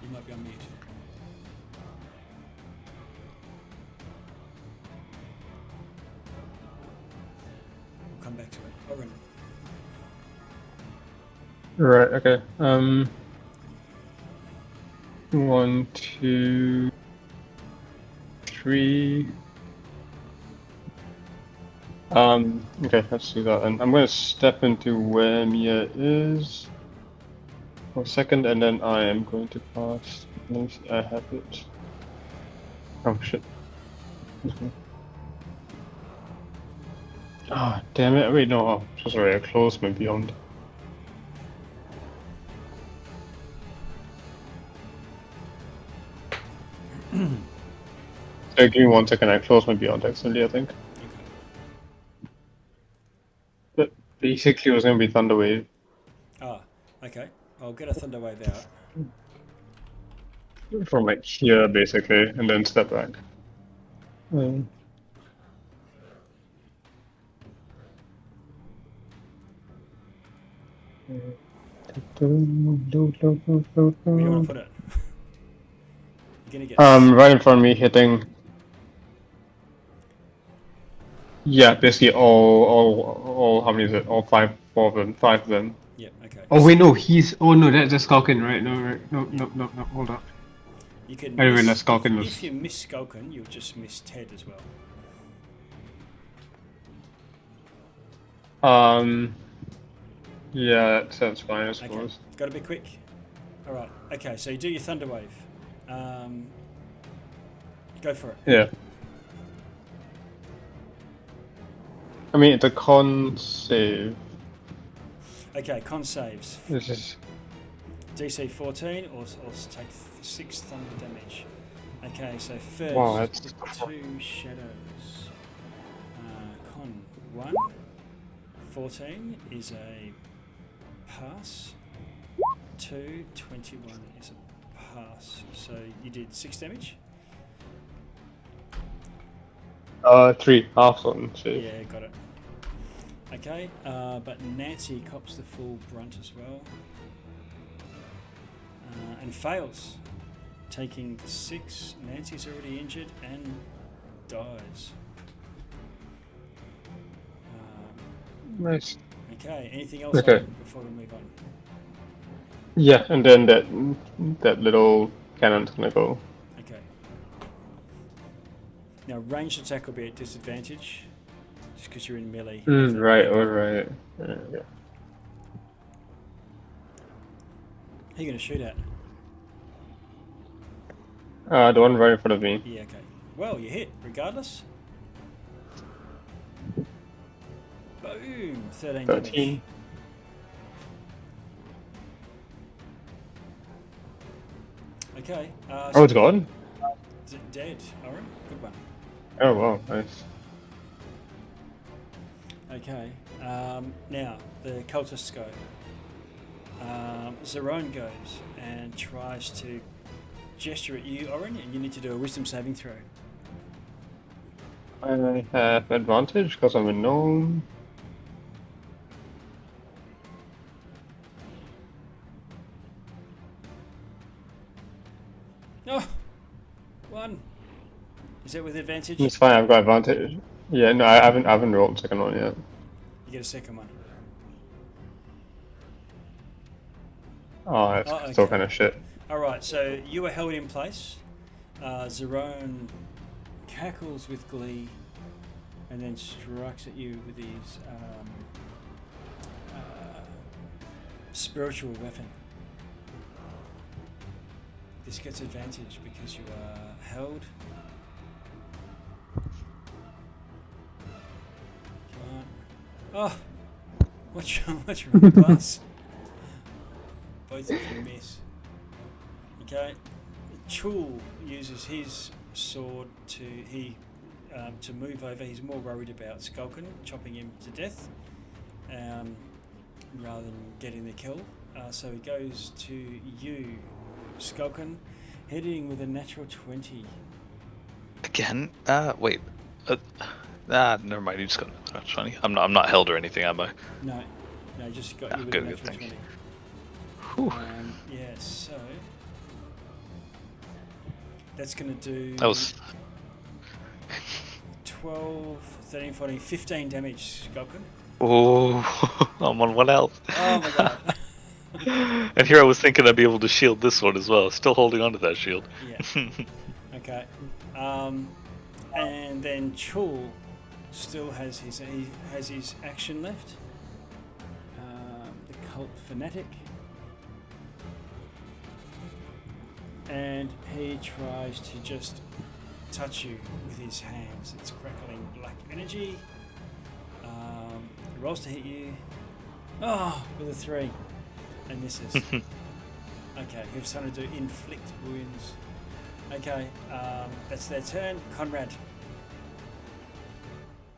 You might be on mute. Come back to it. Oren. Right, okay. 1, 2, 3. Okay, let's do that. And I'm gonna step into where Mia is for a second, and then I am going to cast. Let me see, I have it. Oh shit. Ah, damn it. Wait, no. Oh, so sorry. I closed my Beyond. So give me 1 second. I closed my Beyond accidentally, I think. But basically, it was going to be Thunderwave. Ah, okay. I'll get a Thunderwave out. From like here, basically, and then step back. Where do you want to put it? You're gonna get. Right in front of me, hitting. Yeah, basically all. How many is it? All 4 of them, 5 of them. Yep. Okay. Oh wait, no, he's. Oh no, that's Skulkin, right? No, right? No. Hold up. You can. I didn't Miss, realize Skulkin was. if you miss Skulkin, you'll just miss Ted as well. Yeah, that sounds fine, I suppose. Okay. Got to be quick. All right. Okay. So you do your Thunderwave. Go for it. Yeah. I mean, it's a con save. Okay. Con saves. This is. DC 14 or take 6 thunder damage. Okay. So first, Wow, that's. the 2 shadows. Con 1. 14 is a pass. 2, 21 is a pass. So you did 6 damage? 3 half on save. Yeah, got it. Okay, but Nancy cops the full brunt as well. And fails. Taking 6. Nancy's already injured and dies. Nice. Okay, anything else Okay. before we move on? Yeah, and then that little cannon's gonna go. Okay. Now, ranged attack will be at disadvantage, just because you're in melee. Right, alright. Yeah. Who are you going to shoot at? The one right in front of me. Yeah, okay. Well, you hit, regardless. Boom! 13 damage. 13. Okay. Oh, it's gone? Dead. Alright, good one. Oh, wow, nice. Okay. Now, the cultists go. Zerone goes and tries to gesture at you, Oren, and you need to do a wisdom saving throw. I have advantage because I'm a gnome. Oh! 1. Is that with advantage? It's fine, I've got advantage. Yeah, no, I haven't rolled the second one yet. You get a second one. Oh, that's Oh, still okay. kind of shit. Alright, so you are held in place. Zerone cackles with glee and then strikes at you with his spiritual weapon. This gets advantage because you are held. Oh! What's your class? Both of you miss. Okay. Chul uses his sword to move over. He's more worried about Skulkin chopping him to death rather than getting the kill. So he goes to you, Skulkin, hitting with a natural 20. Again? Wait. Never mind. You just got that's funny. I'm not held or anything, am I? No, just got you with good, a natural thank 20. Whew. Yeah, so that's going to do That was 12, 13, 14, 15 damage, Skulkin. oh, I'm on 1 health. Oh my god. And here I was thinking I'd be able to shield this one as well. Still holding on to that shield. Yeah. Okay. And then Chul still has his action left. The cult fanatic. And he tries to just touch you with his hands. It's crackling black energy. He rolls to hit you. Oh, with a 3. And misses. Okay, he's trying to do inflict wounds. Okay, that's their turn. Conrad.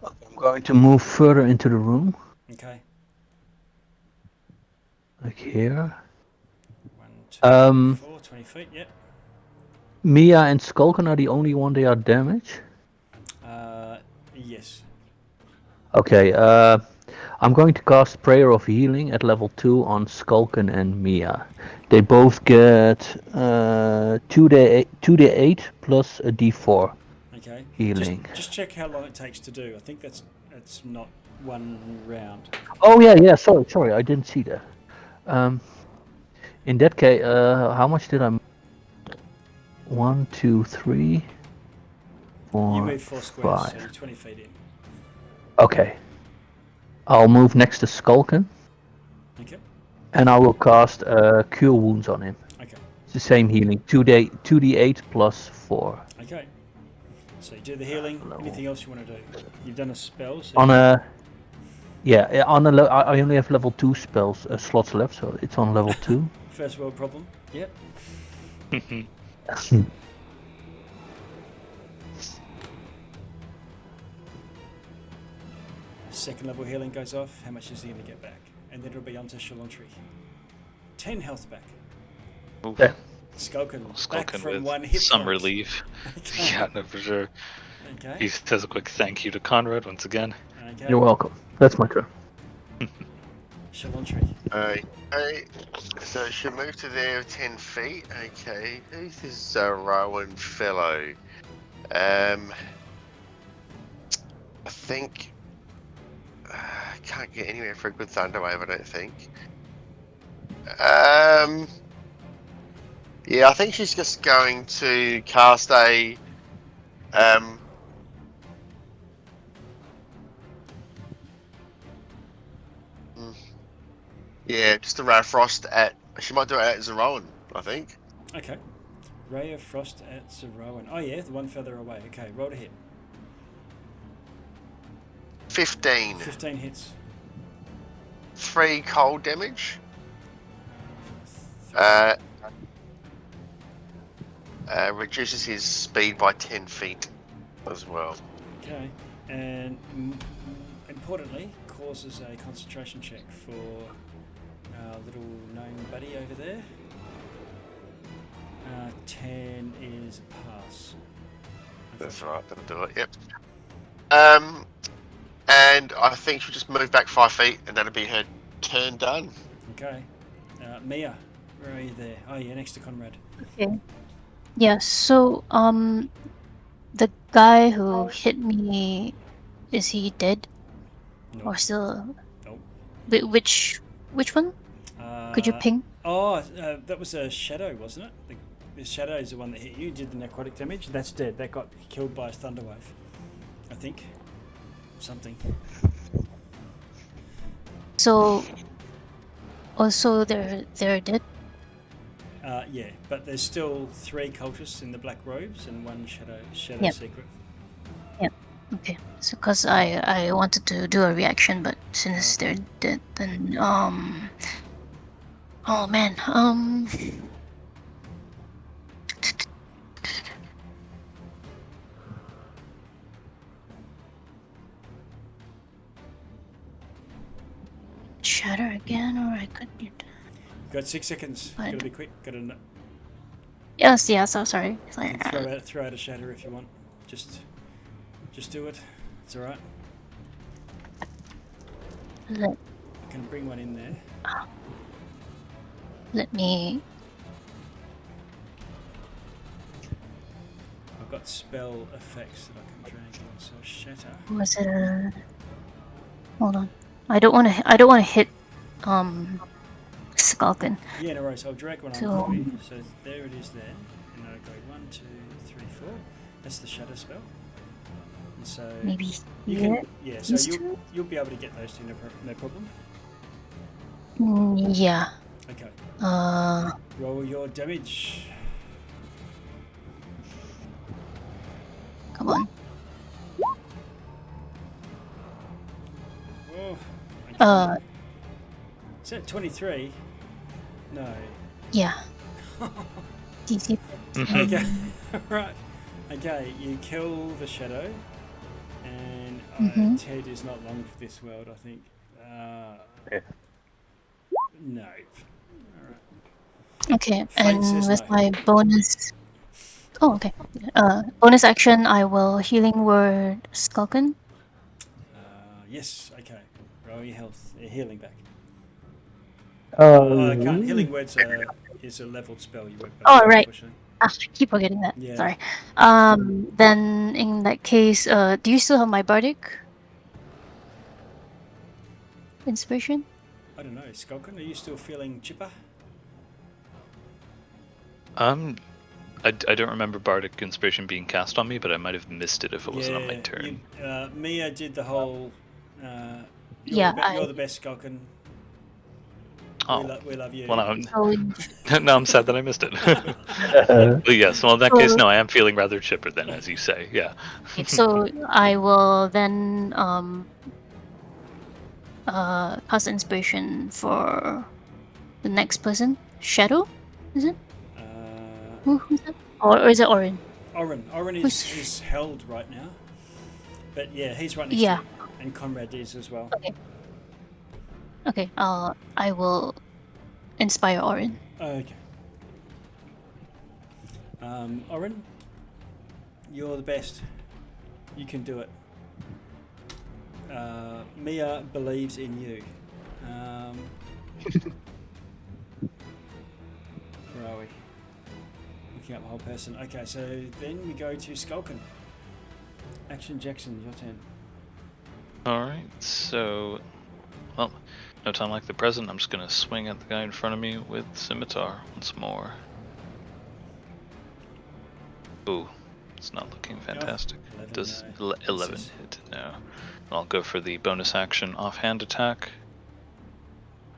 I'm going to move further into the room, Okay. like here. 1, 2, Um, 4, 20 feet, yep. Mia and Skulken are the only one they are damaged. Yes. Okay, I'm going to cast Prayer of Healing at level 2 on Skulken and Mia. They both get 2d8 plus a d4 Okay. healing. Just check how long it takes to do. I think that's not one round. Oh yeah, sorry, I didn't see that. In that case, how much did I? 1, 2, 3, 4, You move 4 squares, so 5. you're 20 feet in. Okay. I'll move next to Skulken, Okay. and I will cast Cure Wounds on him. Okay. It's the same healing, 2d8 plus 4. Okay. So you do the healing. Hello. Anything else you want to do? You've done a spell. So On a I only have level 2 spells slots left, so it's on level 2. First world problem. Yep. Second level healing goes off. How much is he going to get back? And then it'll be onto Chalantry. 10 health back. Oof. Yeah. Skulken back Skulken from with 1 hit some point. relief. Okay. Yeah, no, for sure. Okay. He says a quick thank you to Conrad once again. Okay. You're welcome. That's my turn. Chalantry. Okay, so she'll move to there 10 feet. Okay, who's this Rowan fellow? I think can't get anywhere for a good Thunderwave, I don't think. Yeah, I think she's just going to cast a yeah, just a Ray of Frost at. She might do it at Zeroan, I think. Okay. Ray of Frost at Zeroan. Oh yeah, the one further away. Okay, roll to hit. 15. 15 hits. 3 cold damage. Reduces his speed by 10 feet as well. Okay, and importantly, causes a concentration check for our little gnome buddy over there. 10 is a pass. That's right, that'll do it, yep. And I think she'll just move back 5 feet and that'll be her turn done. Okay. Mia, where are you there? Oh yeah, next to Conrad. Okay. Yeah, so the guy who hit me, is he dead? Nope. Or still? Nope. Which one? Could you ping? Oh, that was a shadow, wasn't it? The shadow is the one that hit you, did the necrotic damage. That's dead. That got killed by a thunderwave, I think. Something. So, also they're dead. Yeah, but there's still 3 cultists in the black robes and 1 shadow Yep. secret. Okay, so because I wanted to do a reaction, but since they're dead, then oh man, shatter again, or I could. Got 6 seconds. Fine. Gotta be quick. Gotta Yes, so sorry. throw out a shatter if you want. Just do it. It's alright. Let, I can bring one in there. let me. I've got spell effects that I can drag in. So shatter. Was it a? Hold on. I don't want to hit Skulken. Yeah, no worries. I'll drag one on So- for you. So there it is there. And I'll go 1, 2, 3, 4. That's the shatter spell. And so Maybe you here. can, yeah. So these two? you'll be able to get those two, no problem. Yeah. Okay. Uh. Roll your damage. Come on. Oh, okay. Uh, Is that 23? No. yeah. DC. Okay, right. Okay, you kill the shadow, and Mhm. Ted is not long for this world, I think. Yeah. No. Alright. Okay, Fate says and with no. my bonus. Oh, okay. Bonus action, I will healing word Skulken. Yes, okay. Roll your health, your healing back. I can't. Um, Healing words is a leveled spell you work by, Oh, right. unfortunately. I keep forgetting that. Yeah. Sorry. Then in that case, do you still have my bardic inspiration? I don't know, Skulken, are you still feeling chipper? I don't remember Bardic Inspiration being cast on me, but I might have missed it if it wasn't on my turn. Mia did the whole. Yeah, You're the best, Skulken. Oh, We love you. well, So, now I'm sad that I missed it. But yes, well, in that case, no, I am feeling rather chipper then, as you say. Yeah. so I will then cast inspiration for the next person. Shadow, is it? Who's that? Or is it Orin? Orin Who's is held right now, but yeah, he's right next Yeah. to you, and Conrad is as well. Okay. I will inspire Orin. Okay. Orin, you're the best. You can do it. Mia believes in you. Where are we? Looking up the whole person. Okay, so then we go to Skulken. Action Jackson, your turn. Alright, so, well, no time like the present. I'm just going to swing at the guy in front of me with Scimitar once more. Ooh, it's not looking fantastic. 11, Does no. 11 Misses. hit? No. I'll go for the bonus action offhand attack.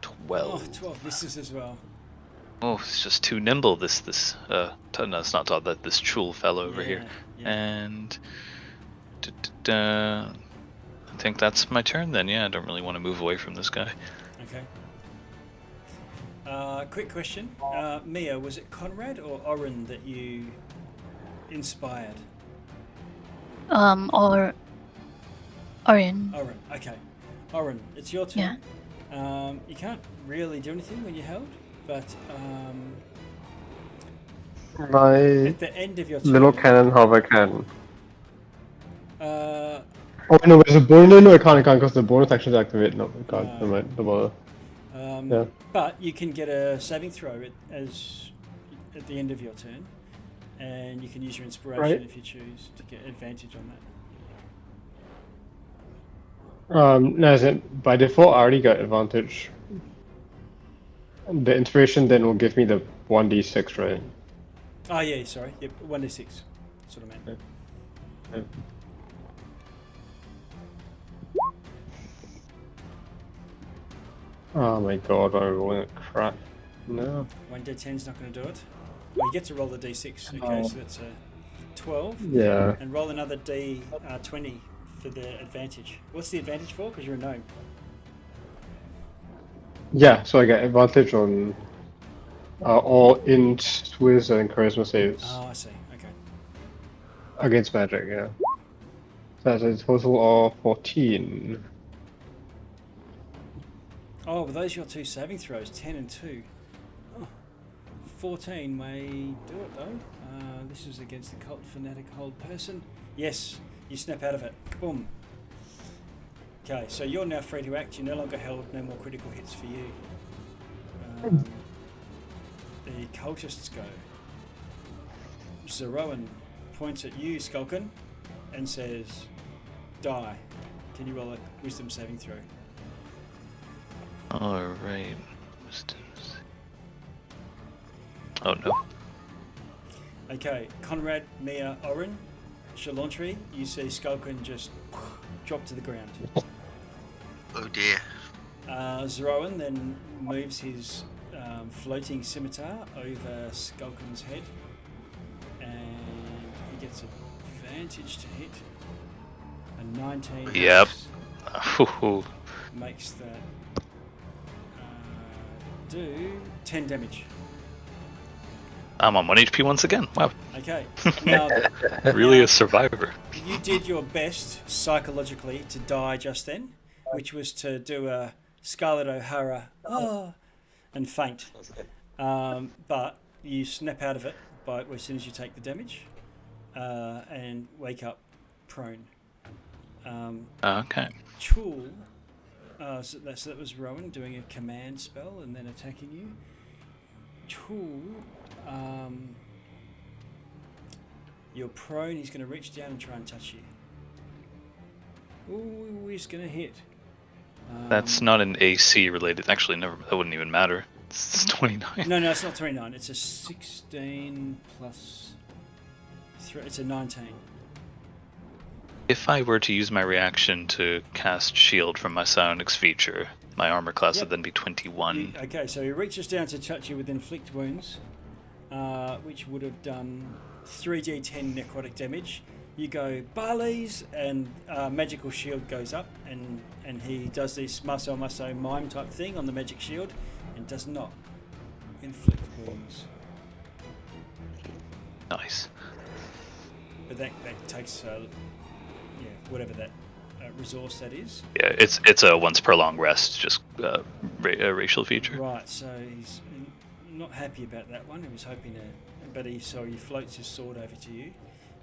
12. Oh, 12 misses as well. Oh, it's just too nimble, no, it's not Todd, that this Chul fellow over here. Yeah. And I think that's my turn then. Yeah, I don't really want to move away from this guy. Okay. Quick question. Mia, was it Conrad or Orin that you inspired? Or Orin. Orin, okay. Orin, it's your turn. You can't really do anything when you're held, but my at the end of your turn... little cannon, however, can. Uh, Oh no, there's a bonus. No, I can't because the bonus action is activated. No, I can't. Never mind. Don't bother. Yeah. But you can get a saving throw at the end of your turn, and you can use your inspiration Right. if you choose to get advantage on that. No, as in, by default, I already got advantage. The inspiration then will give me the 1d6, right? Oh yeah, sorry. Yep, 1d6. That's what I meant. Yeah. Oh my god, I'm rolling a crap. No. 1d10's not going to do it. Well, you get to roll the d6. Okay, so that's a 12. Yeah. And roll another d20 for the advantage. What's the advantage for? Because you're a gnome. Yeah, so I get advantage on all int, Swiss, and charisma saves Oh, I see. Okay. against magic, yeah. So that's a total of 14. Oh, well, those are your two saving throws, 10 and 2. Oh, 14 may do it, though. This is against the cult fanatic hold person. Yes, you snap out of it. Boom. Okay, so you're now free to act. You're no longer held. No more critical hits for you. The cultists go. Zeroan points at you, Skulken, and says, die. Can you roll a wisdom saving throw? Alright. Oh no. Okay, Conrad, Mia, Orin, Shalantri, you see Skulken just drop to the ground. Oh dear. Zeroan then moves his floating scimitar over Skulken's head, and he gets advantage to hit. A 19 Yep. makes that do 10 damage. I'm on 1 HP once again. Wow. Okay. Now, Really now, a survivor. you did your best psychologically to die just then, which was to do a Scarlett O'Hara and faint. But you snap out of it as soon as you take the damage and wake up prone. Okay. Chul, so that was Rowan doing a command spell and then attacking you. Chul, you're prone. He's going to reach down and try and touch you. Ooh, he's going to hit. That's not an AC related. Actually, never. That wouldn't even matter. It's 29. No, it's not 29. It's a 16 plus 3. It's a 19. If I were to use my reaction to cast shield from my psionics feature, my armor class would then be 21. Okay, so he reaches down to touch you with inflict wounds, which would have done 3d10 necrotic damage. You go Barley's, and magical shield goes up, and he does this muscle mime type thing on the magic shield, and does not inflict wounds. Nice. But that takes whatever that resource that is. Yeah, it's a once per long rest, just a racial feature. Right, so he's not happy about that one. He was hoping to, but he floats his sword over to you.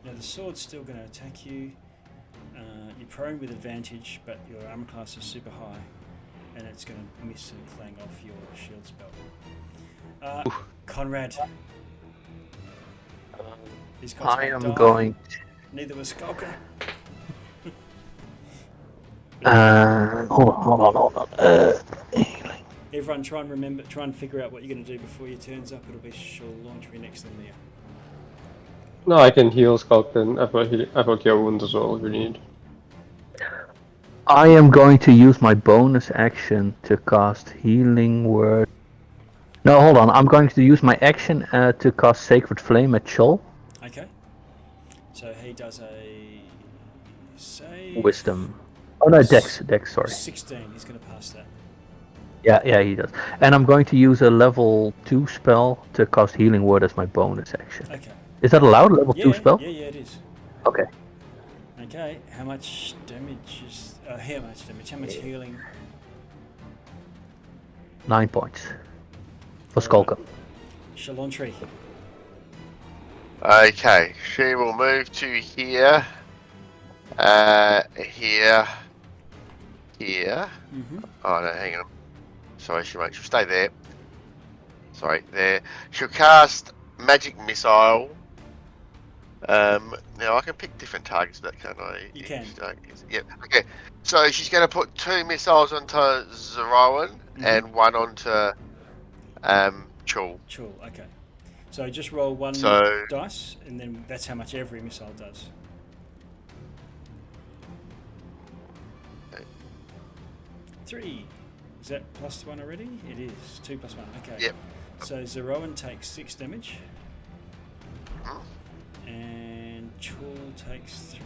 Now the sword's still going to attack you. You're prone with advantage, but your armor class is super high, and it's going to miss and clang off your shield spell. Conrad. I am going. Neither was Skulker. Hold on. Everyone, try and figure out what you're going to do before your turn's up. It'll be Shalantri next to Mia. No, I can heal Skulk and I've got Cure Wounds as well if you need. I am going to use my bonus action to cast Healing Word. No, hold on. I'm going to use my action to cast Sacred Flame at Chol. Okay. So he does a save. Wisdom. Oh no, Dex, sorry. 16, he's going to pass that. Yeah, he does. And I'm going to use a level 2 spell to cast Healing Word as my bonus action. Okay. Is that allowed, level 2 spell? Yeah, it is. Okay. Okay, how much damage is... how much healing? 9 points. For Skulker. Shalantri. Okay, she will move to here. Here. Mm-hmm. Oh no, hang on. Sorry, she'll stay there. Sorry, there. She'll cast Magic Missile. Now I can pick different targets for that, can't I? You can. Yep. Okay. So she's going to put 2 missiles onto Zerowan and 1 onto Chul. Chul, okay. So just roll 1 dice, and then that's how much every missile does. Okay. 3. Is that +1 already? It is. 2 + 1. Okay. Yep. So Zerowan takes 6 damage. And Chul takes 3.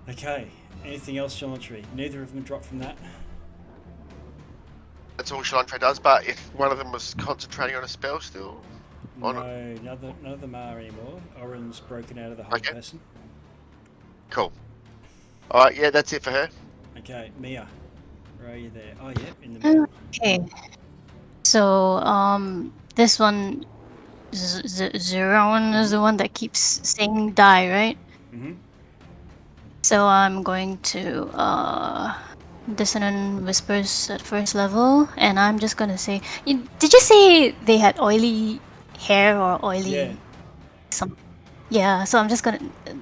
Okay. Anything else, Shalantri? Neither of them drop from that. That's all Shalantri does, but if one of them was concentrating on a spell still? No, none of them are anymore. Oren's broken out of the whole person. Cool. Alright, yeah, that's it for her. Okay, Mia. Where are you there? Oh, yep, in the middle. Okay. So, this one, Zerowan is the one that keeps saying die, right? Mm-hmm. So I'm going to Dissonant Whispers at first level, and I'm just gonna say, did you say they had oily hair or oily? Yeah. Yeah. So I'm just gonna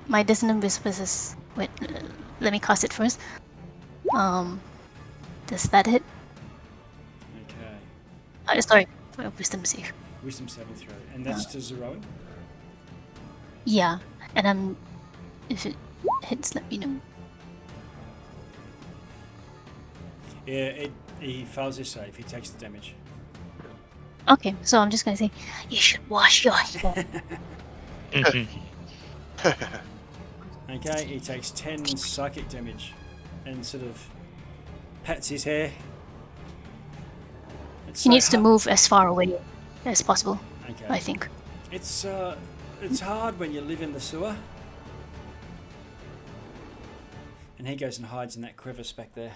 my Dissonant Whispers is wait. Let me cast it first. Does that hit? Okay. Sorry, wisdom save. Wisdom saving throw, and that's to Zerowan. Yeah, and if it hits, let me know. Yeah, he fails his save. He takes the damage. Okay, so I'm just gonna say, you should wash your hair. Okay, he takes 10 psychic damage and sort of pats his hair. It's He so needs to hu- move as far away as possible, Okay. I think. It's hard when you live in the sewer. And he goes and hides in that crevice back there.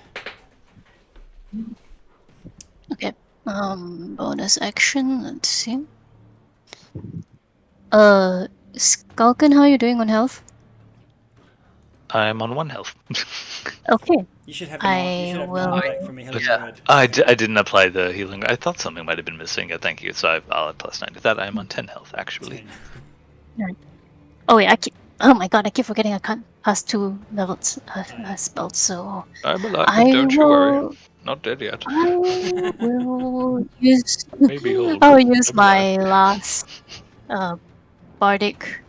Okay. Bonus action. Let's see. Skulkin, how are you doing on health? I'm on 1 health. Okay. You should have I 9 will. back from a healing Yeah. word. I didn't apply the healing. I thought something might have been missing. Yeah, thank you. So I'll add +9 to that. I am on 10 health, actually. 10. Oh wait, oh my god, I keep forgetting I can't pass 2 levels spells. So I'm alive, I don't you worry. will. Not dead yet. I will use. Maybe hold. I'll use I'm alive. my last bardic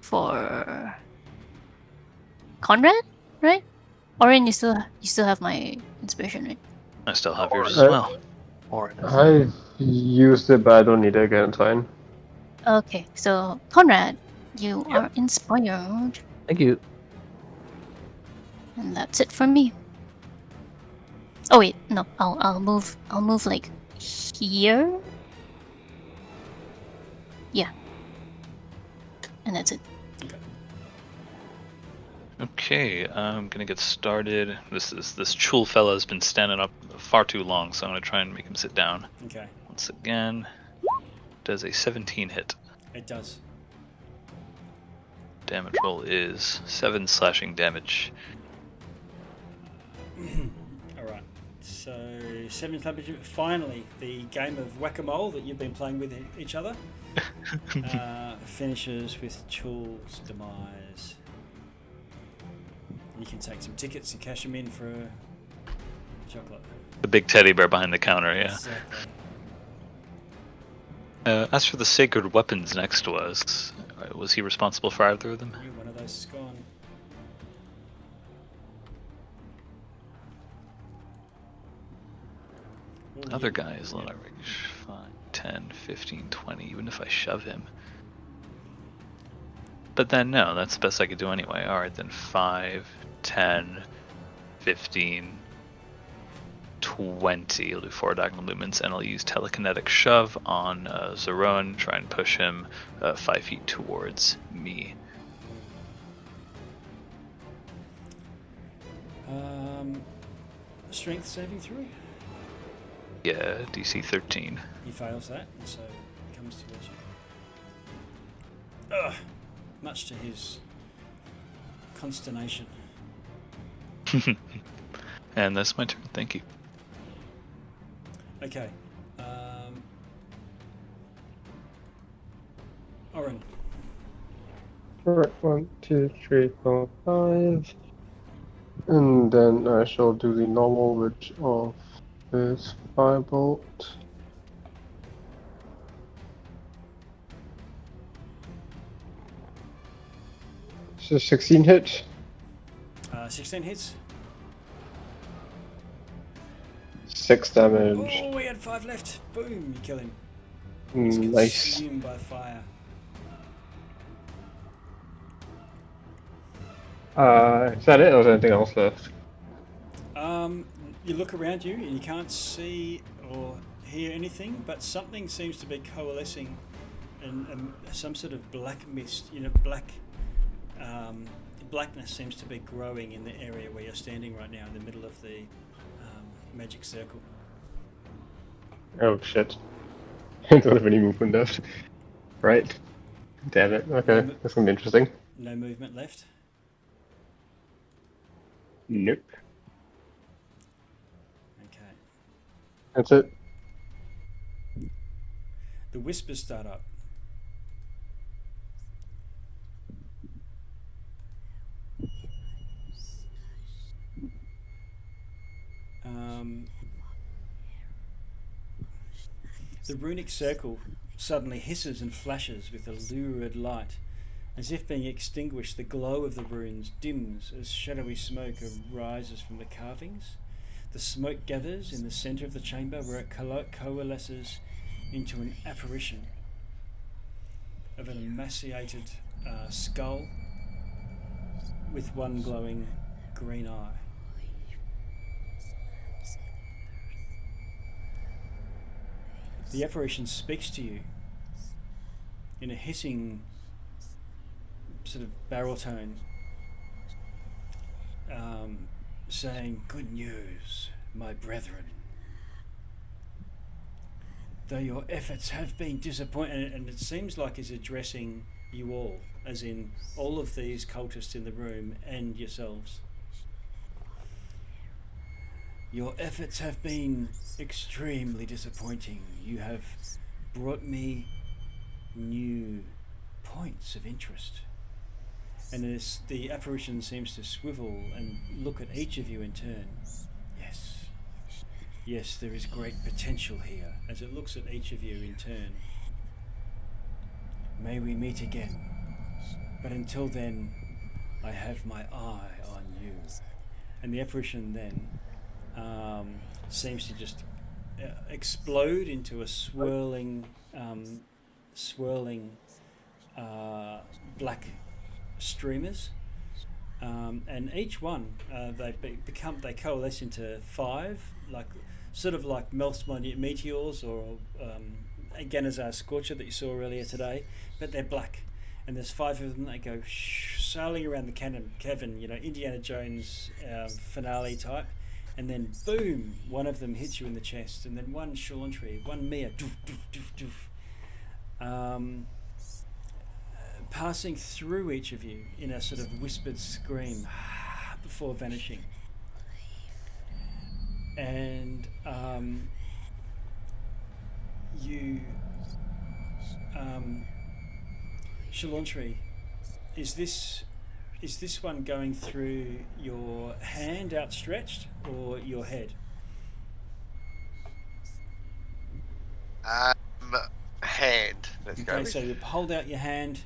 for Conrad, right? Orin, you still have my inspiration, right? I still have yours as well. I've used it, but I don't need it again. It's fine. Okay, so Conrad, you Yep. are inspired, Thank you. and that's it from me. Oh wait, no, I'll move like here. Yeah, and that's it. Okay, I'm gonna get started. This Chul fella has been standing up far too long, so I'm gonna try and make him sit down. Okay, Once again, does a 17 hit. it does. Damage roll is 7 slashing damage. Alright, so 7 damage. Finally, the game of whack-a-mole that you've been playing with each other finishes with Chul's demise. You can take some tickets and cash them in for a chocolate. The big teddy bear behind the counter, yeah. Exactly. As for the sacred weapons next to us, was he responsible for either of them? One of those is gone. Other guy is low range. 5, 10, 15, 20, even if I shove him. But then no, that's the best I could do anyway. Alright, then 5, 10, 15, 20. I'll do 4 diagonal movements, and I'll use telekinetic shove on Zeron, try and push him 5 feet towards me. Strength saving through? Yeah, DC 13. He fails that, and so comes towards you. Ugh! Much to his consternation. And that's my turn, thank you. Okay. Oren. Alright, 1, 2, 3, 4, 5. And then I shall do the normal, which of this firebolt. So 16 hit. 16 hits. 6 damage. Oh, we had 5 left. Boom, you kill him. He's Nice. consumed by fire. Is that it, or is there anything else left? You look around you and you can't see or hear anything, but something seems to be coalescing and some sort of black mist, blackness seems to be growing in the area where you're standing right now in the middle of the magic circle. Oh shit. I don't have any movement left. Right. Damn it. Okay, that's gonna be interesting. No movement left. Nope. Okay. That's it. The whispers start up. The runic circle suddenly hisses and flashes with a lurid light. As if being extinguished, the glow of the runes dims as shadowy smoke arises from the carvings. The smoke gathers in the centre of the chamber where it coalesces into an apparition. of an emaciated skull with one glowing green eye. The apparition speaks to you in a hissing sort of baritone, saying, "Good news, my brethren. Though your efforts have been disappointing," and it seems like he's addressing you all, as in all of these cultists in the room and yourselves. "Your efforts have been extremely disappointing. You have brought me new points of interest." And as the apparition seems to swivel and look at each of you in turn. Yes. Yes, there is great potential here, as it looks at each of you in turn. May we meet again. But until then, I have my eye on you. And the apparition then seems to just explode into a swirling black streamers, and each one they coalesce into 5, sort of like Melt's meteors or Ganazar Scorcher that you saw earlier today, but they're black, and there's 5 of them that go sailing around the cavern, Indiana Jones finale type, and then boom, one of them hits you in the chest, and then one Chauntry, one Mia, doof, doof, doof, doof. Passing through each of you in a sort of whispered scream before vanishing. And you, Chauntry, is this one going through your hand outstretched or your head? Hand. Let's go. Okay, so you hold out your hand,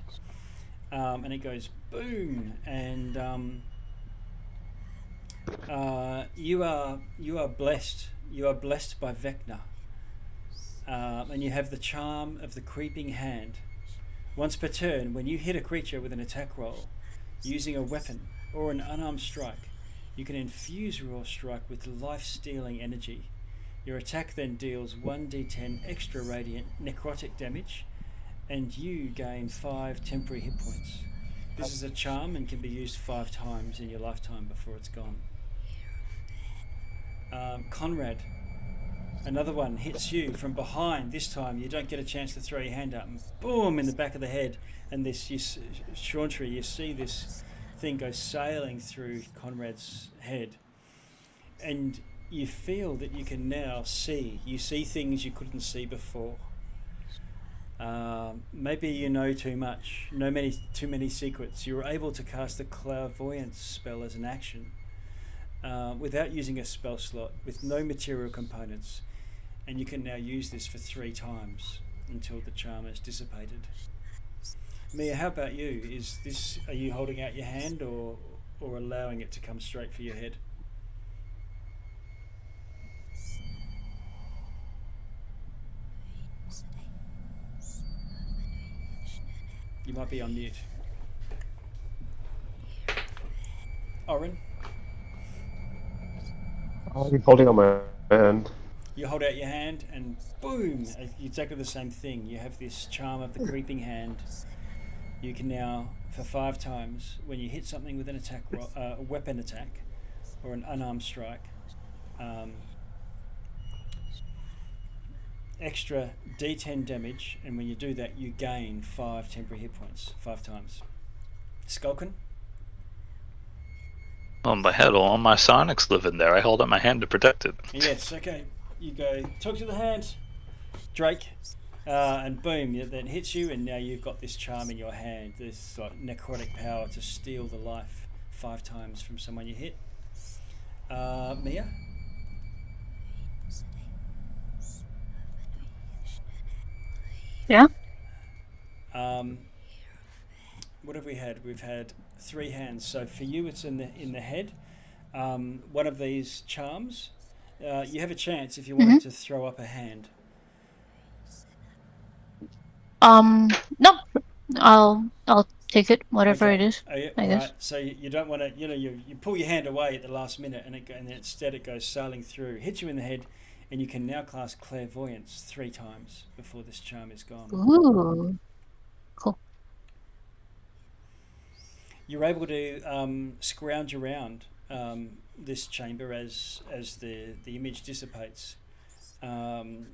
and it goes boom, and you are blessed. You are blessed by Vecna, and you have the charm of the creeping hand. Once per turn, when you hit a creature with an attack roll, using a weapon or an unarmed strike, you can infuse your strike with life-stealing energy. Your attack then deals 1d10 extra radiant necrotic damage, and you gain 5 temporary hit points. This is a charm and can be used 5 times in your lifetime before it's gone. Conrad, another one hits you from behind. This time you don't get a chance to throw your hand up, and boom, in the back of the head. And Chauntry, you see this thing go sailing through Conrad's head, and you feel that you can now see. You see things you couldn't see before. Maybe you know too much, too many secrets. You're able to cast a clairvoyance spell as an action without using a spell slot, with no material components, and you can now use this for 3 times until the charm is dissipated. Mia, how about you? Are you holding out your hand or allowing it to come straight for your head? You might be on mute. Oren? I'm holding on my hand. You hold out your hand and boom, exactly the same thing. You have this charm of the creeping hand. You can now, for 5 times, when you hit something with an attack, a weapon attack or an unarmed strike, extra d10 damage, and when you do that, you gain 5 temporary hit points 5 times. Skulkin? Oh, my head, all my sonics live in there. I hold up my hand to protect it. Yes, okay. You go, talk to the hand, Drake, and boom, it then hits you, and now you've got this charm in your hand, this necrotic power to steal the life 5 times from someone you hit. Mia? Yeah. What have we had? We've had 3 hands. So for you, it's in the head. One of these charms. You have a chance if you wanted to throw up a hand. No. I'll take it, whatever it is. Oh, yeah, I right. guess. So you don't want to, you pull your hand away at the last minute, and instead it goes sailing through, hits you in the head, and you can now cast clairvoyance 3 times before this charm is gone. Ooh, cool. You're able to scrounge around this chamber as the image dissipates, and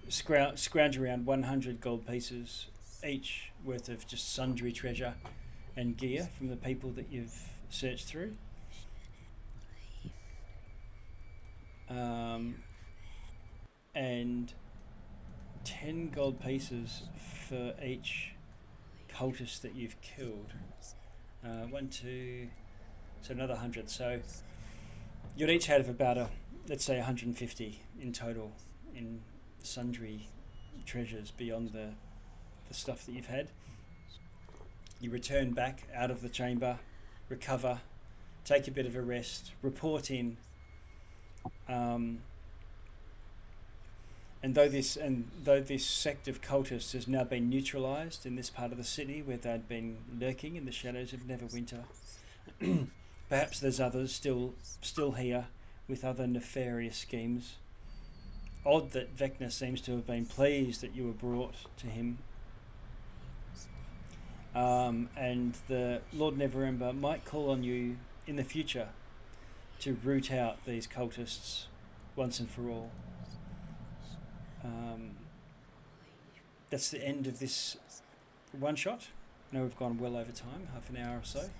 scrounge around 100 gold pieces each worth of just sundry treasure and gear from the people that you've searched through. And 10 gold pieces for each cultist that you've killed. 1, 2, so another 100. So you'd each have about let's say 150 in total in sundry treasures beyond the stuff that you've had. You return back out of the chamber, recover, take a bit of a rest, report in, and though this sect of cultists has now been neutralised in this part of the city where they'd been lurking in the shadows of Neverwinter, perhaps there's others still here with other nefarious schemes. Odd that Vecna seems to have been pleased that you were brought to him. And the Lord Neverember might call on you in the future to root out these cultists once and for all. That's the end of this one shot. I know we've gone well over time, half an hour or so.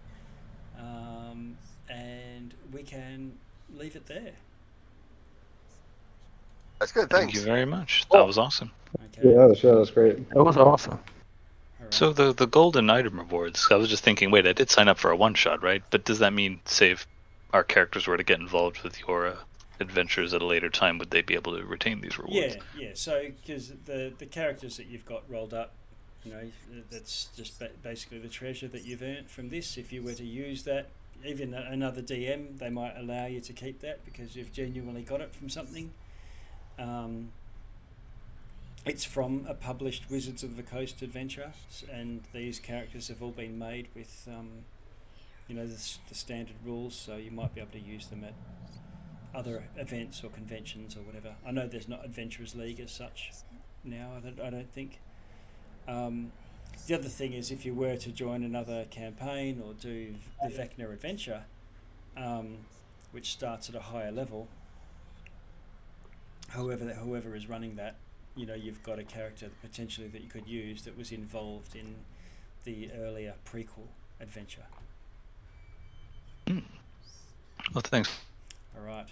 And we can leave it there. That's good. Thank Thanks. you very much. That was awesome. Okay. Yeah, that's great. That was awesome. All right. So the golden item rewards, I was just thinking, wait, I did sign up for a one shot, right? But does that mean, say, if our characters were to get involved with your adventures at a later time, would they be able to retain these rewards? Yeah. So because the characters that you've got rolled up, that's just basically the treasure that you've earned from this. If you were to use that, even another DM, they might allow you to keep that because you've genuinely got it from something. It's from a published Wizards of the Coast adventure, and these characters have all been made with, the standard rules. So you might be able to use them at other events or conventions or whatever. I know there's not Adventurers League as such now. I don't think. The other thing is, if you were to join another campaign or do the Vecna adventure, which starts at a higher level, whoever is running that, you've got a character potentially that you could use that was involved in the earlier prequel adventure. Well, thanks All right.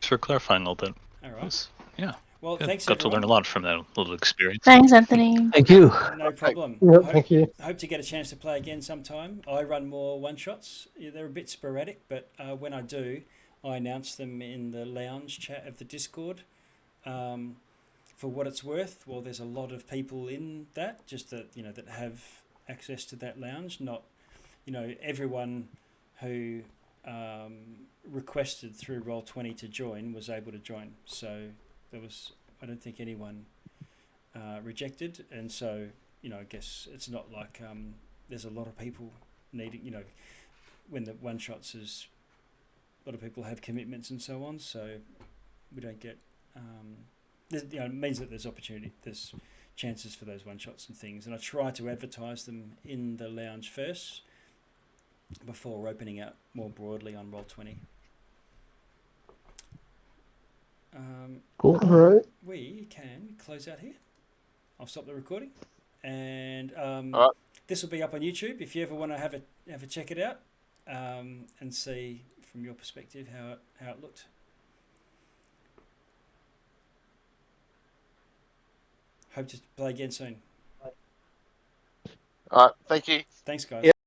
for clarifying all that. All right. Yeah. Well, Good. thanks Got to everyone. learn a lot from that little experience. Thanks, Anthony. Thank you. No problem. Yeah, thank you. Hope to get a chance to play again sometime. I run more one-shots. Yeah, they're a bit sporadic, but when I do, I announce them in the lounge chat of the Discord. For what it's worth, well, there's a lot of people in that, just that that have access to that lounge. Not, everyone who requested through Roll20 to join was able to join. So I don't think anyone rejected, and so I guess it's not like there's a lot of people needing. When the one shots is a lot of people have commitments and so on, so we don't get. It means that there's opportunity, there's chances for those one shots and things, and I try to advertise them in the lounge first before opening out more broadly on Roll20. Cool. All right. We can close out here. I'll stop the recording, and All right. this will be up on YouTube if you ever want to have a check it out and see from your perspective how it looked. Hope to play again soon. All right. Thank you. Thanks, guys. Yeah.